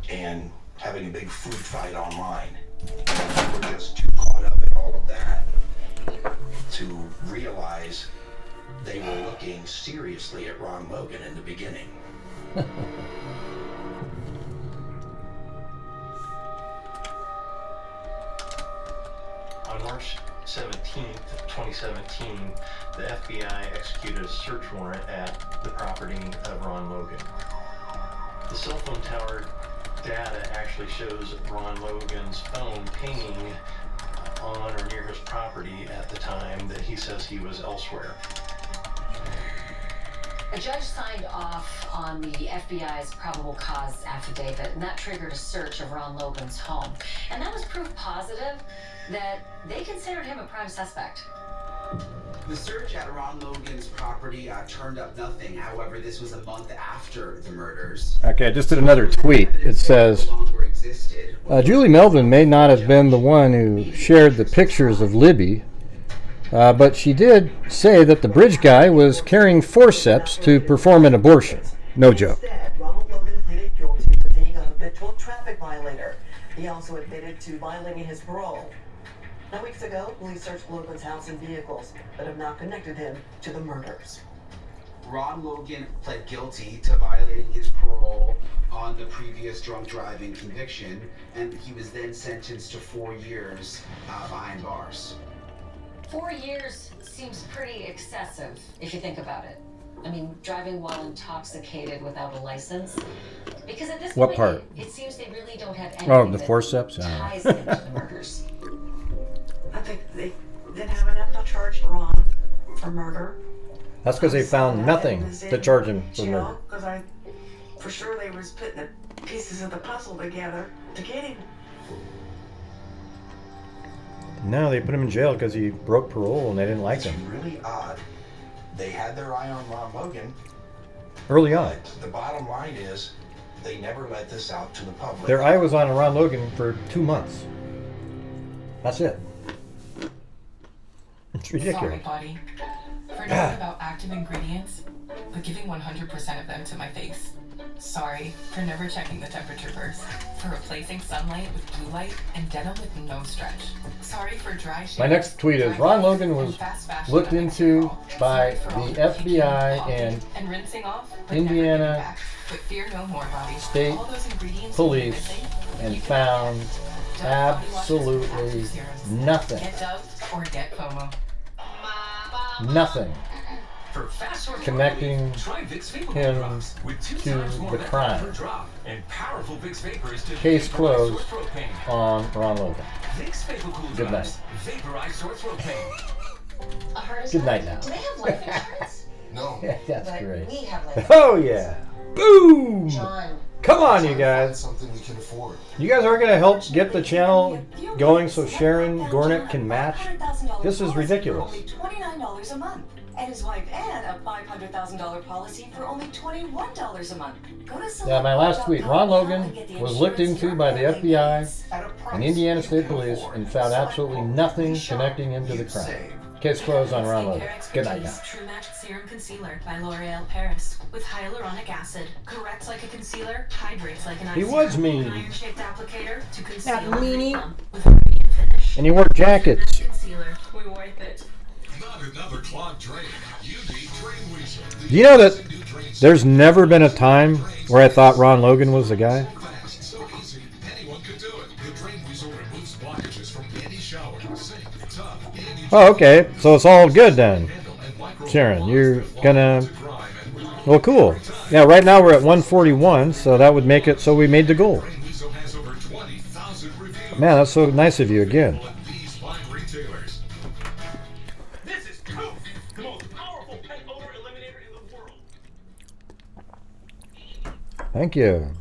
and having a big food fight online. And we're just too caught up in all of that to realize they were looking seriously at Ron Logan in the beginning. On March 17th, 2017, the FBI executed a search warrant at the property of Ron Logan. The cell phone tower data actually shows Ron Logan's phone pinging on or near his property at the time that he says he was elsewhere. A judge signed off on the FBI's probable cause affidavit, and that triggered a search of Ron Logan's home. And that was proof positive that they considered him a prime suspect. The search at Ron Logan's property turned up nothing. However, this was a month after the murders. Okay, I just did another tweet. It says, Julie Melvin may not have been the one who shared the pictures of Libby, but she did say that the bridge guy was carrying forceps to perform an abortion. No joke. Instead, Ronald Logan pleaded guilty to being a habitual traffic violator. He also admitted to violating his parole. Now, weeks ago, police searched Logan's house and vehicles, but have not connected him to the murders. Ron Logan pled guilty to violating his parole on the previous drunk driving conviction, and he was then sentenced to 4 years behind bars. 4 years seems pretty excessive if you think about it. I mean, driving while intoxicated without a license. Because at this What point, part? it seems they really don't have Oh, anything the that forceps? ties them to the murders. I think they didn't have enough to charge Ron for murder. That's because they found nothing to charge him for You know, murder. because I For sure they was putting the pieces of the puzzle together to get him. No, they put him in jail because he broke parole and they didn't like him. It's really odd. They had their eye on Ron Logan. Early on. The bottom line is, they never let this out to the public. Their eye was on Ron Logan for 2 months. That's it. It's ridiculous. Sorry, buddy. For knowing about active ingredients, but giving 100% of them to my face. Sorry for never checking the temperature burst. For replacing sunlight with blue light and denim with no stretch. Sorry for dry shades. My next tweet is Ron Logan was looked into by the FBI and rinsing off, Indiana but fear no more, buddy. State All those ingredients Police and found absolutely nothing. Get Dove or get FOMO. Nothing For fast connecting try Vicks Vapor him Drops with 2 to times more the methadone crime. per drop and powerful Vicks Vapors to Case vaporize closed sore throat pain. on Ron Logan. Vicks Vapor Cool Good Drops night. vaporize sore throat pain. Good night now. Do they have life insurance? No. That's But great. we have life Oh yeah. Boom! John. Come on, you guys. Something we can afford. You guys are going to help get the channel going so Sharon Gornick can match? This is ridiculous. Only $29 a month. And his wife Ann a $500,000 policy for only $21 a month. Go to Yeah, my last tweet. Ron Logan was looked into by the FBI and Indiana State Police and found absolutely nothing connecting him to the crime. Case closed on Ron Logan. Good night now. True Match Serum Concealer by L'Oreal Paris with hyaluronic acid. Corrects like a concealer, hydrates like an eye He serum. was mean. An iron-shaped applicator to conceal That meanie. with a radiant finish. And he wore jackets. Concealer. We worth it. Not another clogged drain. You need Drain Weasel. Do you know that there's never been a time where I thought Ron Logan was the guy? Fast, so easy, anyone could do it. The Drain Weasel removes blockages from any shower, sink, tub, any Oh, okay. So it's all good then. Sharon, you're gonna... Well, cool. Yeah, right now we're at 141, so that would make it so we made the goal. Man, that's so nice of you again. This is Tooth, the most powerful pet odor eliminator in the world. Thank you.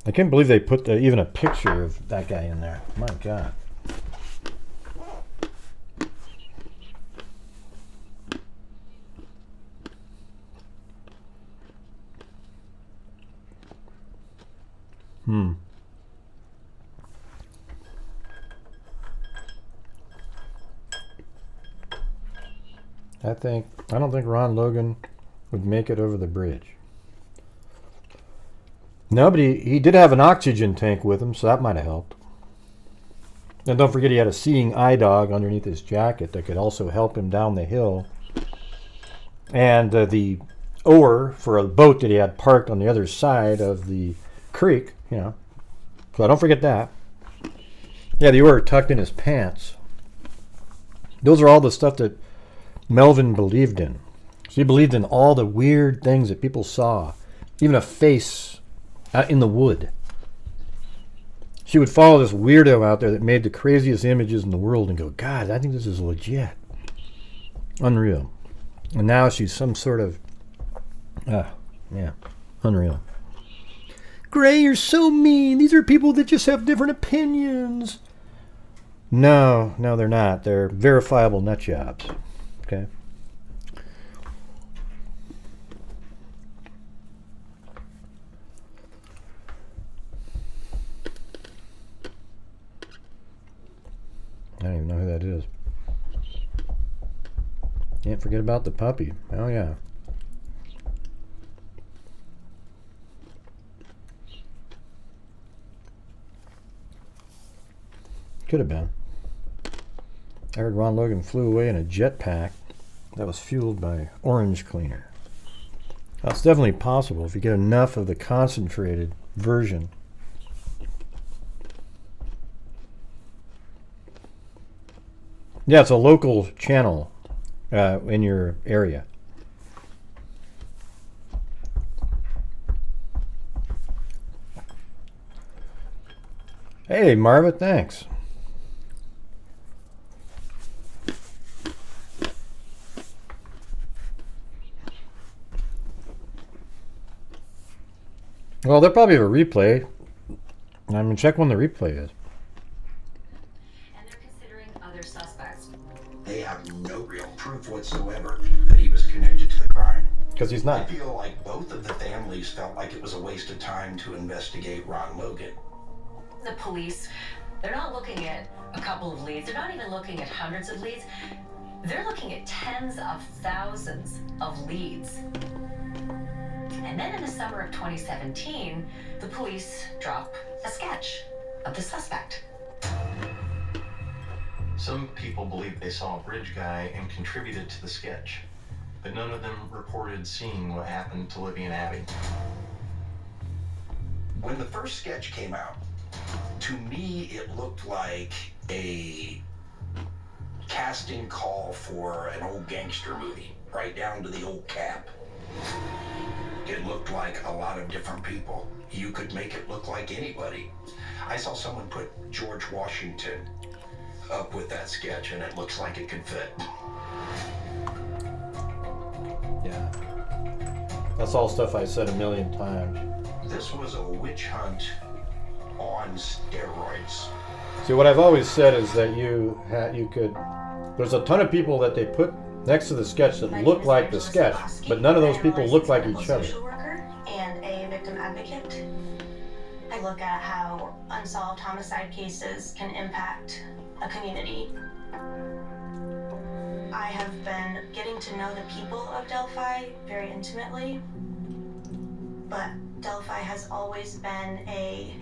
I can't believe they put even a picture of that guy in there. My God. I don't think Ron Logan would make it over the bridge. No, but he did have an oxygen tank with him, so that might have helped. And don't forget he had a seeing eye dog underneath his jacket that could also help him down the hill. And the oar for a boat that he had parked on the other side of the creek, you know. So don't forget that. Yeah, the oar tucked in his pants. Those are all the stuff that Melvin believed in. She believed in all the weird things that people saw. Even a face out in the wood. She would follow this weirdo out there that made the craziest images in the world and go, God, I think this is legit. Unreal. And now she's some sort of, yeah, unreal. Gray, you're so mean. These are people that just have different opinions. No, they're not. They're verifiable nut jobs. Okay? I don't even know who that is. Can't forget about the puppy. Oh, yeah. Could have been. I heard Ron Logan flew away in a jetpack that was fueled by orange cleaner. That's definitely possible if you get enough of the concentrated version. Yeah, it's a local channel in your area. Hey, Marva, thanks. Well, they'll probably have a replay. I mean, check when the replay is. And they're considering other suspects. They have no real proof whatsoever that he was connected to the crime. Because he's not. I feel like both of the families felt like it was a waste of time to investigate Ron Logan. The police, they're not looking at a couple of leads. They're not even looking at hundreds of leads. They're looking at tens of thousands of leads. And then in the summer of 2017, the police drop a sketch of the suspect. Some people believe they saw a bridge guy and contributed to the sketch, but none of them reported seeing what happened to Libby and Abby. When the first sketch came out, to me it looked like a casting call for an old gangster movie, right down to the old cap. It looked like a lot of different people. You could make it look like anybody. I saw someone put George Washington up with that sketch and it looks like it could fit. Yeah. That's all stuff I said a million times. This was a witch hunt on steroids. See, what I've always said is that there's a ton of people that they put next to the sketch that look like the sketch, but none of those people look like each other. Social worker and a victim advocate. I look at how unsolved homicide cases can impact a community. I have been getting to know the people of Delphi very intimately, but Delphi has always been a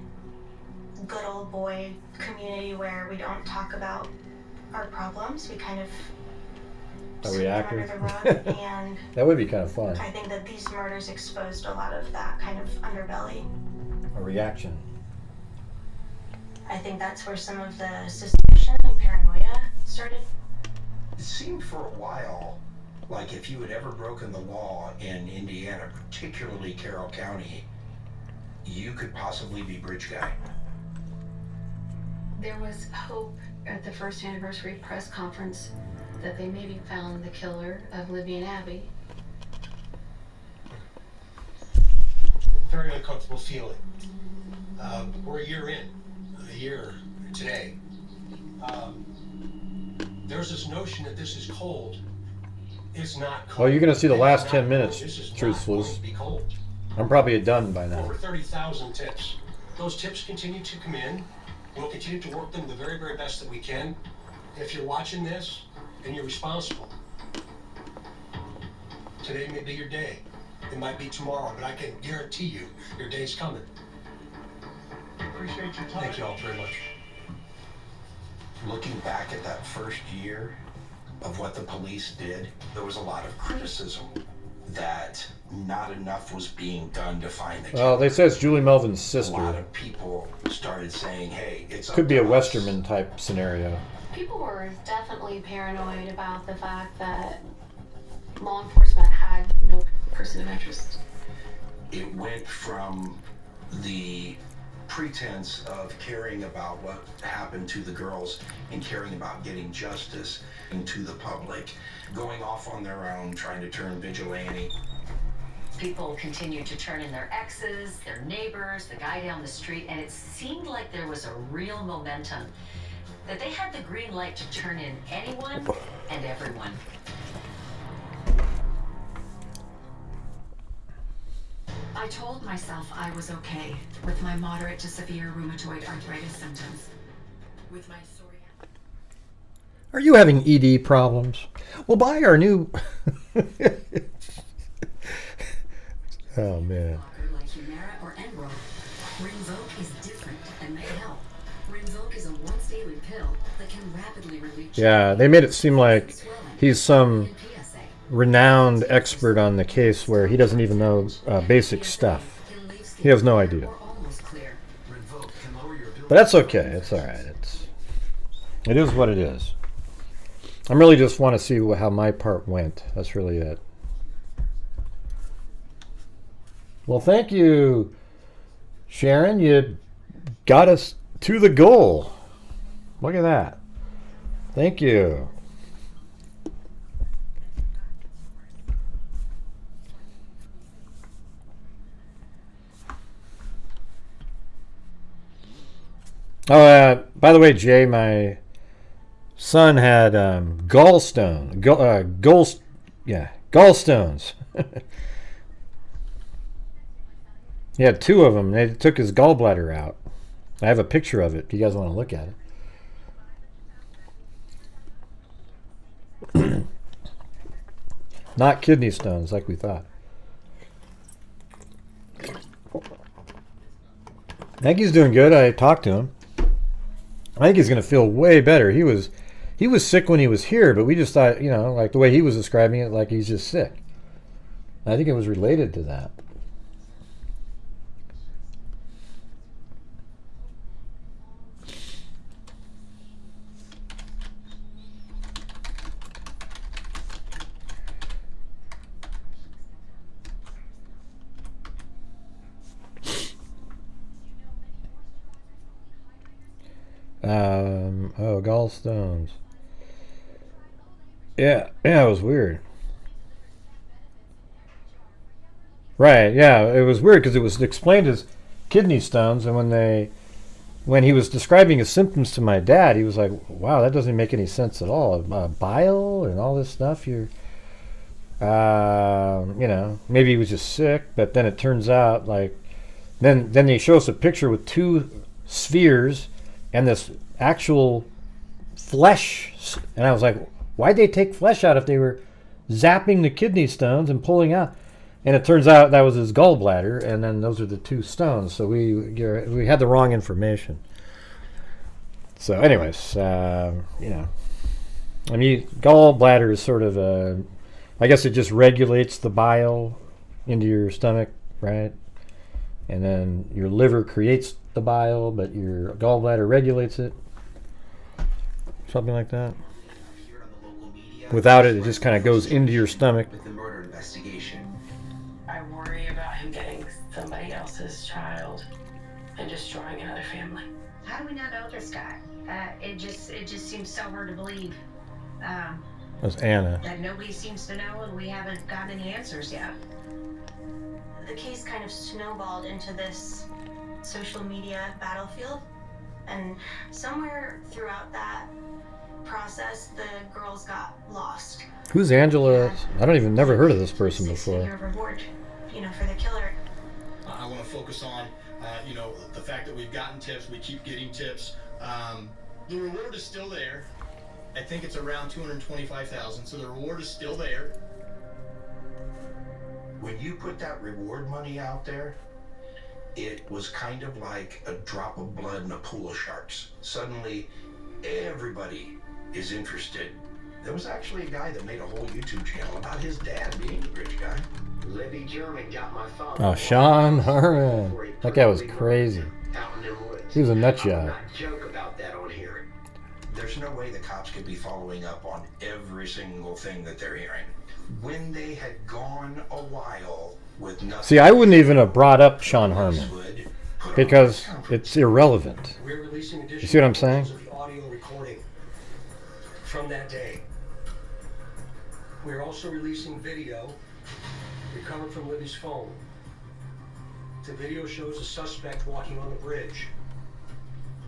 good old boy community where we don't talk about our problems. We kind of A reactor? under the rug, and That would be kind of fun. I think that these murders exposed a lot of that kind of underbelly. A reaction. I think that's where some of the suspicion and paranoia started. It seemed for a while like if you had ever broken the law in Indiana, particularly Carroll County, you could possibly be bridge guy. There was hope at the first anniversary press conference that they maybe found the killer of Libby and Abby. Very uncomfortable feeling. We're a year today. There's this notion that this is cold. It's not cold. Oh, you're going to see the last 10 This minutes, is not Truthfuls. going to be cold. I'm probably done by now. Over 30,000 tips. Those tips continue to come in. We'll continue to work them the very, very best that we can. If you're watching this and you're responsible, today may be your day. It might be tomorrow, but I can guarantee you your day's coming. Appreciate your time. Thank you all very much. Looking back at that first year of what the police did, there was a lot of criticism that not enough was being done to find the killer. Well, they say it's Julie Melvin's A lot sister. of people started saying, hey, it's Could up be a to us. Westerman type scenario. People were definitely paranoid about the fact that law enforcement had no person of interest. It went from the pretense of caring about what happened to the girls and caring about getting justice into the public, going off on their own, trying to turn vigilante. People continued to turn in their exes, their neighbors, the guy down the street, and it seemed like there was a real momentum. That they had the green light to turn in anyone and everyone. I told myself I was okay with my moderate to severe rheumatoid arthritis symptoms. With my psoriatic. Are you having ED problems? Well, buy our new... Oh, man. Like Humira or Enro, Rinvoq is different and may help. Rinvoq is a once daily pill that can rapidly relieve. Yeah, they made it seem like he's some renowned expert on the case where he doesn't even know basic stuff. He has no idea. But that's okay. It's all right. It is what it is. I really just want to see how my part went. That's really it. Well, thank you, Sharon. You got us to the goal. Look at that. Thank you. Oh, by the way, Jay, my son had gallstones. He had 2 of them. They took his gallbladder out. I have a picture of it if you guys want to look at it. Not kidney stones like we thought. I think he's doing good. I talked to him. I think he's going to feel way better. He was sick when he was here, but we just thought, you know, like the way he was describing it, like he's just sick. I think it was related to that. Gallstones. Yeah, it was weird. Right, yeah, it was weird because it was explained as kidney stones, and when he was describing his symptoms to my dad, he was like, "Wow, that doesn't make any sense at all. Bile and all this stuff. You're, you know, maybe he was just sick." But then it turns out, like, then they show us a picture with 2 spheres and this actual flesh, and I was like, why'd they take flesh out if they were zapping the kidney stones and pulling out? And it turns out that was his gallbladder, and then those are the 2 stones. So we had the wrong information. So anyways, you know, I mean, gallbladder is sort of I guess it just regulates the bile into your stomach, right? And then your liver creates the bile, but your gallbladder regulates it. Something like that. Without it, it just kind of goes into your stomach. With the murder investigation. I worry about him getting somebody else's child and destroying another family. How do we not know this guy? It just seems so hard to believe. That's Anna. That nobody seems to know, and we haven't gotten any answers yet. The case kind of snowballed into this social media battlefield, and somewhere throughout that process, the girls got lost. Who's Angela? I don't even never heard of this person before. Your reward, you know, for the killer. I want to focus on, you know, the fact that we've gotten tips, we keep getting tips. The reward is still there. I think it's around $225,000, so the reward is still there. When you put that reward money out there, it was kind of like a drop of blood in a pool of sharks. Suddenly, everybody is interested. There was actually a guy that made a whole YouTube channel about his dad being the rich guy. Libby German got my phone. Oh, Sean Harmon. That guy was crazy. He was a nut job. Joke about that on here. There's no way the cops could be following up on every single thing that they're hearing. When they had gone a while with nothing. See, I wouldn't even have brought up Sean Harmon because it's irrelevant. We're releasing You see what I'm saying? of the audio recording from that day. We're also releasing video recovered from Libby's phone. The video shows a suspect walking on the bridge.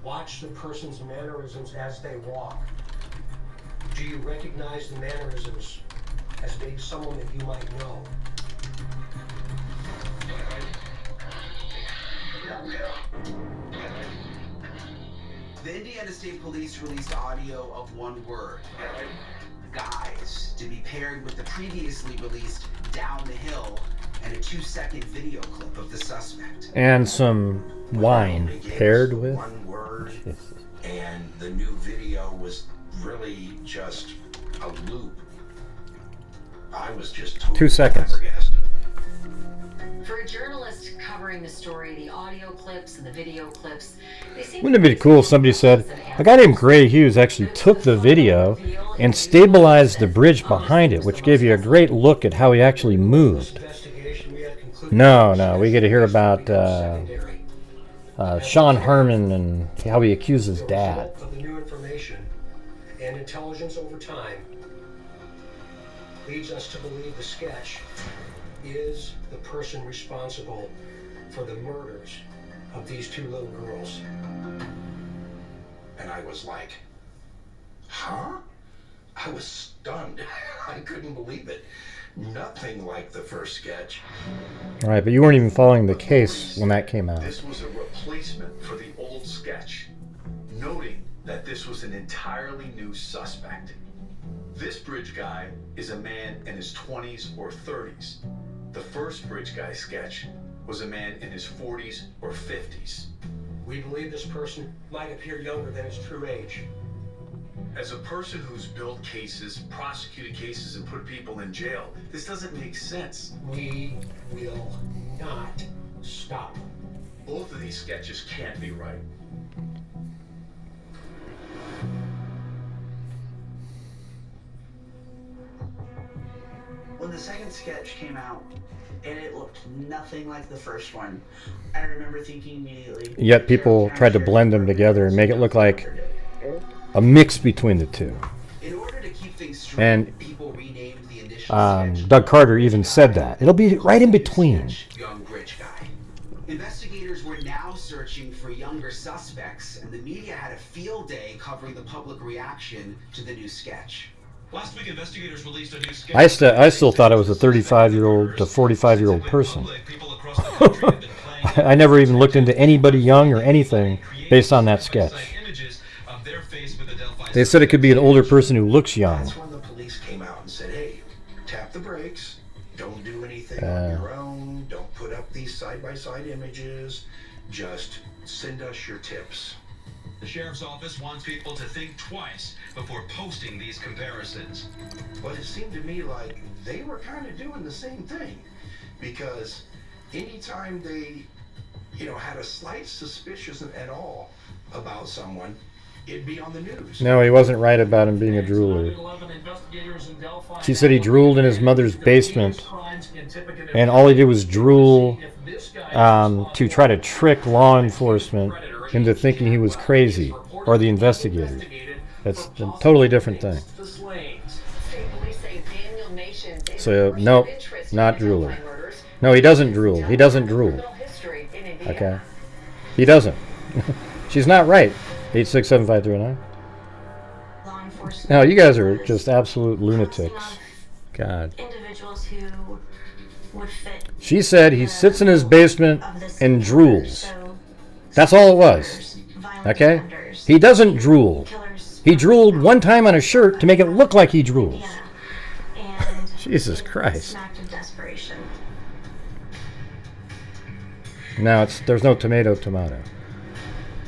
Watch the person's mannerisms as they walk. Do you recognize the mannerisms as being someone that you might know? The Indiana State Police released audio of one word, guys, to be paired with the previously released Down the Hill and a 2-second video clip of the suspect. And some wine paired with. One word, and the new video was really just a loop. I was just totally 2 seconds. flabbergasted. For a journalist covering the story, the audio clips and the video clips, they seem Wouldn't it be cool if somebody said, a guy named Grant Hughes actually took the video and stabilized the bridge behind it, which gave you a great look at how he actually moved. No, we get to hear about Sean Harmon and how he accuses dad. Of the new information and intelligence over time leads us to believe the sketch is the person responsible for the murders of these 2 little girls. and I was like, huh? I was stunned. I couldn't believe it. Nothing like the first sketch. All right, but you weren't even following the case when that came out. This was a replacement for the old sketch, noting that this was an entirely new suspect. This bridge guy is a man in his 20s or 30s. The first bridge guy sketch was a man in his 40s or 50s. We believe this person might appear younger than his true age. As a person who's built cases, prosecuted cases, and put people in jail, this doesn't make sense. We will not stop. Both of these sketches can't be right. When the second sketch came out, and it looked nothing like the first one, I remember thinking immediately... Yet people tried to blend them together and make it look like a mix between the two. In order to keep things straight, And people renamed the initial Doug Carter even said that. It'll be right in between. young bridge guy. Investigators were now searching for younger suspects, and the media had a field day covering the public reaction to the new sketch. Last week, investigators released a new sketch. I still thought it was a 35-year-old to 45-year-old person. I never even looked into anybody young or anything based on that sketch. They said it could be an older person who looks young. That's when the police came out and said, hey, tap the brakes. Don't do anything on your own. Don't put up these side-by-side images. Just send us your tips. The sheriff's office wants people to think twice before posting these comparisons. But it seemed to me like they were kind of doing the same thing, because anytime they, had a slight suspicion at all about someone, it'd be on the news. No, he wasn't right about him being a drooler. She said he drooled in his mother's basement, and all he did was drool to try to trick law enforcement into thinking he was crazy, or the investigator. That's a totally different thing. So, nope, not drooler. No, he doesn't drool. He doesn't drool. Okay? He doesn't. She's not right. 8675309. No, you guys are just absolute lunatics. God. Individuals who would fit. She said he sits in his basement and drools. That's all it was. Okay? He doesn't drool. He drooled one time on a shirt to make it look like he drools. Jesus Christ. Now there's no tomato.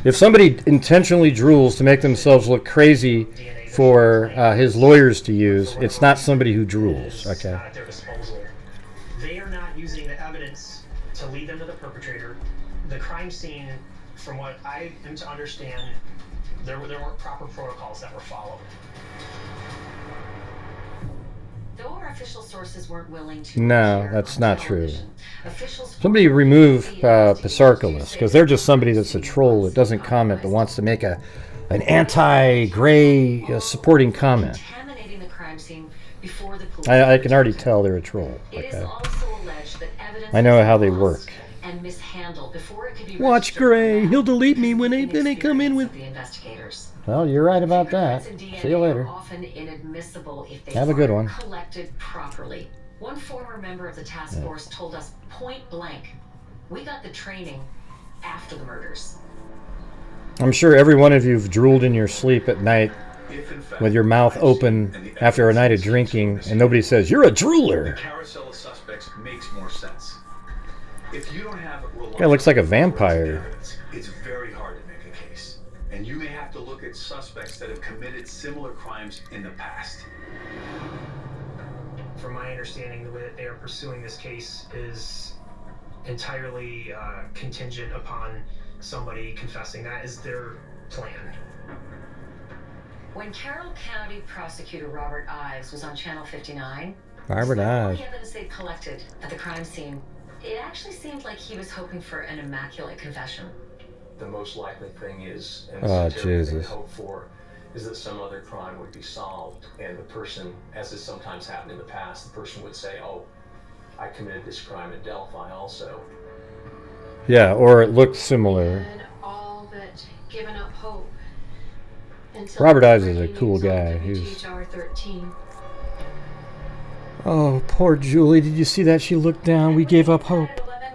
If somebody intentionally drools to make themselves look crazy for his lawyers to use, it's not somebody who drools. Okay? At their disposal. They are not using the evidence to lead them to the perpetrator. The crime scene, from what I am to understand, there weren't proper protocols that were followed. Though our official sources weren't willing to. No, that's not true. Somebody remove Pasarkalis, because they're just somebody that's a troll that doesn't comment but wants to make an anti-gray supporting comment. Contaminating the crime scene before the police. I can already tell they're a troll. It is Okay? also alleged that evidence I know how they work. and mishandled before it could be Watch Gray. He'll delete me when they come in with. the investigators. Well, you're right about that. See you later. Often inadmissible if they Have a good aren't one. collected properly. One former member of the task force told us point blank, we got the training after the murders. I'm sure every one of you've drooled in your sleep at night with your mouth open after a night of drinking, and nobody says, "You're a drooler." The carousel of suspects makes more sense. If you don't have Guy looks like a vampire. it's very hard to make a case. And you may have to look at suspects that have committed similar crimes in the past. From my understanding, the way that they are pursuing this case is entirely contingent upon somebody confessing. That is their plan. When Carroll County Prosecutor Robert Ives was on Channel 59, Robert all Ives. the evidence they'd collected at the crime scene, it actually seemed like he was hoping for an immaculate confession. The most likely thing is, and Oh, it's a terrible thing Jesus. to hope for, is that some other crime would be solved, and the person, as has sometimes happened in the past, the person would say, "Oh, I committed this crime at Delphi also." Yeah, or it looked similar. And all but given up hope until Robert Ives is a breaking cool news on guy. He's GHR 13. oh, poor Julie. Did you see that? She looked down. We gave up hope.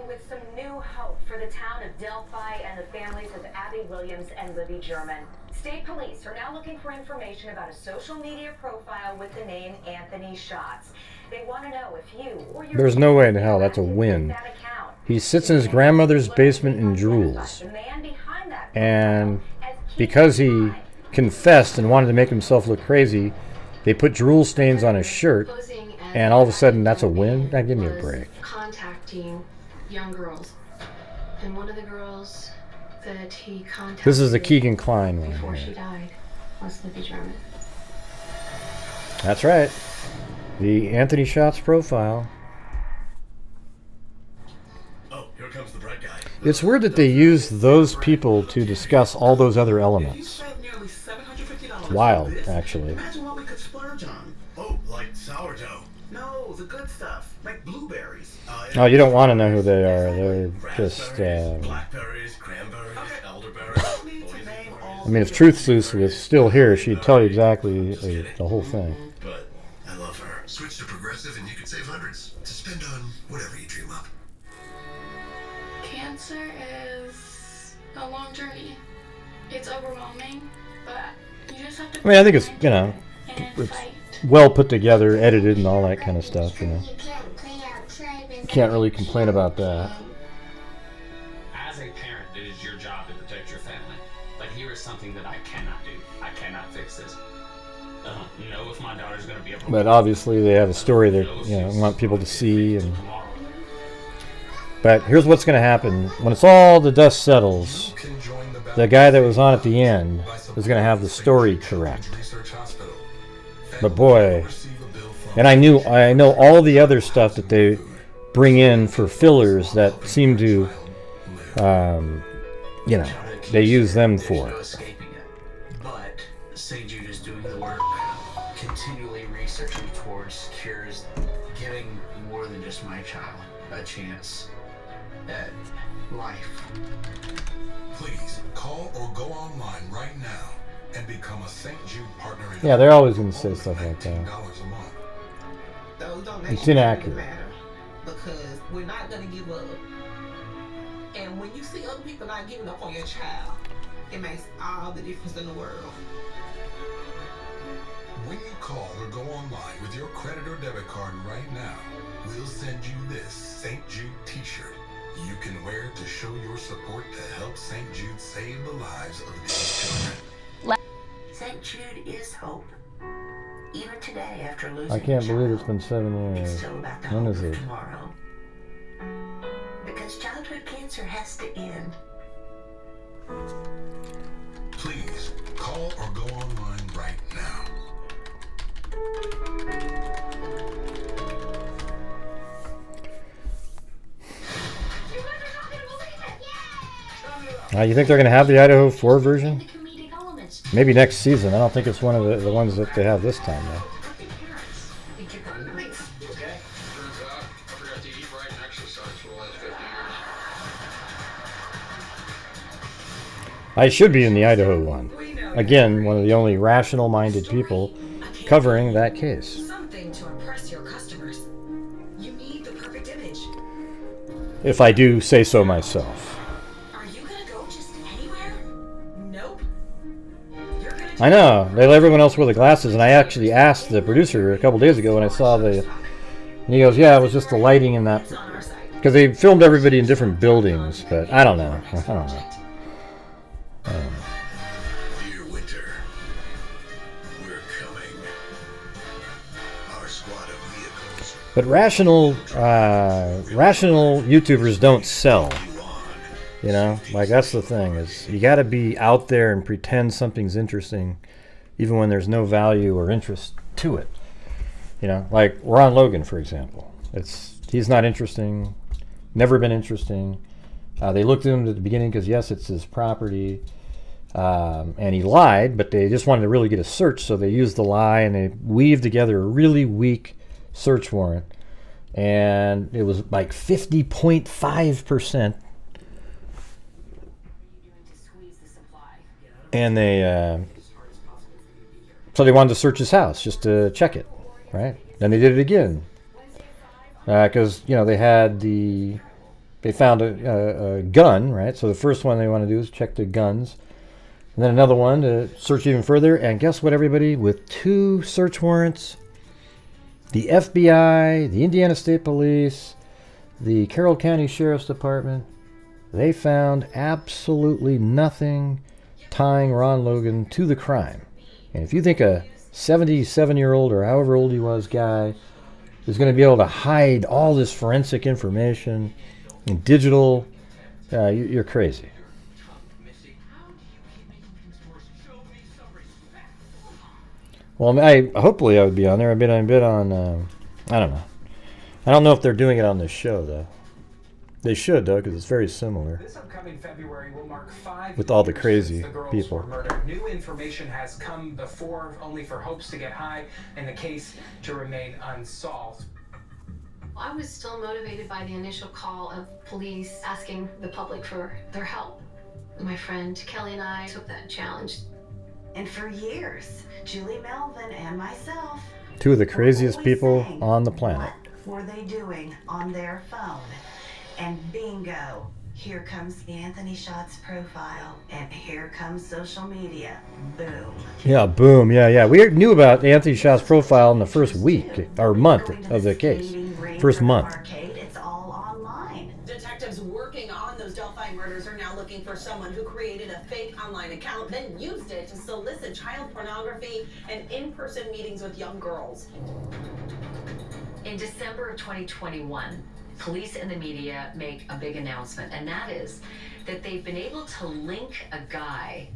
With some new hope for the town of Delphi and the families of Abby Williams and Libby German. State police are now looking for information about a social media profile with the name Anthony Shots. They want to know if you or your There's no way in hell that's a win. He sits in his grandmother's basement and drools. And because he confessed and wanted to make himself look crazy, they put drool stains on his shirt, and all of a sudden that's a win? Now give me a break. Contacting young girls. And one of the girls that he contacted This is the Keegan Kline one. before she died was Libby German. That's right. The Anthony Shots profile. Oh, here comes the bright guy. It's weird that they use those people to discuss all those other elements. It's wild, actually. Imagine what we could splurge on. Oh, like sourdough. No, the good stuff, like blueberries. Oh, you don't want to know who they are. They're just... Blackberries, cranberries, elderberries. I mean, if Truth Loose was still here, she'd tell you exactly the whole thing. But I love her. Switch to Progressive and you can save hundreds to spend on whatever you dream up. Cancer is a long journey. It's overwhelming, but you just have to. I mean, I think it's, you know, it's well put together, edited, and all that kind of stuff, you know. Can't really complain about that. As a parent, it is your job to protect your family. But here is something that I cannot do. I cannot fix this. Know if my daughter's going to be able to. But obviously, they have a story that, you know, want people to see. And but here's what's going to happen when it's all the dust settles. The guy that was on at the end is going to have the story correct. But boy, and I know all the other stuff that they bring in for fillers that seem to, you know, they use them for. But St. Jude is doing the work, continually researching towards cures, giving more than just my child a chance at life. Please call or go online right now and become a St. Jude partner. Yeah, they're always going to say stuff like that. Those donations It's inaccurate. really matter because we're not going to give up. And when you see other people not giving up on your child, it makes all the difference in the world. When you call or go online with your credit or debit card right now, we'll send you this St. Jude t-shirt you can wear to show your support to help St. Jude save the lives of these children. St. Jude is hope. Even today, after losing I can't believe it's been 7 years. it's still about the When hope is of it? tomorrow. Because childhood cancer has to end. Please call or go online right now. You think they're going to have the Idaho 4 version? Maybe next season. I don't think it's one of the ones that they have this time, though. I should be in the Idaho one. Again, one of the only rational-minded people covering that case. Something to impress your customers. You need the perfect image. If I do say so myself. Are you gonna go just anywhere? Nope. I know. They let everyone else wear the glasses, and I actually asked the producer a couple days ago when I saw the... And he goes, yeah, it was just the lighting in that... Because they filmed everybody in different buildings, but I don't know. I don't know. Dear Winter, we're coming. Our squad of vehicles. But rational YouTubers don't sell. You know, like that's the thing is you got to be out there and pretend something's interesting, even when there's no value or interest to it. You know, like Ron Logan, for example. He's not interesting, never been interesting. They looked at him at the beginning because yes, it's his property, and he lied, but they just wanted to really get a search, so they used the lie and they weaved together a really weak search warrant, and it was like 50.5%. And they So they wanted to search his house just to check it, right? Then they did it again. Because, they had they found a gun, right? So the first one they want to do is check the guns. And then another one to search even further. And guess what, everybody? With 2 search warrants, the FBI, the Indiana State Police, the Carroll County Sheriff's Department, they found absolutely nothing tying Ron Logan to the crime. And if you think a 77-year-old or however old he was guy is going to be able to hide all this forensic information in digital, you're crazy. Well, hopefully I would be on there. I've been on, I don't know. I don't know if they're doing it on this show, though. They should, though, because it's very similar. This upcoming February will mark 5 with all the years crazy since the girls people. were murdered. New information has come before, only for hopes to get high, and the case to remain unsolved. I was still motivated by the initial call of police asking the public for their help. My friend Kelly and I took that challenge. And for years, Julie Melvin and myself 2 of the craziest people on the planet. were they doing on their phone? And bingo, here comes Anthony Schott's profile, and here comes social media. Boom. Yeah, boom. Yeah. We knew about Anthony Schott's profile in the first week or month of the case. First month. It's all online. Detectives working on those Delphi murders are now looking for someone who created a fake online account, then used it to solicit child pornography and in-person meetings with young girls. In December of 2021, police and the media make a big announcement, and that is that they've been able to link a guy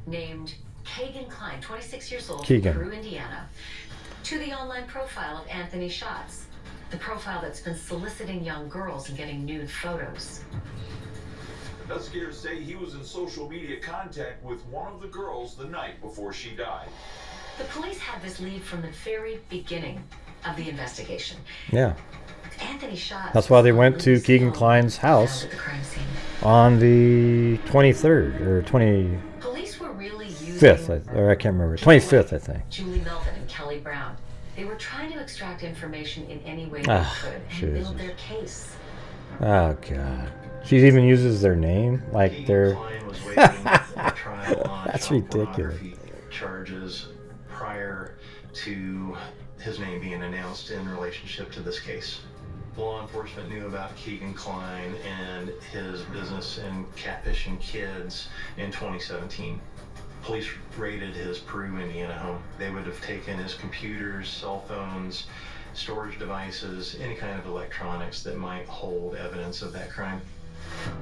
named Keegan Klein, 26 years old, from Peru, Indiana, to the online profile of Anthony Schott's, the profile that's been soliciting young girls and getting nude photos. Investigators say he was in social media contact with one of the girls the night before she died. The police had this lead from the very beginning of the investigation. Yeah. Anthony Schott. That's why they went to Keegan Klein's house on the 23rd or 25th, Police were really using or I can't remember. 25th, I think. Julie Melvin and Kelly Brown. They were trying to extract information in any way they could and build their case. Oh, God. She even uses their name? Like they're... That's ridiculous. Charges prior to his name being announced in relationship to this case. Law enforcement knew about Keegan Klein and his business in catfishing kids in 2017. Police raided his Peru, Indiana home. They would have taken his computers, cell phones, storage devices, any kind of electronics that might hold evidence of that crime.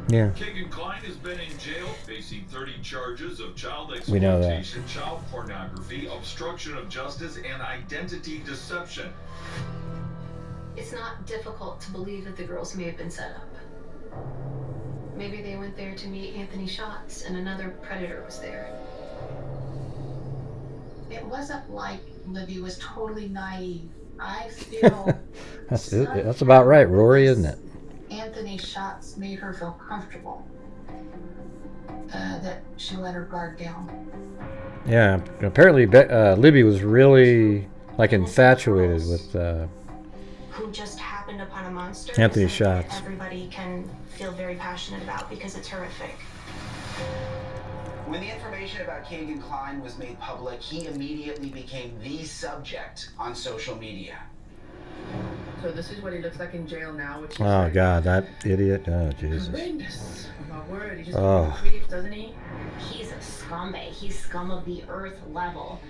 Yeah. Keegan Klein has been in jail facing 30 charges of child We know that. exploitation, child pornography, obstruction of justice, and identity deception. It's not difficult to believe that the girls may have been set up. Maybe they went there to meet Anthony Schott's and another predator was there. It wasn't like Libby was totally naive. I feel That's about right, Rory, isn't it? Anthony Schott's made her feel comfortable. That she let her guard down. Yeah, apparently Libby was really like infatuated with Who just happened upon a monster. Anthony Schott's. Everybody can feel very passionate about because it's horrific. When the information about Keegan Klein was made public, he immediately became the subject on social media. So this is what he looks like in jail now, which is Oh, God, that idiot. Oh, Jesus. horrendous. My word, he just Oh. creeps, doesn't he? He's a scumbag. He's scum of the earth level.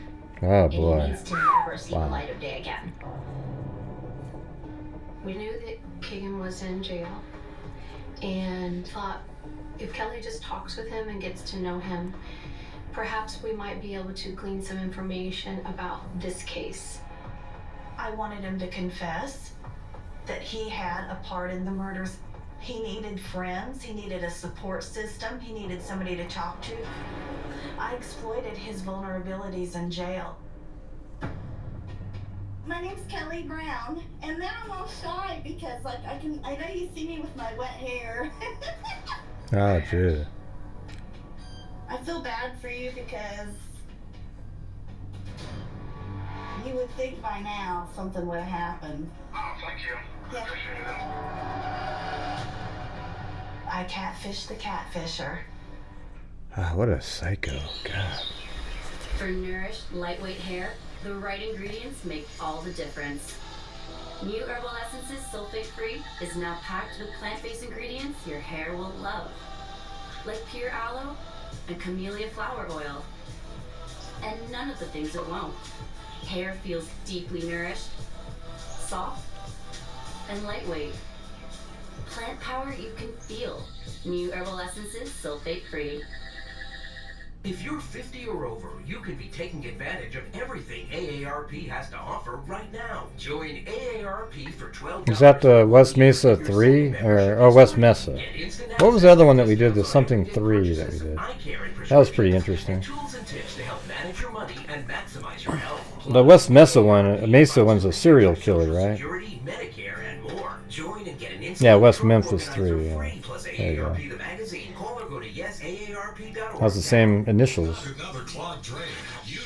Oh, And he boy. needs to never see the Wow. light of day again. We knew that Keegan was in jail and thought if Kelly just talks with him and gets to know him, perhaps we might be able to glean some information about this case. I wanted him to confess that he had a part in the murders. He needed friends, he needed a support system, he needed somebody to talk to. I exploited his vulnerabilities in jail. My name's Kelly Brown, and then I'm all shy because, like, I know you see me with my wet hair. Oh, gee. I feel bad for you because You would think by now something would have happened. Oh, thank you. Yeah. Appreciate it. I catfish the catfisher. Ah, what a psycho. God. For nourished, lightweight hair, the right ingredients make all the difference. New Herbal Essences sulfate-free is now packed with plant-based ingredients your hair will love, like pure aloe and camellia flower oil. And none of the things it won't. Hair feels deeply nourished, soft, and lightweight. Plant power you can feel. New Herbal Essences sulfate-free. If you're 50 or over, you can be taking advantage of everything AARP has to offer right now. Join AARP for $12. Is that the West Mesa 3? Or West Mesa? What was the other one that we did? The something 3 that we did. That was pretty interesting. The West Mesa one's a serial killer, right? Yeah, West Memphis 3. Yeah. There you go. Has the same initials.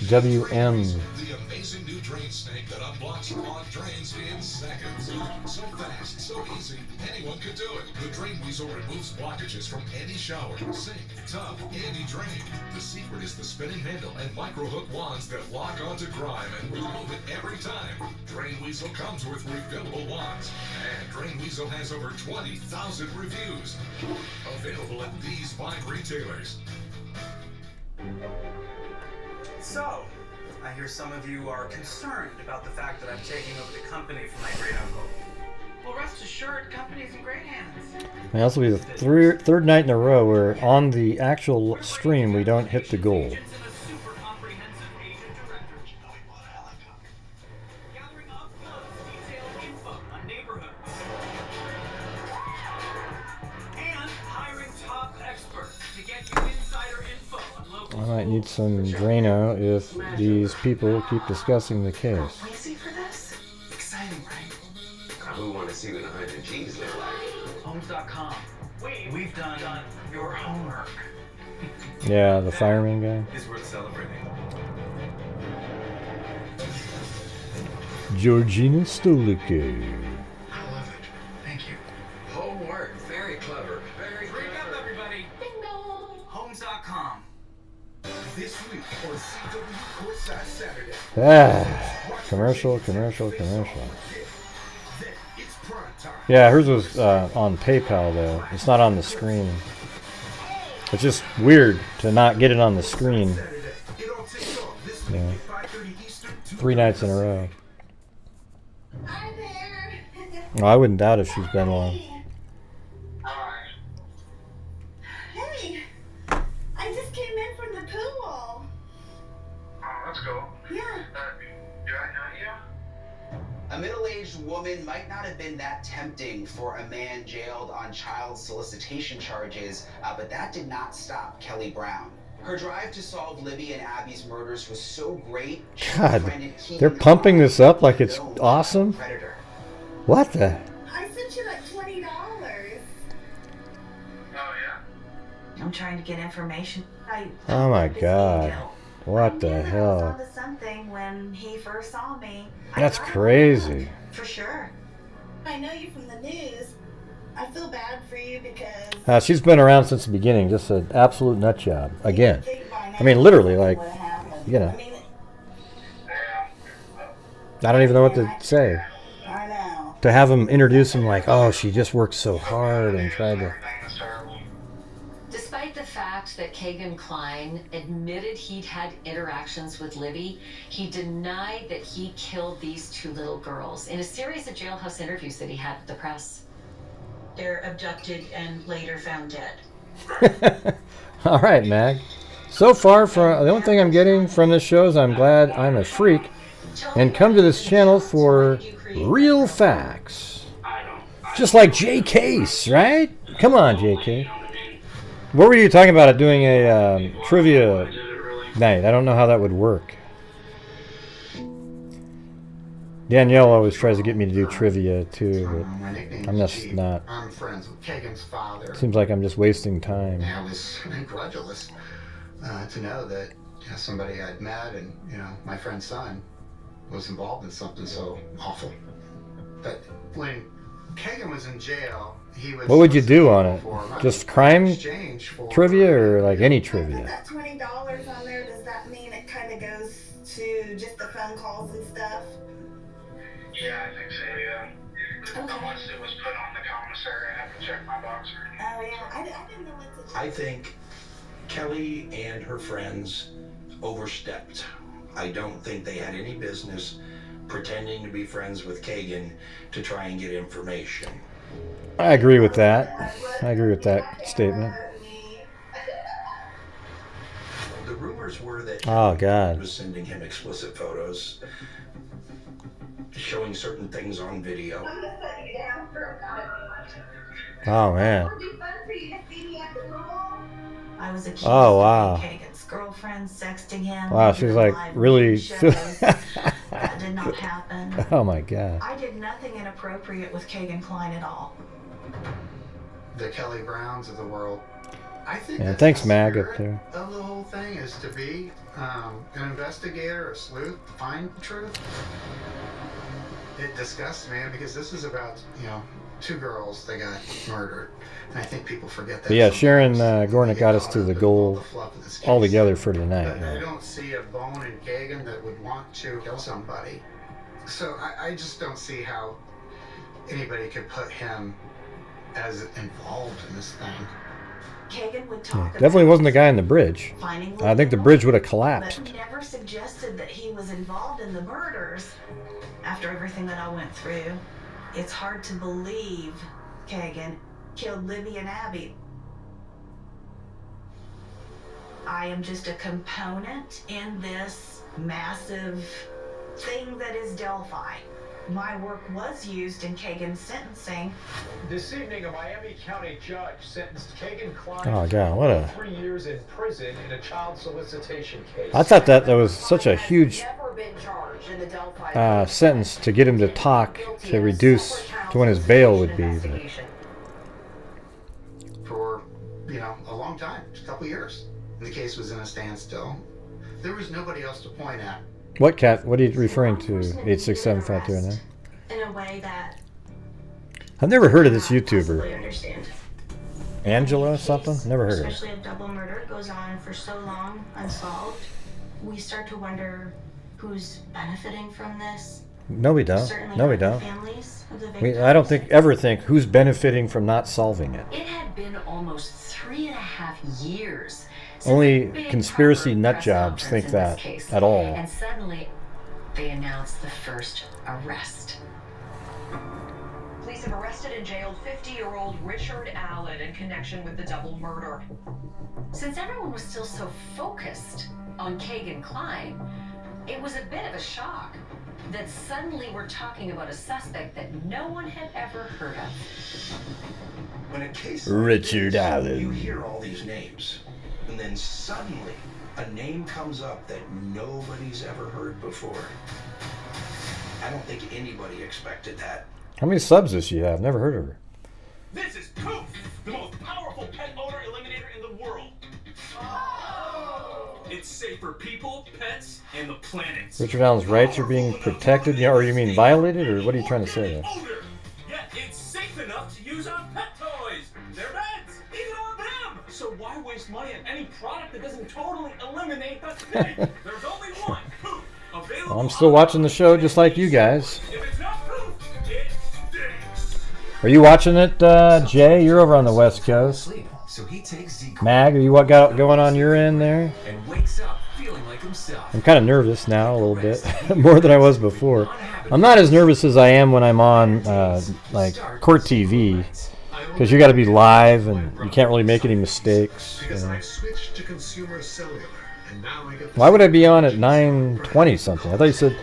WM. The amazing new drain snake that unblocks clogged drains in seconds. So fast, so easy, anyone could do it. The Drain Weasel removes blockages from any shower, sink, tub, any drain. The secret is the spinning handle and micro hook wands that lock onto grime and remove it every time. Drain Weasel comes with refillable wands, and Drain Weasel has over 20,000 reviews. Available at these fine retailers. So, I hear some of you are concerned about the fact that I'm taking over the company from my great uncle. Well, rest assured, company's in great hands. And this will be the third night in a row where on the actual stream we don't hit the goal. I might need some Drano if these people keep discussing the case. Waiting for this? Exciting, right? Who want to see what 100 G's look like? Homes.com. We've done your homework. Yeah, the fireman guy. It's worth celebrating. Georgina Stolica. I love it. Thank you. Homework. Very clever. Very Break up, everybody. Ding dong. Homes.com. This week on CW Courtside Saturday. Commercial. Yeah, hers was on PayPal though. It's not on the screen. It's just weird to not get it on the screen. Yeah. 3 nights in a row. Hi there. Well, I wouldn't doubt if she's been long. Hey, I just came in from the pool. Oh, let's go. Yeah. You right now, A middle-aged woman might not have been that tempting for a man jailed on child solicitation charges, but that did not stop Kelly Brown. Her drive to solve Libby and Abby's murders was so great. God, they're pumping this up like it's awesome. What the? I sent you like $20. I'm trying to get information. Oh my God. What the hell? I saw something when he first saw me. That's crazy. For sure. I know you from the news. I feel bad for you because She's been around since the beginning. Just an absolute nut job. Again. I mean, literally, like, you know. I don't even know what to say. I know. To have him introduce him like, oh, she just worked so hard and tried to... Despite the fact that Kagan Klein admitted he'd had interactions with Libby, he denied that he killed these 2 little girls in a series of jailhouse interviews that he had with the press. They're abducted and later found dead. All right, Mag. So far, the only thing I'm getting from this show is I'm glad I'm a freak and come to this channel for real facts. Just like J Case, right? Come on, JK. What were you talking about doing a trivia night? I don't know how that would work. Danielle always tries to get me to do trivia too, but I'm just not. I'm friends with Kagan's father. Seems like I'm just wasting time. I was incredulous to know that somebody I'd met and my friend's son was involved in something so awful. But when Kagan was in jail, he was... What would you do on it? for money Just crime exchange for trivia or like any trivia? That $20 on there, does that mean it kind of goes to just the phone calls and stuff? Yeah, I think so, yeah. Unless it was put on the commissary, I have to check my box. Oh yeah, I didn't know what to do. I think Kelly and her friends overstepped. I don't think they had any business pretending to be friends with Kagan to try and get information. I agree with that. I agree with that statement. The rumors were that Oh, God. was sending him explicit photos, showing certain things on video. Oh, man. I was accused Oh, wow. of being Kagan's girlfriend, sexting him. Wow, she's like live really... shows. That did not happen. Oh, my God. I did nothing inappropriate with Kagan Klein at all. the Kelly Browns of the world. I think Yeah, thanks, Mag, up there. of the whole thing is to be an investigator, a sleuth, to find the truth. It disgusts me because this is about, you know, two girls that got murdered. And I think people forget that. But yeah, Sharon Gornick got us to the goal altogether for tonight. But I don't see a bone in Kagan that would want to kill somebody. So I just don't see how anybody could put him as involved in this thing. Kagan would Yeah, talk definitely about wasn't the guy in the bridge. finding I think the bridge would have collapsed. but never suggested that he was involved in the murders. After everything that I went through, it's hard to believe Kagan killed Libby and Abby. I am just a component in this massive thing that is Delphi. My work was used in Kagan's sentencing. This evening, a Miami County judge sentenced Kagan Klein Oh, God, what a... to 3 years in prison in a child solicitation case. I thought that was such a huge sentence to get him to talk to reduce to when his bail would be. But For, you know, a long time, a couple years. The case was in a standstill. There was nobody else to point at. what cat? What are you referring to? 86752 In a way that I've never heard of this fully YouTuber. understand. Angela something? Never heard of her. Especially if double murder goes on for so long unsolved, we start to wonder who's benefiting from this. No, we don't. Certainly No, we not the don't. families of the I don't think ever think who's benefiting from not solving it. It had been almost 3.5 years. since Only a big conspiracy cover nut press jobs conference think in that this case. at all. And suddenly, they announced the first arrest. Police have arrested and jailed 50-year-old Richard Allen in connection with the double murder. Since everyone was still so focused on Kagan Klein, it was a bit of a shock that suddenly we're talking about a suspect that no one had ever heard of. When a case Richard like this, Allen. you hear all these names, and then suddenly a name comes up that nobody's ever heard before. I don't think anybody expected that. How many subs does she have? Never heard of her. This is Poof, the most powerful pet odor eliminator in the world. It's safe for people, pets, and the planet. Richard Allen's rights are being protected, yeah, or you mean violated, or what are you trying to say there? Odor. Yet it's safe enough to use on pet toys, their beds, even on them. So why waste money on any product that doesn't totally eliminate the thing? There's only one. Poof. Available. Well, I'm still watching the show just like you guys. If it's not Poof, it stinks. Are you watching it, Jay? You're over on the West Coast. So he takes Z Mag, are you what got going on your end there? and wakes up feeling like himself. I'm kind of nervous now a little bit, more than I was before. I'm not as nervous as I am when I'm on like court TV, because you got to be live and you can't really make any mistakes. Because I've switched to consumer cellular, and now I get. Why would I be on at 9:20 something? I thought you said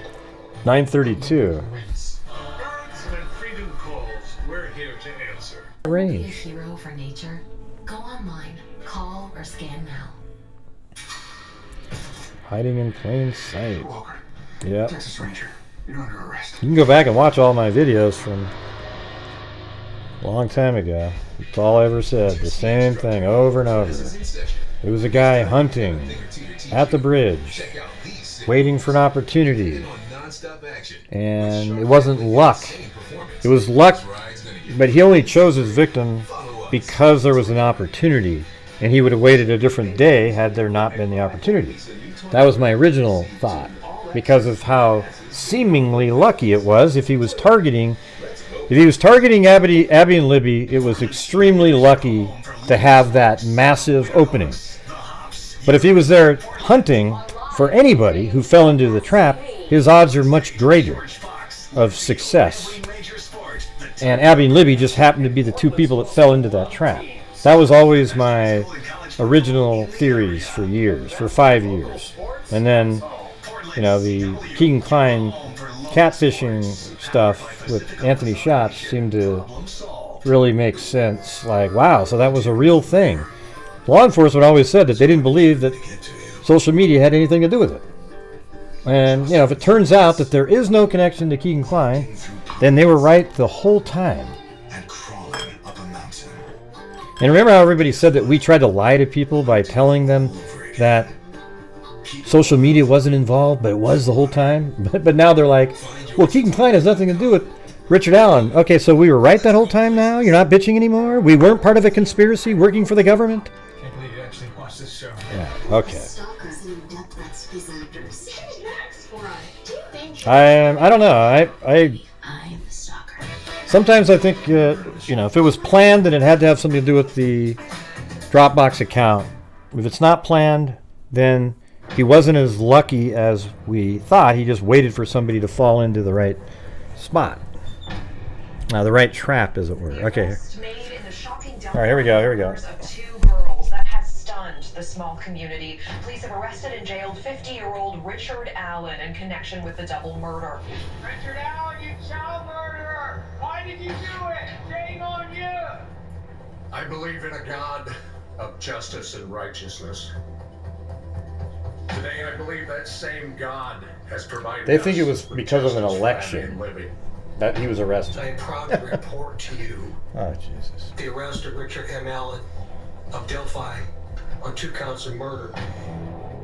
9:32. Birds and freedom calls. We're here to answer. Be a Range. hero for nature. Go online, call or scan now. Hiding in plain sight. Walker. Yep. Texas Ranger. You're under arrest. You can go back and watch all my videos from a long time ago. That's all I ever said. The same thing over and over. It was a guy hunting at the bridge, waiting for an opportunity, And it wasn't luck. It was luck, but he only chose his victim because there was an opportunity, and he would have waited a different day had there not been the opportunity. That was my original thought, because of how seemingly lucky it was. If he was targeting Abby and Libby, it was extremely lucky to have that massive opening. But if he was there hunting for anybody who fell into the trap, his odds are much greater of success. And Abby and Libby just happened to be the two people that fell into that trap. That was always my original theories for years, for 5 years. And then, you know, the Keegan Kline catfishing stuff with Anthony Schatz seemed to really make sense. Like, wow, so that was a real thing. Law enforcement always said that they didn't believe that social media had anything to do with it. And, you know, if it turns out that there is no connection to Keegan Kline, then they were right the whole time. And remember how everybody said that we tried to lie to people by telling them that social media wasn't involved, but it was the whole time? But now they're like, well, Keegan Kline has nothing to do with Richard Allen. Okay, so we were right that whole time now? You're not bitching anymore? We weren't part of a conspiracy working for the government? Can't believe you actually watched this show. Yeah, okay. I don't know. I sometimes I think, you know, if it was planned, then it had to have something to do with the Dropbox account. If it's not planned, then he wasn't as lucky as we thought. He just waited for somebody to fall into the right spot. The right trap, as it were. Okay. All right, here we go. The small community. Police have arrested and jailed 50-year-old Richard Allen in connection with the double murder. Richard Allen, you child murderer! Why did you do it? Shame on you! I believe in a God of justice and righteousness. Today, I believe that same God has provided. They think it was because of an election that he was arrested. I am proud to report to you oh, Jesus. The arrest of Richard M. Allen of Delphi on 2 counts of murder.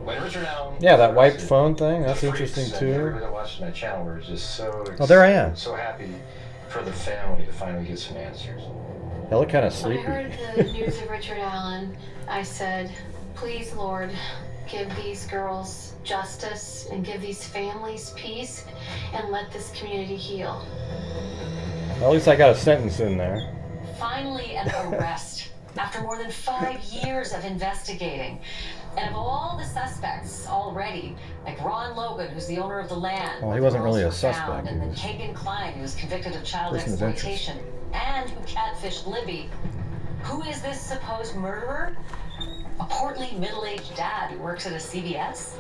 When Richard Allen, yeah, that wiped phone thing, that's interesting too. Everybody that watched my channel were just so oh, there I am. So happy for the family to finally get some answers. They look kind of sleepy. When I heard the news of Richard Allen, I said, please, Lord, give these girls justice and give these families peace and let this community heal. Well, at least I got a sentence in there. Finally, an arrest. After more than 5 years of investigating. And of all the suspects already, like Ron Logan, who's the owner of the land, well, he wasn't really a suspect. and then Keegan Kline, who was convicted of child exploitation, and who catfished Libby. Who is this supposed murderer? A portly middle-aged dad who works at a CVS?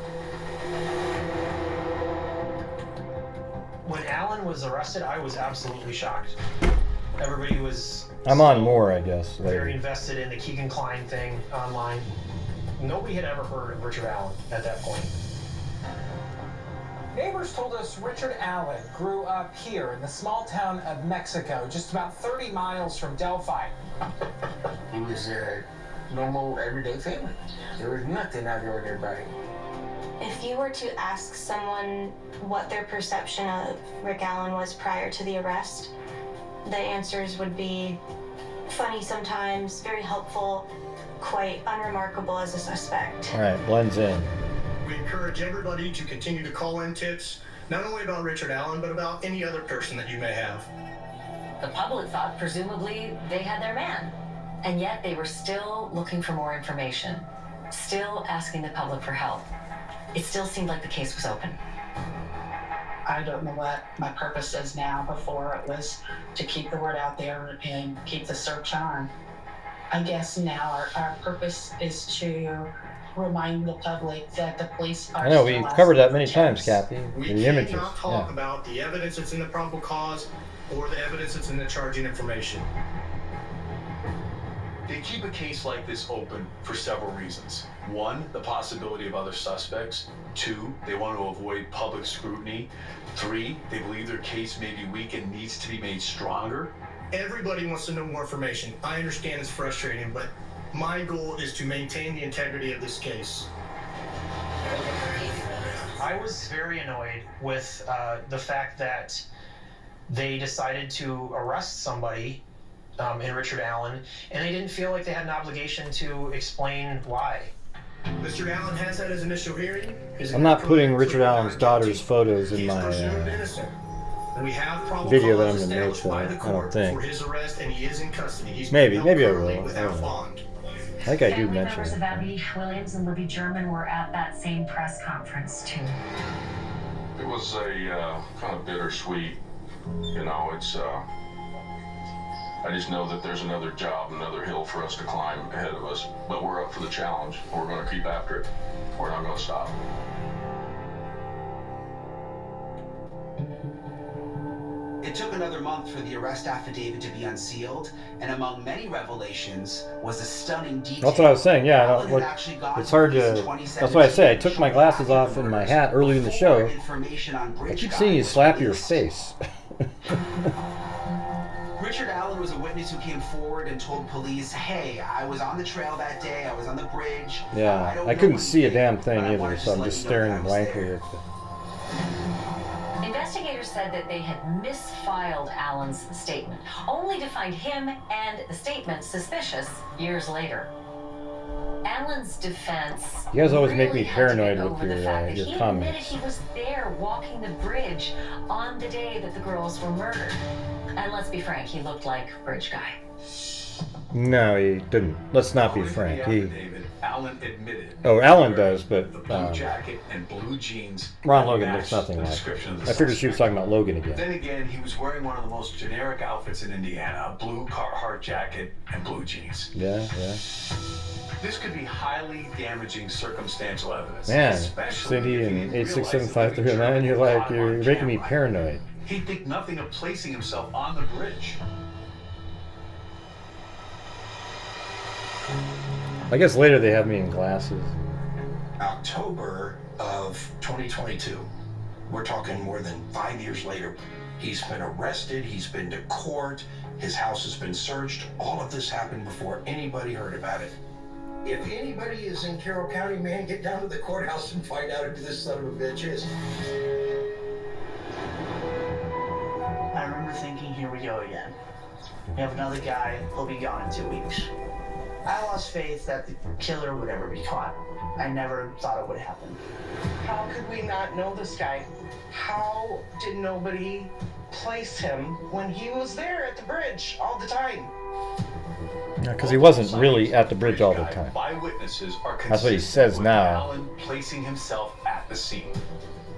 When Allen was arrested, I was absolutely shocked. Everybody was... I'm on more, I guess. Very invested in the Keegan Kline thing online. Nobody had ever heard of Richard Allen at that point. Neighbors told us Richard Allen grew up here in the small town of Mexico, just about 30 miles from Delphi. He was a normal, everyday family. There was nothing out of the ordinary about him. If you were to ask someone what their perception of Rick Allen was prior to the arrest, the answers would be funny sometimes, very helpful, quite unremarkable as a suspect. All right, blends in. We encourage everybody to continue to call in tips, not only about Richard Allen, but about any other person that you may have. The public thought presumably they had their man, and yet they were still looking for more information, still asking the public for help. It still seemed like the case was open. I don't know what my purpose is now. Before it was to keep the word out there and keep the search on. I guess now our purpose is to remind the public that the police are... I know, we've covered that many times, Kathy. We the images. cannot talk about the evidence that's in the probable cause or the evidence that's in the charging information. They keep a case like this open for several reasons. 1, the possibility of other suspects. 2, they want to avoid public scrutiny. 3, they believe their case may be weak and needs to be made stronger. Everybody wants to know more information. I understand it's frustrating, but my goal is to maintain the integrity of this case. I was very annoyed with the fact that they decided to arrest somebody in Richard Allen, and they didn't feel like they had an obligation to explain why. Mr. Allen has had his initial hearing. I'm not putting Richard Allen's daughter's photos in my video that I'm going to make, though. I don't think. Maybe I will. I don't know. I think I do Family mention members it. of Abby Williams and Libby German were at that same press conference too. It was a kind of bittersweet. You know, it's. I just know that there's another job, another hill for us to climb ahead of us. But we're up for the challenge. We're going to keep after it. We're not going to stop. It took another month for the arrest affidavit to be unsealed, and among many revelations was a stunning detail. That's what I was saying. Yeah, I don't, look, it's hard to. That's why I say I took my glasses off and my hat early in the show. I keep seeing you slap your face. Richard Allen was a witness who came forward and told police, "Hey, I was on the trail that day. I was on the bridge." Yeah, I couldn't see a damn thing either, so I'm just staring blankly at the. Investigators said that they had misfiled Allen's statement, only to find him and the statement suspicious years later. Allen's defense. You guys always make really me had to paranoid get with over the your fact that he admitted comments. he was there walking the bridge on the day that the girls were murdered. And let's be frank, he looked like Bridge Guy. No, he didn't. Let's not be frank. He. Allen admitted. Oh, Allen does, but Blue jacket and blue jeans. Ron Logan looks nothing the like. description of the I figured she was talking about Logan again. Then again, he was wearing one of the most generic outfits in Indiana: a blue Carhartt jacket and blue jeans. Yeah. This could be highly damaging circumstantial evidence. Man, especially Cindy if and he didn't realize that 8675309, you're making me paranoid. He'd think nothing of placing himself on the bridge. I guess later they have me in glasses. October of 2022. We're talking more than 5 years later. He's been arrested, he's been to court, his house has been searched. All of this happened before anybody heard about it. If anybody is in Carroll County, man, get down to the courthouse and find out who this son of a bitch is. I remember thinking, here we go again. We have another guy, he'll be gone in 2 weeks. I lost faith that the killer would ever be caught. I never thought it would happen. How could we not know this guy? How did nobody place him when he was there at the bridge all the time? Because he wasn't really at the bridge all the time. By witnesses are That's what he consistent says with now. Allen placing himself at the scene.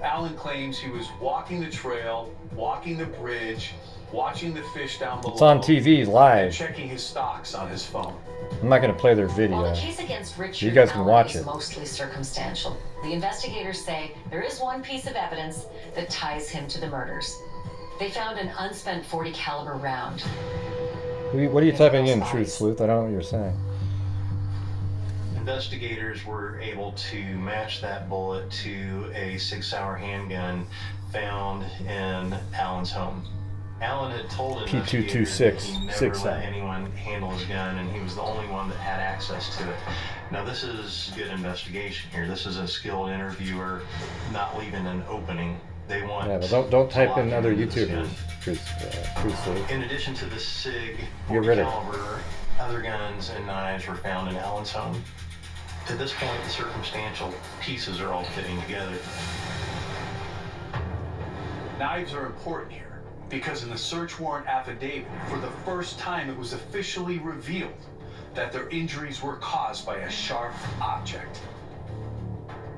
Allen claims he was walking the trail, walking the bridge, watching the fish down below. It's on TV and live. checking his stocks on his phone. I'm not going to play their video. While the case against Richard You guys can Allen watch is it. mostly circumstantial, the investigators say there is one piece of evidence that ties him to the murders. They found an unspent .40 caliber round. What are you typing in, Truth Sleuth? I don't know what you're saying. Investigators were able to match that bullet to a 6-hour handgun found in Allen's home. Allen had told investigators that he never 6 let hour. anyone handle his gun, and he was the only one that had access to it. Now, this is good investigation here. This is a skilled interviewer not leaving an opening. They want. Yeah, but don't type in other this gun. YouTubers. Truth Sleuth. In addition to the SIG, Get 40 rid of it. caliber, other guns and knives were found in Allen's home. To this point, the circumstantial pieces are all fitting together. Knives are important here because in the search warrant affidavit, for the first time it was officially revealed that their injuries were caused by a sharp object.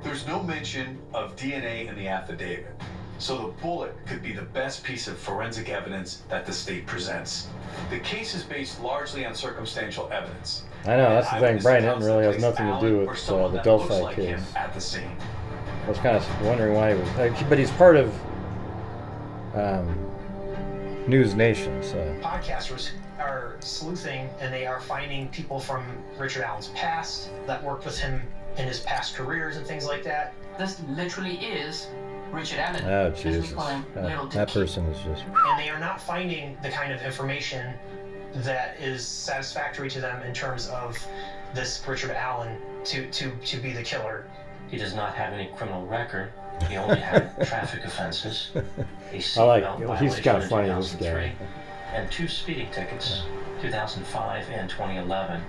There's no mention of DNA in the affidavit, so the bullet could be the best piece of forensic evidence that the state presents. The case is based largely on circumstantial evidence. I know, that's the thing. Eyewitness Brian accounts Hinton really that has place nothing to Allen do or with someone the that looks Delphi like case. him at the scene. I was kind of wondering why he was. But he's part of News Nation, so. Podcasters are sleuthing, and they are finding people from Richard Allen's past that worked with him in his past careers and things like that. This literally is Richard Allen. Oh, This is Jesus. call him Little That Dicky. person is just. And they are not finding the kind of information that is satisfactory to them in terms of this Richard Allen to be the killer. He does not have any criminal record. He only had traffic offenses, a I like. seatbelt He's violation kind of in funny. This 2003, guy. and 2 speeding tickets, 2005 and 2011.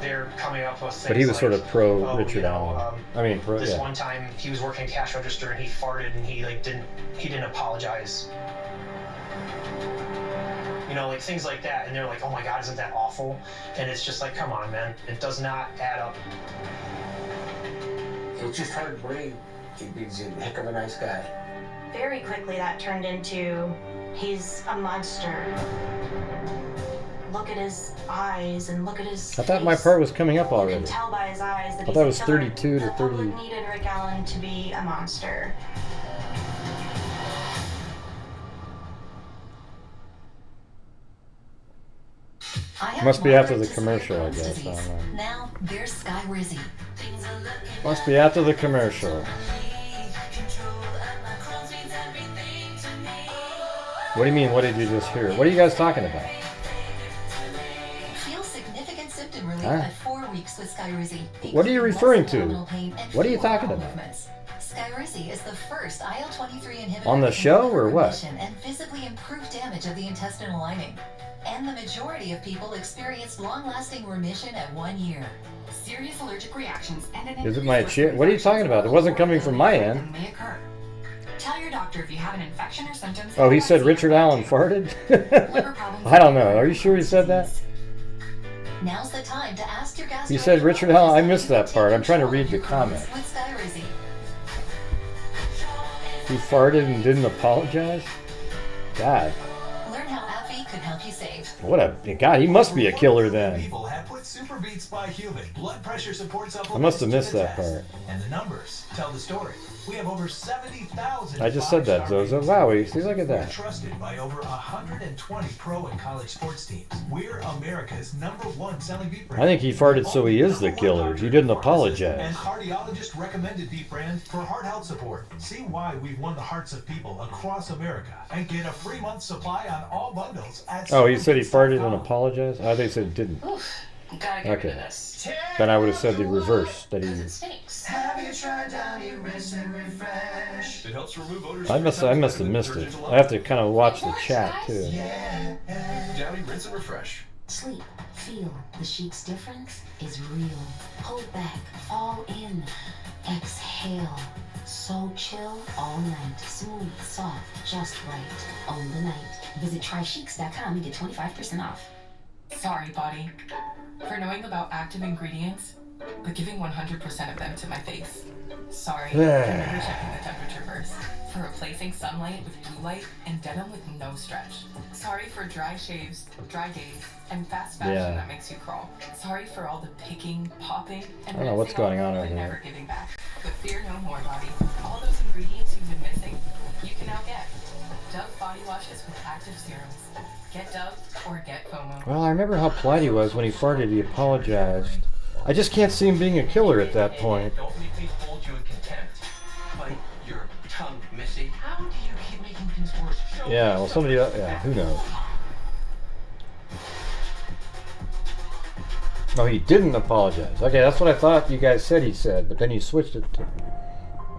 They're coming up with things But he was sort like, of pro oh, Richard you know, Allen. I mean, pro. this Yeah. one time he was working cash register and he farted and he didn't apologize. You know, like things like that, and they're like, oh my God, isn't that awful? And it's just like, come on, man, it does not add up. It's just hard to believe. He's a heck of a nice guy. Very quickly that turned into, he's a monster. Look at his eyes and look at his I thought my part was coming up You already. can tell by his eyes that I he's thought it a was killer. 32 to The 30. public needed Rick Allen to be a monster. Must be after the commercial, I guess. I don't know. Now there's Sky Rizzy. Must be after the commercial. What do you mean? What did you just hear? What are you guys talking about? Feel significant symptom relief Huh? by 4 weeks with Sky Rizzy. What are you referring to? Abdominal pain and What are you fewer talking bowel about? movements. Sky Rizzy is the first IL-23 inhibitor On the that can show deliver or what? remission and visibly improve damage of the intestinal lining. And the majority of people experienced long-lasting remission at 1 year. Serious allergic reactions and an Is it my chair? What are you talking about? It wasn't coming from my end. may occur. Tell your doctor if you have an infection or symptoms. Oh, he said Richard Allen farted? I don't know. Are you sure he said that? Now's the time to ask your He said Richard Allen. I missed that part. I'm trying to read the comment. with Sky Rizzy. He farted and didn't apologize? God. Learn how AbbVie could help you save. What a... God, he must be a killer then. People have put Super Beats by Human blood pressure support supplements. I must have missed to the that test. part. And the numbers tell the story. We have over 70,000. I just said that, Zozo. Wow, see, look at We're that. trusted by over 120 pro and college sports teams. We're America's #1 selling beef brand. I think he farted so he is the killer. He didn't And apologize. cardiologist recommended beef brand for heart health support. See why we've won the hearts of people across America and get a free month supply on all bundles at Oh, he said he farted and apologized? Oh, they said he didn't. Gotta get rid of this. Then I would have said the reverse. That he... Have you tried Downy Rinse and Refresh? It helps remove odors. I must have missed it. I have to kind of watch the chat, too. Downy Rinse and Refresh. Sleep, feel the sheet's difference is real. Hold back, fall in, exhale. So chill all night. Smooth, soft, just right. Own the night. Visit trycheeks.com and get 25% off. Sorry, body, for knowing about active ingredients, but giving 100% of them to my face. Sorry for never checking the temperature first. For replacing sunlight with blue light and denim with no stretch. Sorry for dry shaves, dry days, and fast fashion Yeah. that makes you crawl. Sorry for all the picking, popping, and I don't know what's rinsing going off on and over never there. giving back. But fear no more, body. All those ingredients you've been missing, you can now get. Dove body washes with active serums. Get Dove or get FOMO. Well, I remember how polite he was when he farted. He apologized. I just can't see him being a killer at that point. Don't make me hold you in contempt. Bite your tongue, Missy. How do you keep making things worse? Yeah, well, somebody else, yeah, who knows? Oh, he didn't apologize. Okay, that's what I thought you guys said he said, but then you switched it to...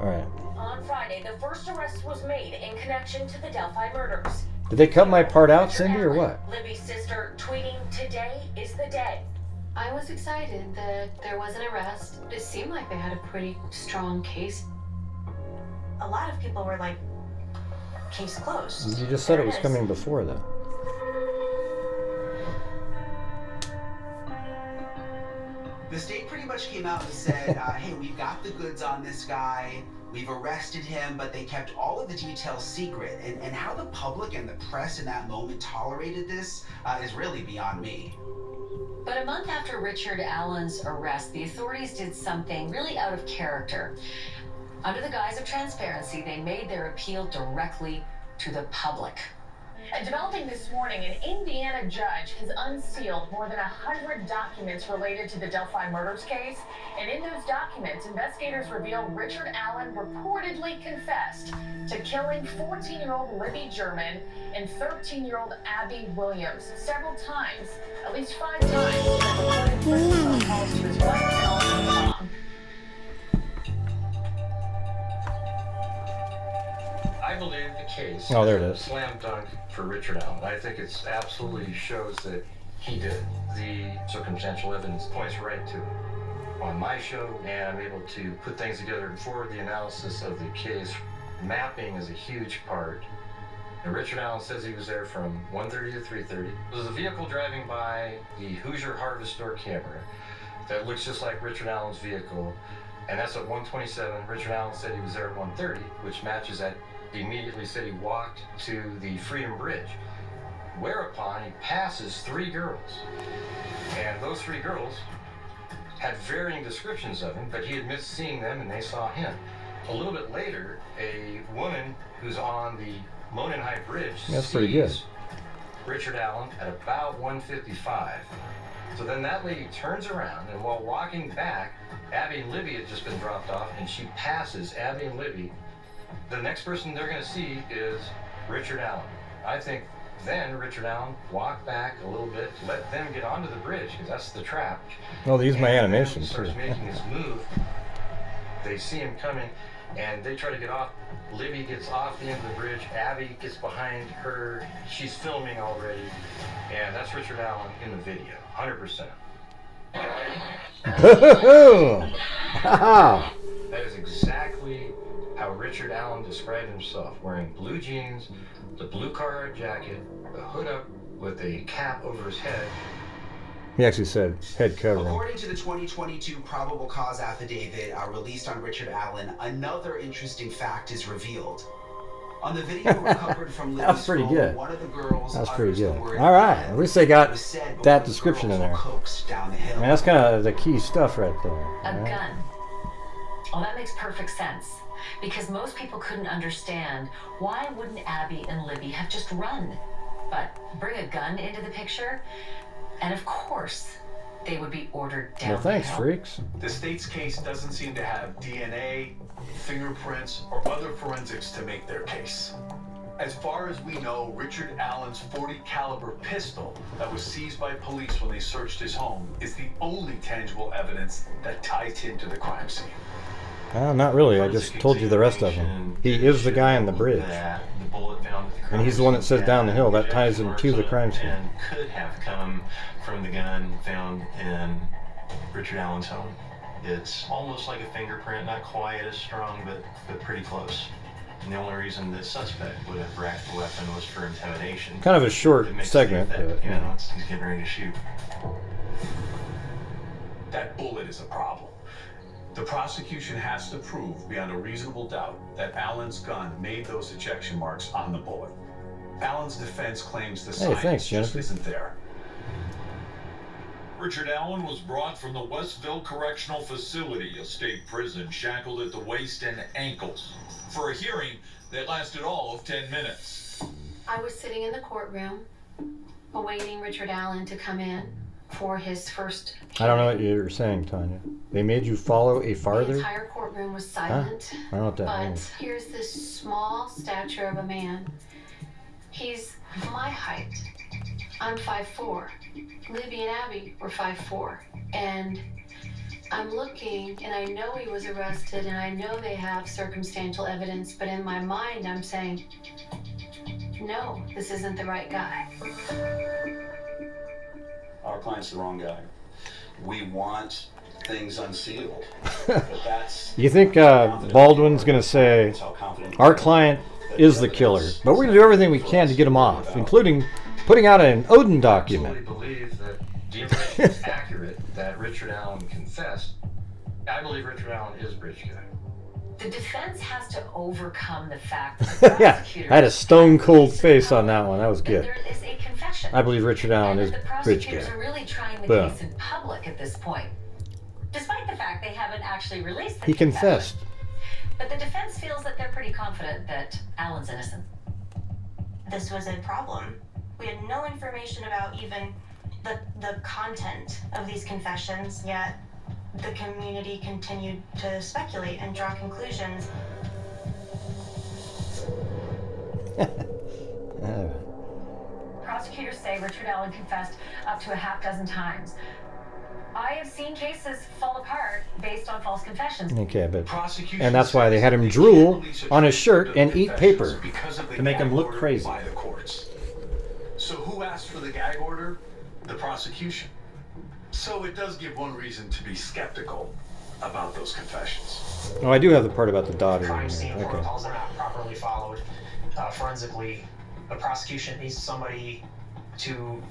Alright. On Friday, the first arrest was made in connection to the Delphi murders. Did they cut my part out, Cindy, or what? Libby's sister tweeting, "Today is the day." I was excited that there was an arrest. It seemed like they had a pretty strong case. A lot of people were like, case closed. You just said There it was is. coming before, though. The state pretty much came out and said, hey, we've got the goods on this guy, we've arrested him, but they kept all of the details secret. And how the public and the press in that moment tolerated this is really beyond me. But a month after Richard Allen's arrest, the authorities did something really out of character. Under the guise of transparency, they made their appeal directly to the public. And developing this morning, an Indiana judge has unsealed more than 100 documents related to the Delphi murders case. And in those documents, investigators reveal Richard Allen reportedly confessed to killing 14-year-old Libby German and 13-year-old Abby Williams several times, at least 5 times, and recorded phone calls to his wife, Ellen. case. Oh, there it is. Slam dunk for Richard Allen. I think it absolutely shows that he did it. The circumstantial evidence points right to it. On my show, and I'm able to put things together for the analysis of the case. Mapping is a huge part. And Richard Allen says he was there from 1:30 to 3:30. There's a vehicle driving by the Hoosier Harvest Store camera that looks just like Richard Allen's vehicle, and that's at 1:27. Richard Allen said he was there at 1:30, which matches that. He immediately said he walked to the Freedom Bridge, whereupon he passes 3 girls. And those 3 girls had varying descriptions of him, but he admits seeing them and they saw him. A little bit later, a woman who's on the Monon High Bridge sees Richard Allen at about 1:55. So then that lady turns around, and while walking back, Abby and Libby had just been dropped off, and she passes Abby and Libby. The next person they're going to see is Richard Allen. I think then Richard Allen walked back a little bit, let them get onto the bridge, because that's the trap. Oh, they use my animation He starts too. making his move. They see him coming, and they try to get off. Libby gets off the end of the bridge. Abby gets behind her. She's filming already, and that's Richard Allen in the video, 100%. That is exactly how Richard Allen described himself, wearing blue jeans, the blue Carhartt jacket, the hood up with a cap over his head. He actually said head covering. According to the 2022 probable cause affidavit released on Richard Allen, another interesting fact is revealed. On the video recovered from Libby's That's pretty phone, good. one of the girls That's pretty utters the good. word All right, at least they got said that description in there. coaxed down the I hill. mean, that's kind of the key stuff right there. A right? gun. Well, that makes perfect sense. Because most people couldn't understand why wouldn't Abby and Libby have just run? But bring a gun into the picture, and of course, they would be ordered down. Well, thanks, the hill. freaks. The state's case doesn't seem to have DNA, fingerprints, or other forensics to make their case. As far as we know, Richard Allen's .40 caliber pistol that was seized by police when they searched his home is the only tangible evidence that ties him to the crime scene. Not really. I just told you the rest of them. He is the guy on the bridge. And he's the one that says down the hill. That ties him to the crime scene. And could have come from the gun found in Richard Allen's home. It's almost like a fingerprint, not quite as strong, but pretty close. And the only reason the suspect would have racked the weapon was for intimidation. Kind of a short It makes segment, the effect, but, you know, yeah. he's getting ready to shoot. That bullet is a problem. The prosecution has to prove beyond a reasonable doubt that Allen's gun made those ejection marks on the bullet. Allen's defense claims the science thanks, just Jennifer. isn't there. Richard Allen was brought from the Westville Correctional Facility, a state prison, shackled at the waist and ankles, for a hearing that lasted all of 10 minutes. I was sitting in the courtroom awaiting Richard Allen to come in for his first. I don't know what you're saying, Tanya. They made you follow a The farther? entire courtroom was silent. Huh? I don't know what that but means. here's this small stature of a man. He's my height. I'm 5'4". Libby and Abby were 5'4". And I'm looking, and I know he was arrested, and I know they have circumstantial evidence, but in my mind I'm saying, no, this isn't the right guy. Our client's the wrong guy. We want things unsealed. But that's You think Baldwin's going to say, our client is the killer, but we're going to do everything we can to get him off, including putting out an Odin document. I believe that the information is accurate, that Richard Allen confessed. I believe Richard Allen is Bridge Guy. The defense has to overcome the fact that the Yeah, prosecutor I had a stone cold face on that one. That was good. there is a confession. I believe Richard Allen is The Bridge prosecutors Guy. are really trying the Boom. case in public at this point, despite the fact they haven't actually released the He confession. confessed. But the defense feels that they're pretty confident that Allen's innocent. This was a problem. We had no information about even the content of these confessions, yet the community continued to speculate and draw conclusions. Prosecutors say Richard Allen confessed up to a half dozen times. I have seen cases fall apart based on false confessions. Okay, but and that's why they had him drool on his shirt and eat paper to make him look crazy. By the courts. So who asked for the gag order? The prosecution. So it does give one reason to be skeptical about those confessions. Oh, I do have the part about the daughter. Crime scene Okay. protocols are not properly followed forensically. The prosecution needs somebody to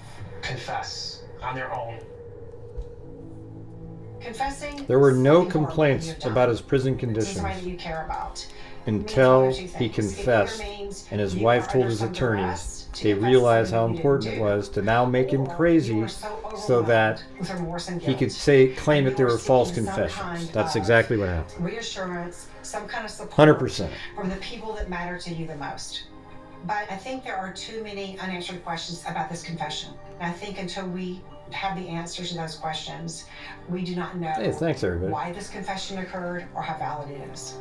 confess on their own. Confessing. There were no is something complaints horrible you've about done. his prison To conditions somebody that you care about. until he confessed, and his wife told his attorneys they realized how important it was to now make him crazy so that he could claim that they were false confessions. That's exactly what happened. Reassurance, some kind of support 100%. from the people that matter to you the most. But I think there are too many unanswered questions about this confession. And I think until we have the answers to those questions, we do not know Hey, thanks, everybody. why this confession occurred or how valid it is.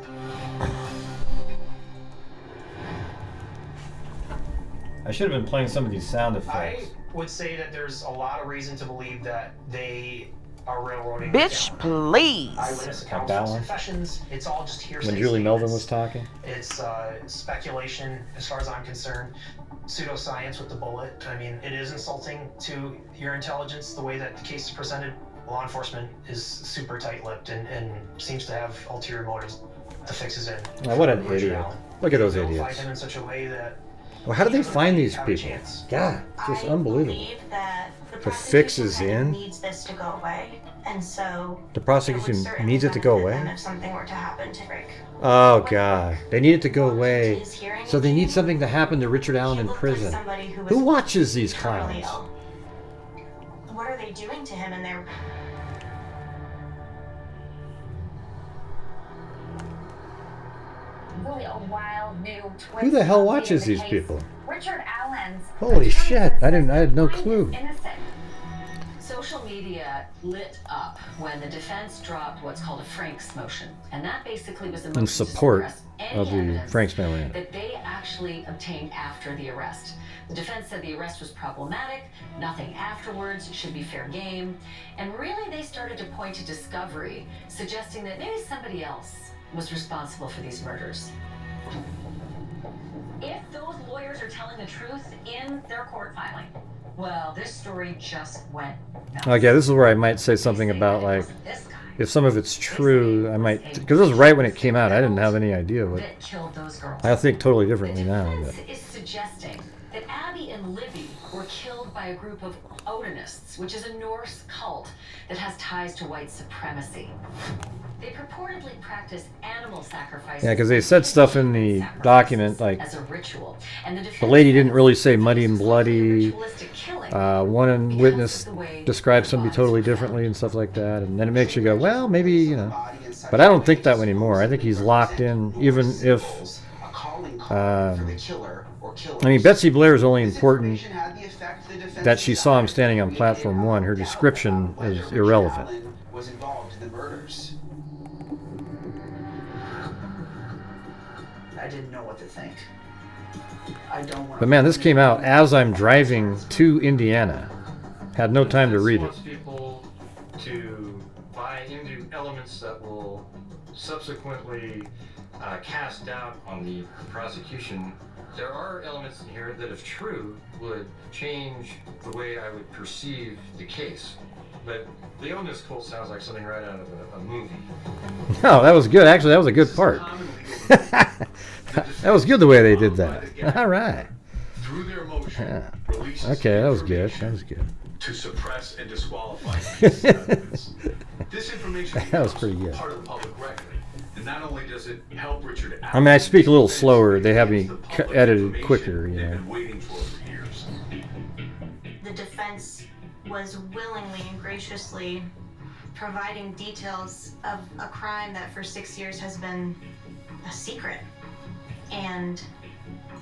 I should have been playing some of these sound I effects. would say that there's a lot of reason to believe that they are railroading. Bitch, please. Eyewitness Like accounts, that one? confessions. It's all just hearsay. When Julie Melvin statements. was talking. It's speculation, as far as I'm concerned. Pseudoscience with the bullet. I mean, it is insulting to your intelligence the way that the case is presented. Law enforcement is super tight-lipped and seems to have ulterior motives. The fix is in. Oh, what an Richard idiot. Allen. Look at those They'll idiots. fight him in such a way that Well, how do they find these have a people? chance. God, just unbelievable. believe that The fix is in. needs this to go away, and so The prosecution needs it to go away. and if something were to happen to Rick, Oh God, they need it to go away. So they need something to happen to Richard Allen in prison. somebody who was Who watches these terminally clowns? ill. What are they doing to him in their? Really a wild new twist. Who the hell updating watches the these case. people? Richard Allen's Holy shit! I had no clue. innocent. Social media lit up when the defense dropped what's called a Franks motion, and that basically was a motion In to support suppress any of the evidence Franks family. that they actually obtained after the arrest. The defense said the arrest was problematic, nothing afterwards should be fair game, and really they started to point to discovery, suggesting that maybe somebody else was responsible for these murders. If those lawyers are telling the truth in their court filing, well, this story just went nuts. Okay, this is where I might say something about like, if some of it's true, I might, because this was right when it came out. I didn't have any idea what. That killed those girls. I think totally differently now. But. Is suggesting that Abby and Libby were killed by a group of Odinists, which is a Norse cult that has ties to white supremacy. They purportedly practice animal sacrifices. Yeah, because they said stuff in the document like as a ritual, and the lady didn't really say muddy and bloody. One witness described somebody totally differently and stuff like that, and then it makes you go, well, maybe you know. But I don't think that way anymore. I think he's locked in, even if. I mean, Betsy Blair is only important that she saw him standing on platform 1. Her description is irrelevant. Was involved in the murders. I didn't know what to think. I don't want. But man, this came out as I'm driving to Indiana. Had no time to read it. Wants people to buy into elements that will subsequently cast doubt on the prosecution. There are elements in here that, if true, would change the way I would perceive the case. But Leonis Cole sounds like something right out of a movie. No, that was good. Actually, that was a good part. That was good the way they did that. All right. Through their motion, Yeah. Okay, that was good. That was good. to suppress and disqualify cases of evidence. This information That was pretty good. part of the public record. And not only does it help Richard Allen, I mean, I speak a little slower. They have me edited quicker, you know. waiting for years. The defense was willingly and graciously providing details of a crime that for 6 years has been a secret. And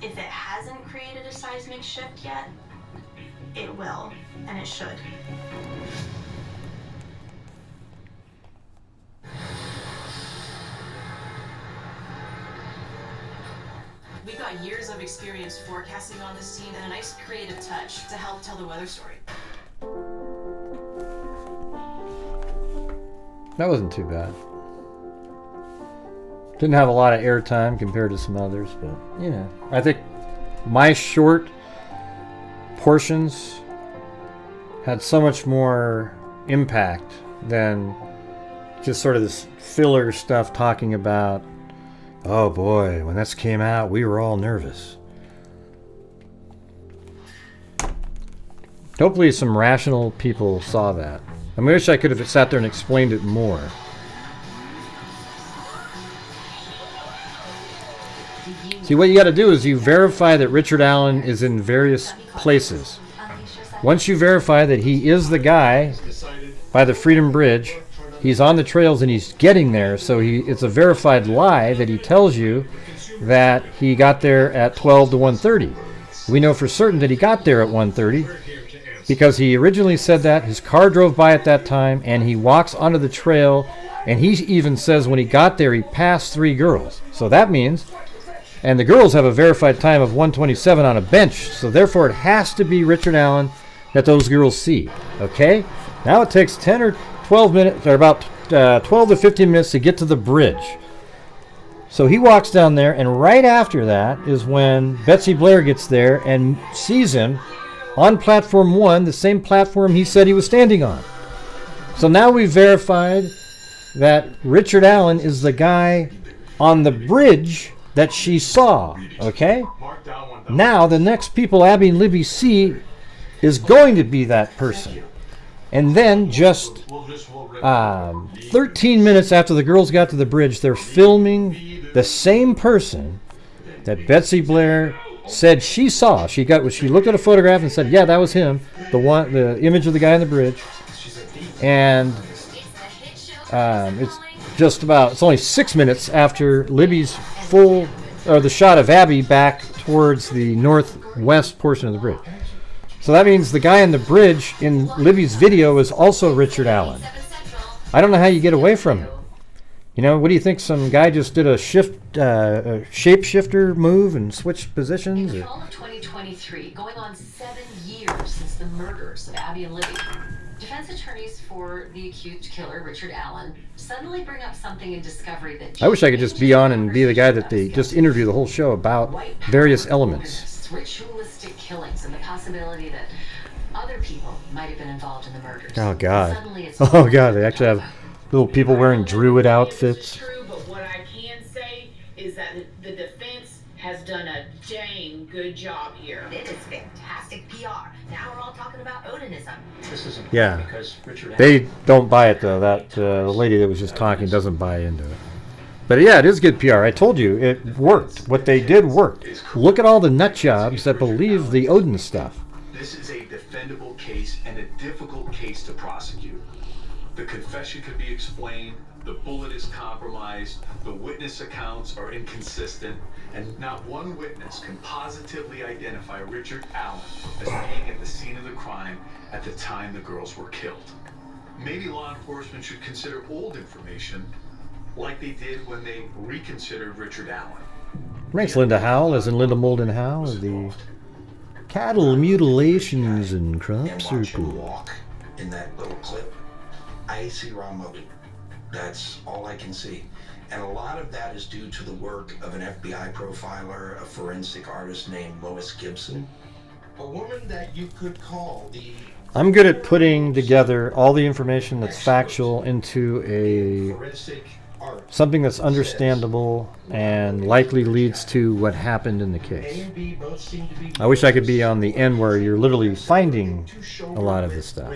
if it hasn't created a seismic shift yet, it will, and it should. We've got years of experience forecasting on this team and a nice creative touch to help tell the weather story. That wasn't too bad. Didn't have a lot of airtime compared to some others, but you know, I think my short portions had so much more impact than just sort of this filler stuff talking about, oh boy, when this came out, we were all nervous. Hopefully some rational people saw that. I wish I could have sat there and explained it more. See, what you got to do is you verify that Richard Allen is in various places. Once you verify that he is the guy by the Freedom Bridge, he's on the trails and he's getting there, so it's a verified lie that he tells you that he got there at 12 to 1:30. We know for certain that he got there at 1:30 because he originally said that, his car drove by at that time, and he walks onto the trail, and he even says when he got there he passed 3 girls. So that means, and the girls have a verified time of 1:27 on a bench, so therefore it has to be Richard Allen that those girls see. Okay? Now it takes 10 or 12 minutes, or about 12 to 15 minutes to get to the bridge. So he walks down there, and right after that is when Betsy Blair gets there and sees him on platform 1, the same platform he said he was standing on. So now we've verified that Richard Allen is the guy on the bridge that she saw. Okay? Now the next people Abby and Libby see is going to be that person. And then just 13 minutes after the girls got to the bridge, they're filming the same person that Betsy Blair said she saw. She looked at a photograph and said, yeah, that was him, the image of the guy on the bridge. And it's only 6 minutes after Libby's the shot of Abby back towards the northwest portion of the bridge. So that means the guy on the bridge in Libby's video is also Richard Allen. I don't know how you get away from it. You know, what do you think? Some guy just did a shapeshifter move and switched positions? In the fall of 2023, going on 7 years since the murders of Abby and Libby, defense attorneys for the accused killer, Richard Allen, suddenly bring up something in discovery that... I wish I could just be on and be the guy that they just interview the whole show about various elements. Ritualistic killings and the possibility that other people might have been involved in the murders. Oh, God. Oh, God. They actually have little people wearing druid outfits. True, but what I can say is that the defense has done a dang good job here. It is fantastic PR. Now we're all talking about Odinism. This is important Yeah. because Richard They don't buy it, though. That the lady that was just talking doesn't buy into it. But yeah, it is good PR. I told you, it worked. What they did worked. Look at all the nut jobs that believe the Odin stuff. This is a defendable case and a difficult case to prosecute. The confession could be explained, the bullet is compromised, the witness accounts are inconsistent, and not one witness can positively identify Richard Allen as being at the scene of the crime at the time the girls were killed. Maybe law enforcement should consider old information like they did when they reconsidered Richard Allen. Thanks, Linda Howell, as in Linda Moulden Howell, of the cattle mutilations and crop circle. Walk in that little clip, I see Ron Logan. That's all I can see. And a lot of that is due to the work of an FBI profiler, a forensic artist named Lois Gibson. A woman that you could call the... I'm good at putting together all the information that's factual into something that's understandable and likely leads to what happened in the case. I wish I could be on the end where you're literally finding a lot of this stuff.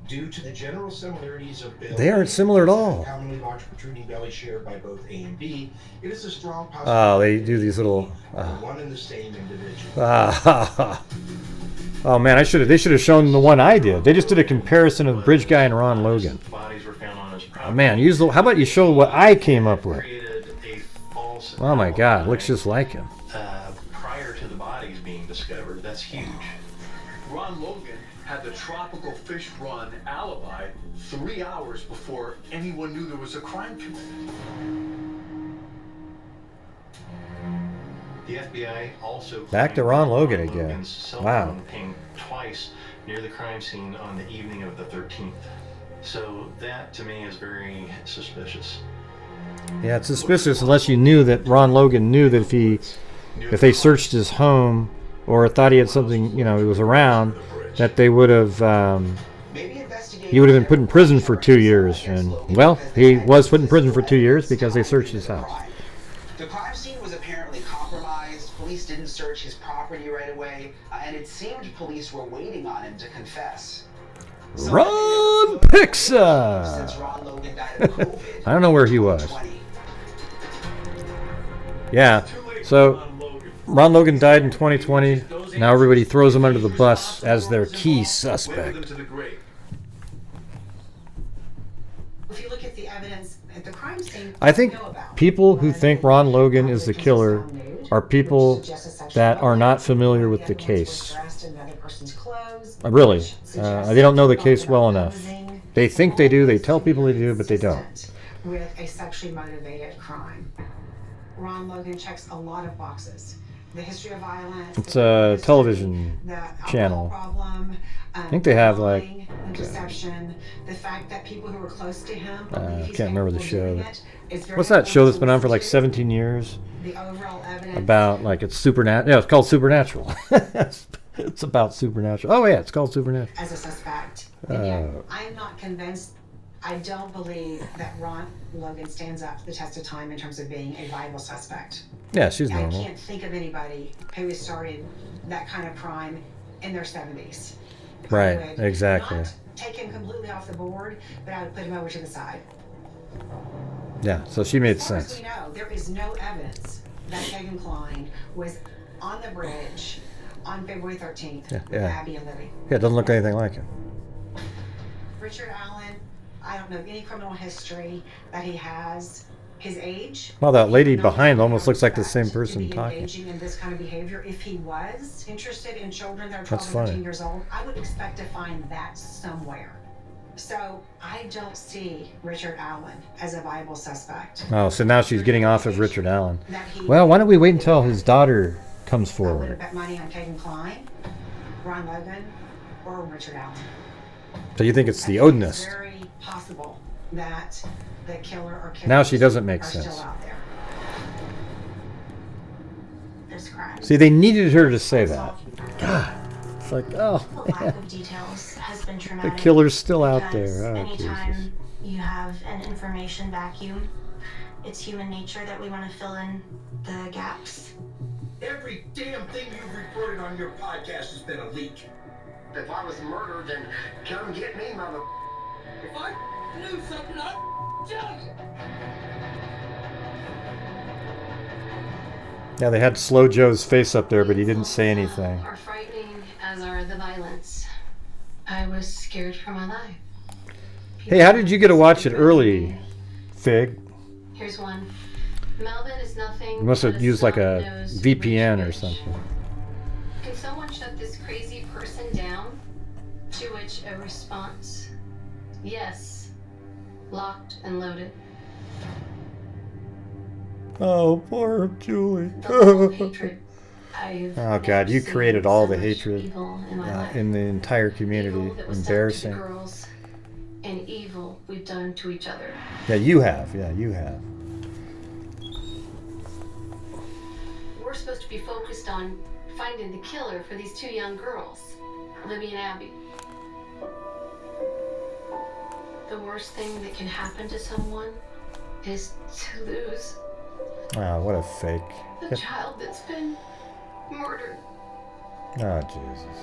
Due to the general similarities of belly, They aren't similar at all. commonly large protruding belly shared by both A and B, it is a strong Oh, possibility they do these little... one and the same individual. Oh man, they should have shown the one I did. They just did a comparison of Bridge Guy and Ron Logan. Oh man, how about you show what I came up with? Oh my God, looks just like him. Prior to the bodies being discovered, that's huge. Ron Logan had the tropical fish run alibi 3 hours before anyone knew there was a crime committed. The FBI also Back to Ron Logan again. Logan's cell Wow. phone pinged twice near the crime scene on the evening of the 13th. So that to me is very suspicious. Yeah, it's suspicious unless you knew that Ron Logan knew that if they searched his home or thought he had something, you know, he was around, that they would have, he would have been put in prison for 2 years. And, well, he was put in prison for 2 years because they searched his house. The crime scene was apparently compromised. Police didn't search his property right away, and it seemed police were waiting on him to confess. Ron Pixa! I don't know where he was. Yeah, so Ron Logan died in 2020. Now everybody throws him under the bus as their key suspect. If you look at the evidence at the crime scene, I think people who think Ron Logan is the killer are people that are not familiar with the case. Really. They don't know the case well enough. They think they do, they tell people they do, but they don't. with a sexually motivated crime. Ron Logan checks a lot of boxes. The history of violence. It's a television channel. Problem, I think they have like. Deception. The fact that people who were close to him. I can't remember the show. What's that show that's been on for like 17 years? The overall evidence. About like it's supernatural. Yeah, it's called Supernatural. It's about supernatural. Oh yeah, it's called Supernatural. As a suspect. And yet, I'm not convinced. I don't believe that Ron Logan stands up to the test of time in terms of being a viable suspect. Yeah, she's normal. I can't think of anybody who has started that kind of crime in their 70s. Right, exactly. Not take him completely off the board, but I would put him over to the side. Yeah, so she made As far sense. as we know, there is no evidence that Kevin Kline was on the bridge on February 13th with Abby and Libby. Yeah, it doesn't look anything like him. Richard Allen, I don't know any criminal history that he has. His age. Well, that lady behind almost looks like the same person talking. Engaging in this kind of behavior. If he was interested in children that are 12 That's and funny. 13 years old, I would expect to find that somewhere. So I don't see Richard Allen as a viable suspect. Oh, so now she's getting off of Richard Allen. Well, why don't we wait until his daughter comes I would forward? bet money on Kevin Kline, Ron Logan, or Richard Allen. So you think it's the I think Odinist? It's very possible that the killer or killers Now she doesn't make are sense. still out there. This crime. See, they needed her to say that. God, it's like, oh, The lack of details has been the traumatic. killer's still out because there. Oh, anytime Jesus. you have an information vacuum, it's human nature that we want to fill in the gaps. Every damn thing you've reported on your podcast has been a leak. If I was murdered, then come get me, mother. If I knew something, I'd tell you. Yeah, they had Slow Joe's face up there, but he didn't say anything. Are frightening as are the violence. I was scared for my life. Hey, how did you get to watch it early, Fig? Here's one. Melvin is nothing. You must have but used like a snot-nosed VPN or rich bitch. something. Can someone shut this crazy person down? To which a response, yes, locked and loaded. Oh, poor Julie. Hatred. I've Oh God, you never created seen all so the much hatred evil in my life. in the entire community. Evil that was done to Embarrassing. the girls, and evil we've done to each other. Yeah, you have. Yeah, you have. We're supposed to be focused on finding the killer for these two young girls, Libby and Abby. The worst thing that can happen to someone is to lose Oh, what a fake. the child that's been murdered. Oh, Jesus.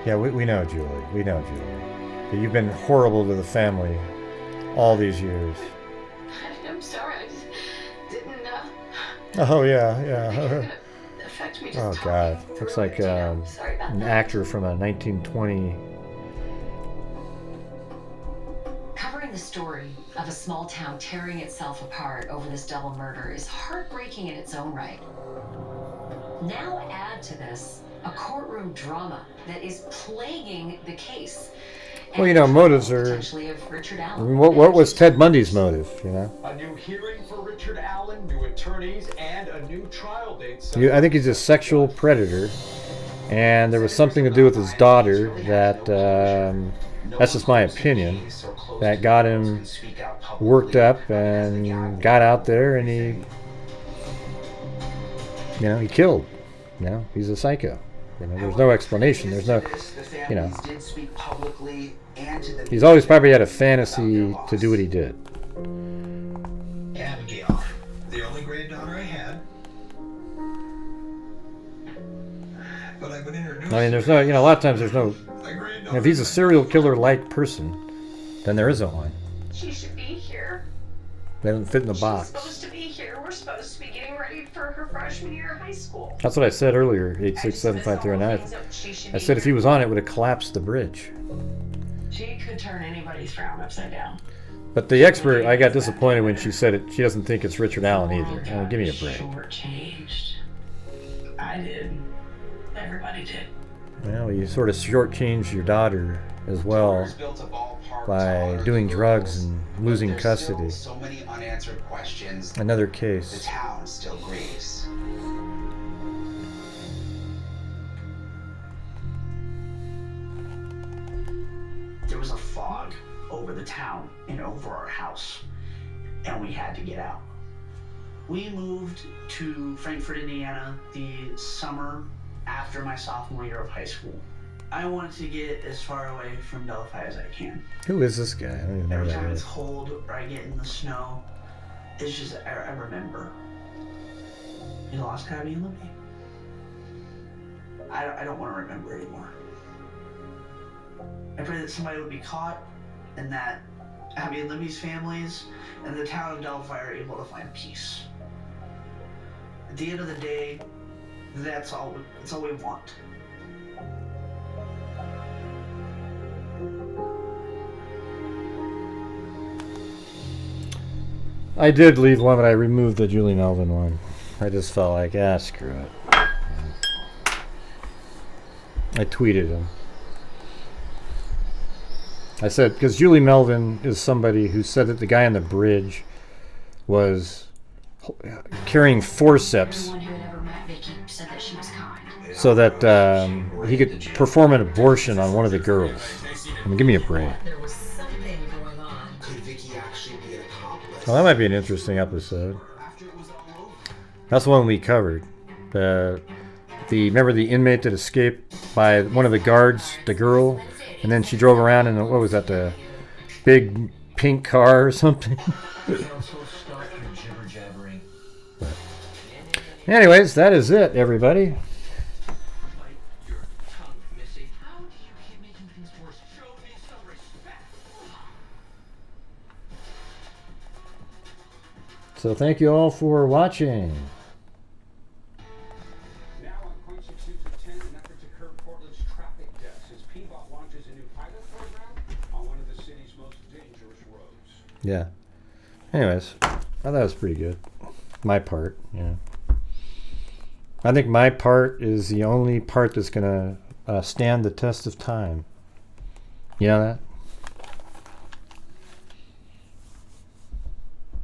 Yeah, we know, Julie. We know, Julie. But you've been horrible to the family all these years. I'm sorry, I just didn't Oh, yeah, yeah. affect me. Oh, God. Looks like an actor from a 1920... Covering the story of a small town tearing itself apart over this double murder is heartbreaking in its own right. Now add to this a courtroom drama that is plaguing the case. Well, you know, motives are... Potentially of Richard I Allen. mean, what was Ted Bundy's motive, you know? A new hearing for Richard Allen, new attorneys, and a new trial date. I think he's a sexual predator, and there was something to do with his daughter that That's just my opinion. That got him worked up and got out there, and he killed. He's a psycho. There's no explanation. There's no, he's always probably had a fantasy to do what he did. Abigail, the only granddaughter I had. But I've been introduced. I mean, there's no, a lot of times there's no. If he's a serial killer-like person, then there isn't one. She should be here. They don't fit in the box. She's supposed to be here. We're supposed to be getting ready for her freshman year of high school. That's what I said earlier, 8675309. I said if he was on it, would have collapsed the bridge. She could turn anybody's frown upside down. But the expert, I got disappointed when she said it. She doesn't think it's Richard Allen either. Give me a break. Shortchanged. I did. Everybody did. Well, you sort of shortchanged your daughter as well by doing drugs and losing custody. So many unanswered questions. Another The case. town still grieves. There was a fog over the town and over our house, and we had to get out. We moved to Frankfort, Indiana the summer after my sophomore year of high school. I wanted to get as far away from Delphi as I can. Who is this guy? I don't even know who Every that time it's is. cold or I get in the snow, it's just, I remember. You lost Abby and Libby. I don't want to remember anymore. I pray that somebody would be caught and that Abby and Libby's families and the town of Delphi are able to find peace. At the end of the day, that's all we want. I did leave one, but I removed the Julie Melvin one. I just felt like, screw it. I tweeted him. I said, because Julie Melvin is somebody who said that the guy on the bridge was carrying forceps Everyone who had ever met Vicky said that she was kind. so that he could perform an abortion on one of the girls. I mean, give me a break. There was something going on. Could Vicky actually be an accomplice? Well, that might be an interesting episode. That's the one we covered. Remember the inmate that escaped by one of the guards, the girl, and then she drove around in what was that, the big pink car or something? Anyways, that is it, everybody. So thank you all for watching. Now on point 62 to 10, an effort to curb Portland's traffic deaths as PBOT launches a new pilot program on one of the city's most dangerous roads. Yeah. Anyways, I thought that was pretty good. My part, yeah. I think my part is the only part that's going to stand the test of time. You know that?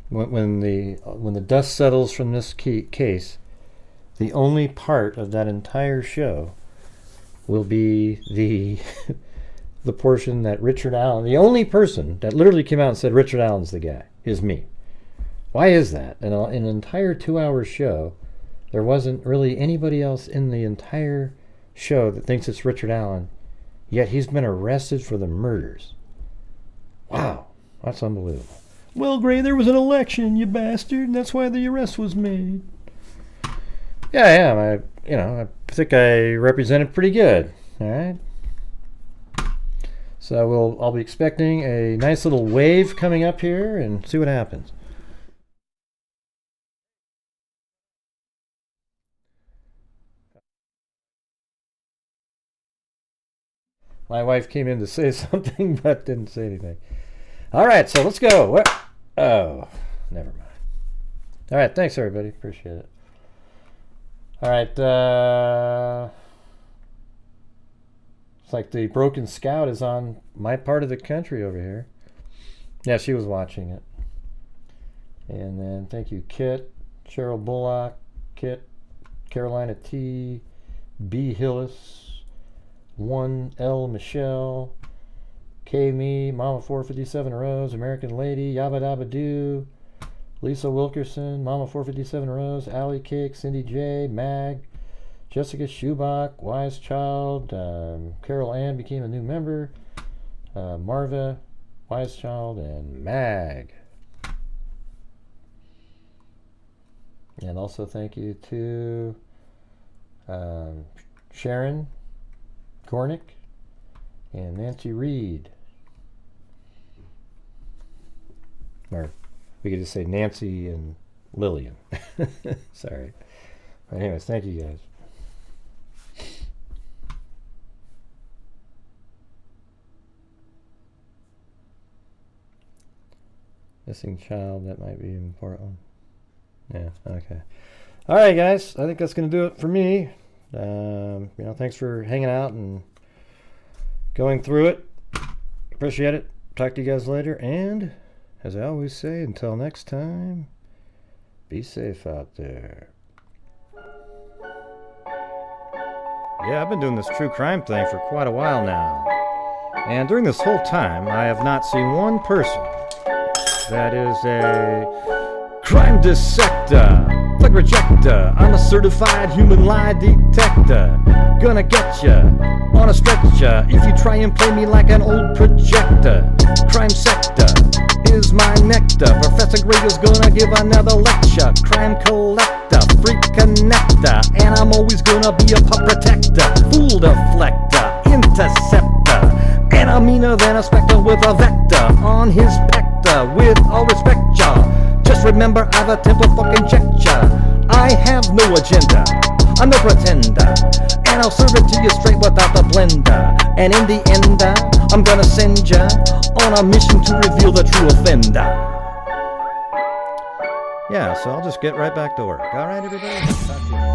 When the dust settles from this case, the only part of that entire show will be the the portion that Richard Allen, the only person that literally came out and said Richard Allen's the guy, is me. Why is that? In an entire 2-hour show, there wasn't really anybody else in the entire show that thinks it's Richard Allen, yet he's been arrested for the murders. Wow, that's unbelievable. Well, Gray, there was an election, you bastard, and that's why the arrest was made. Yeah, I am. I think I represented pretty good. All right. So I'll be expecting a nice little wave coming up here and see what happens. My wife came in to say something, but didn't say anything. All right, so let's go. What? Oh, never mind. All right, thanks, everybody. Appreciate it. All right. It's like the Broken Scout is on my part of the country over here. Yeah, she was watching it. And then thank you, Kit, Cheryl Bullock, Kit, Carolina T, B. Hillis, 1L Michelle, K-Me, Mama 457 Rose, American Lady, Yabba Dabba Doo, Lisa Wilkerson, Mama 457 Rose, Allie Cake, Cindy J, Mag, Jessica Schubach, Wise Child, Carol Ann became a new member, Marva, Wise Child, and Mag. And also thank you to Sharon Gornick and Nancy Reed. Or we could just say Nancy and Lillian. Sorry. But anyways, thank you guys. Missing child, that might be an important one. Yeah, okay. Alright guys, I think that's going to do it for me. Thanks for hanging out and going through it. Appreciate it. Talk to you guys later, and as I always say, until next time, be safe out there. Yeah, I've been doing this true crime thing for quite a while now. And during this whole time, I have not seen one person that is a crime dissector, plug rejector. I'm a certified human lie detector. Gonna get ya on a stretcher if you try and play me like an old projector. Crime sector is my nectar. Professor Grader's gonna give another lecture. Crime collector, freak connector, and I'm always gonna be a pup protector. Fool deflector, interceptor, and I'm meaner than a spectre with a vector on his pector. With all respect, y'all, just remember I've a temper fucking check ya. I have no agenda, I'm no pretender, and I'll serve it to you straight without the blender. And in the end, I'm gonna send ya on a mission to reveal the true offender. Yeah, so I'll just get right back to work. Alright, everybody?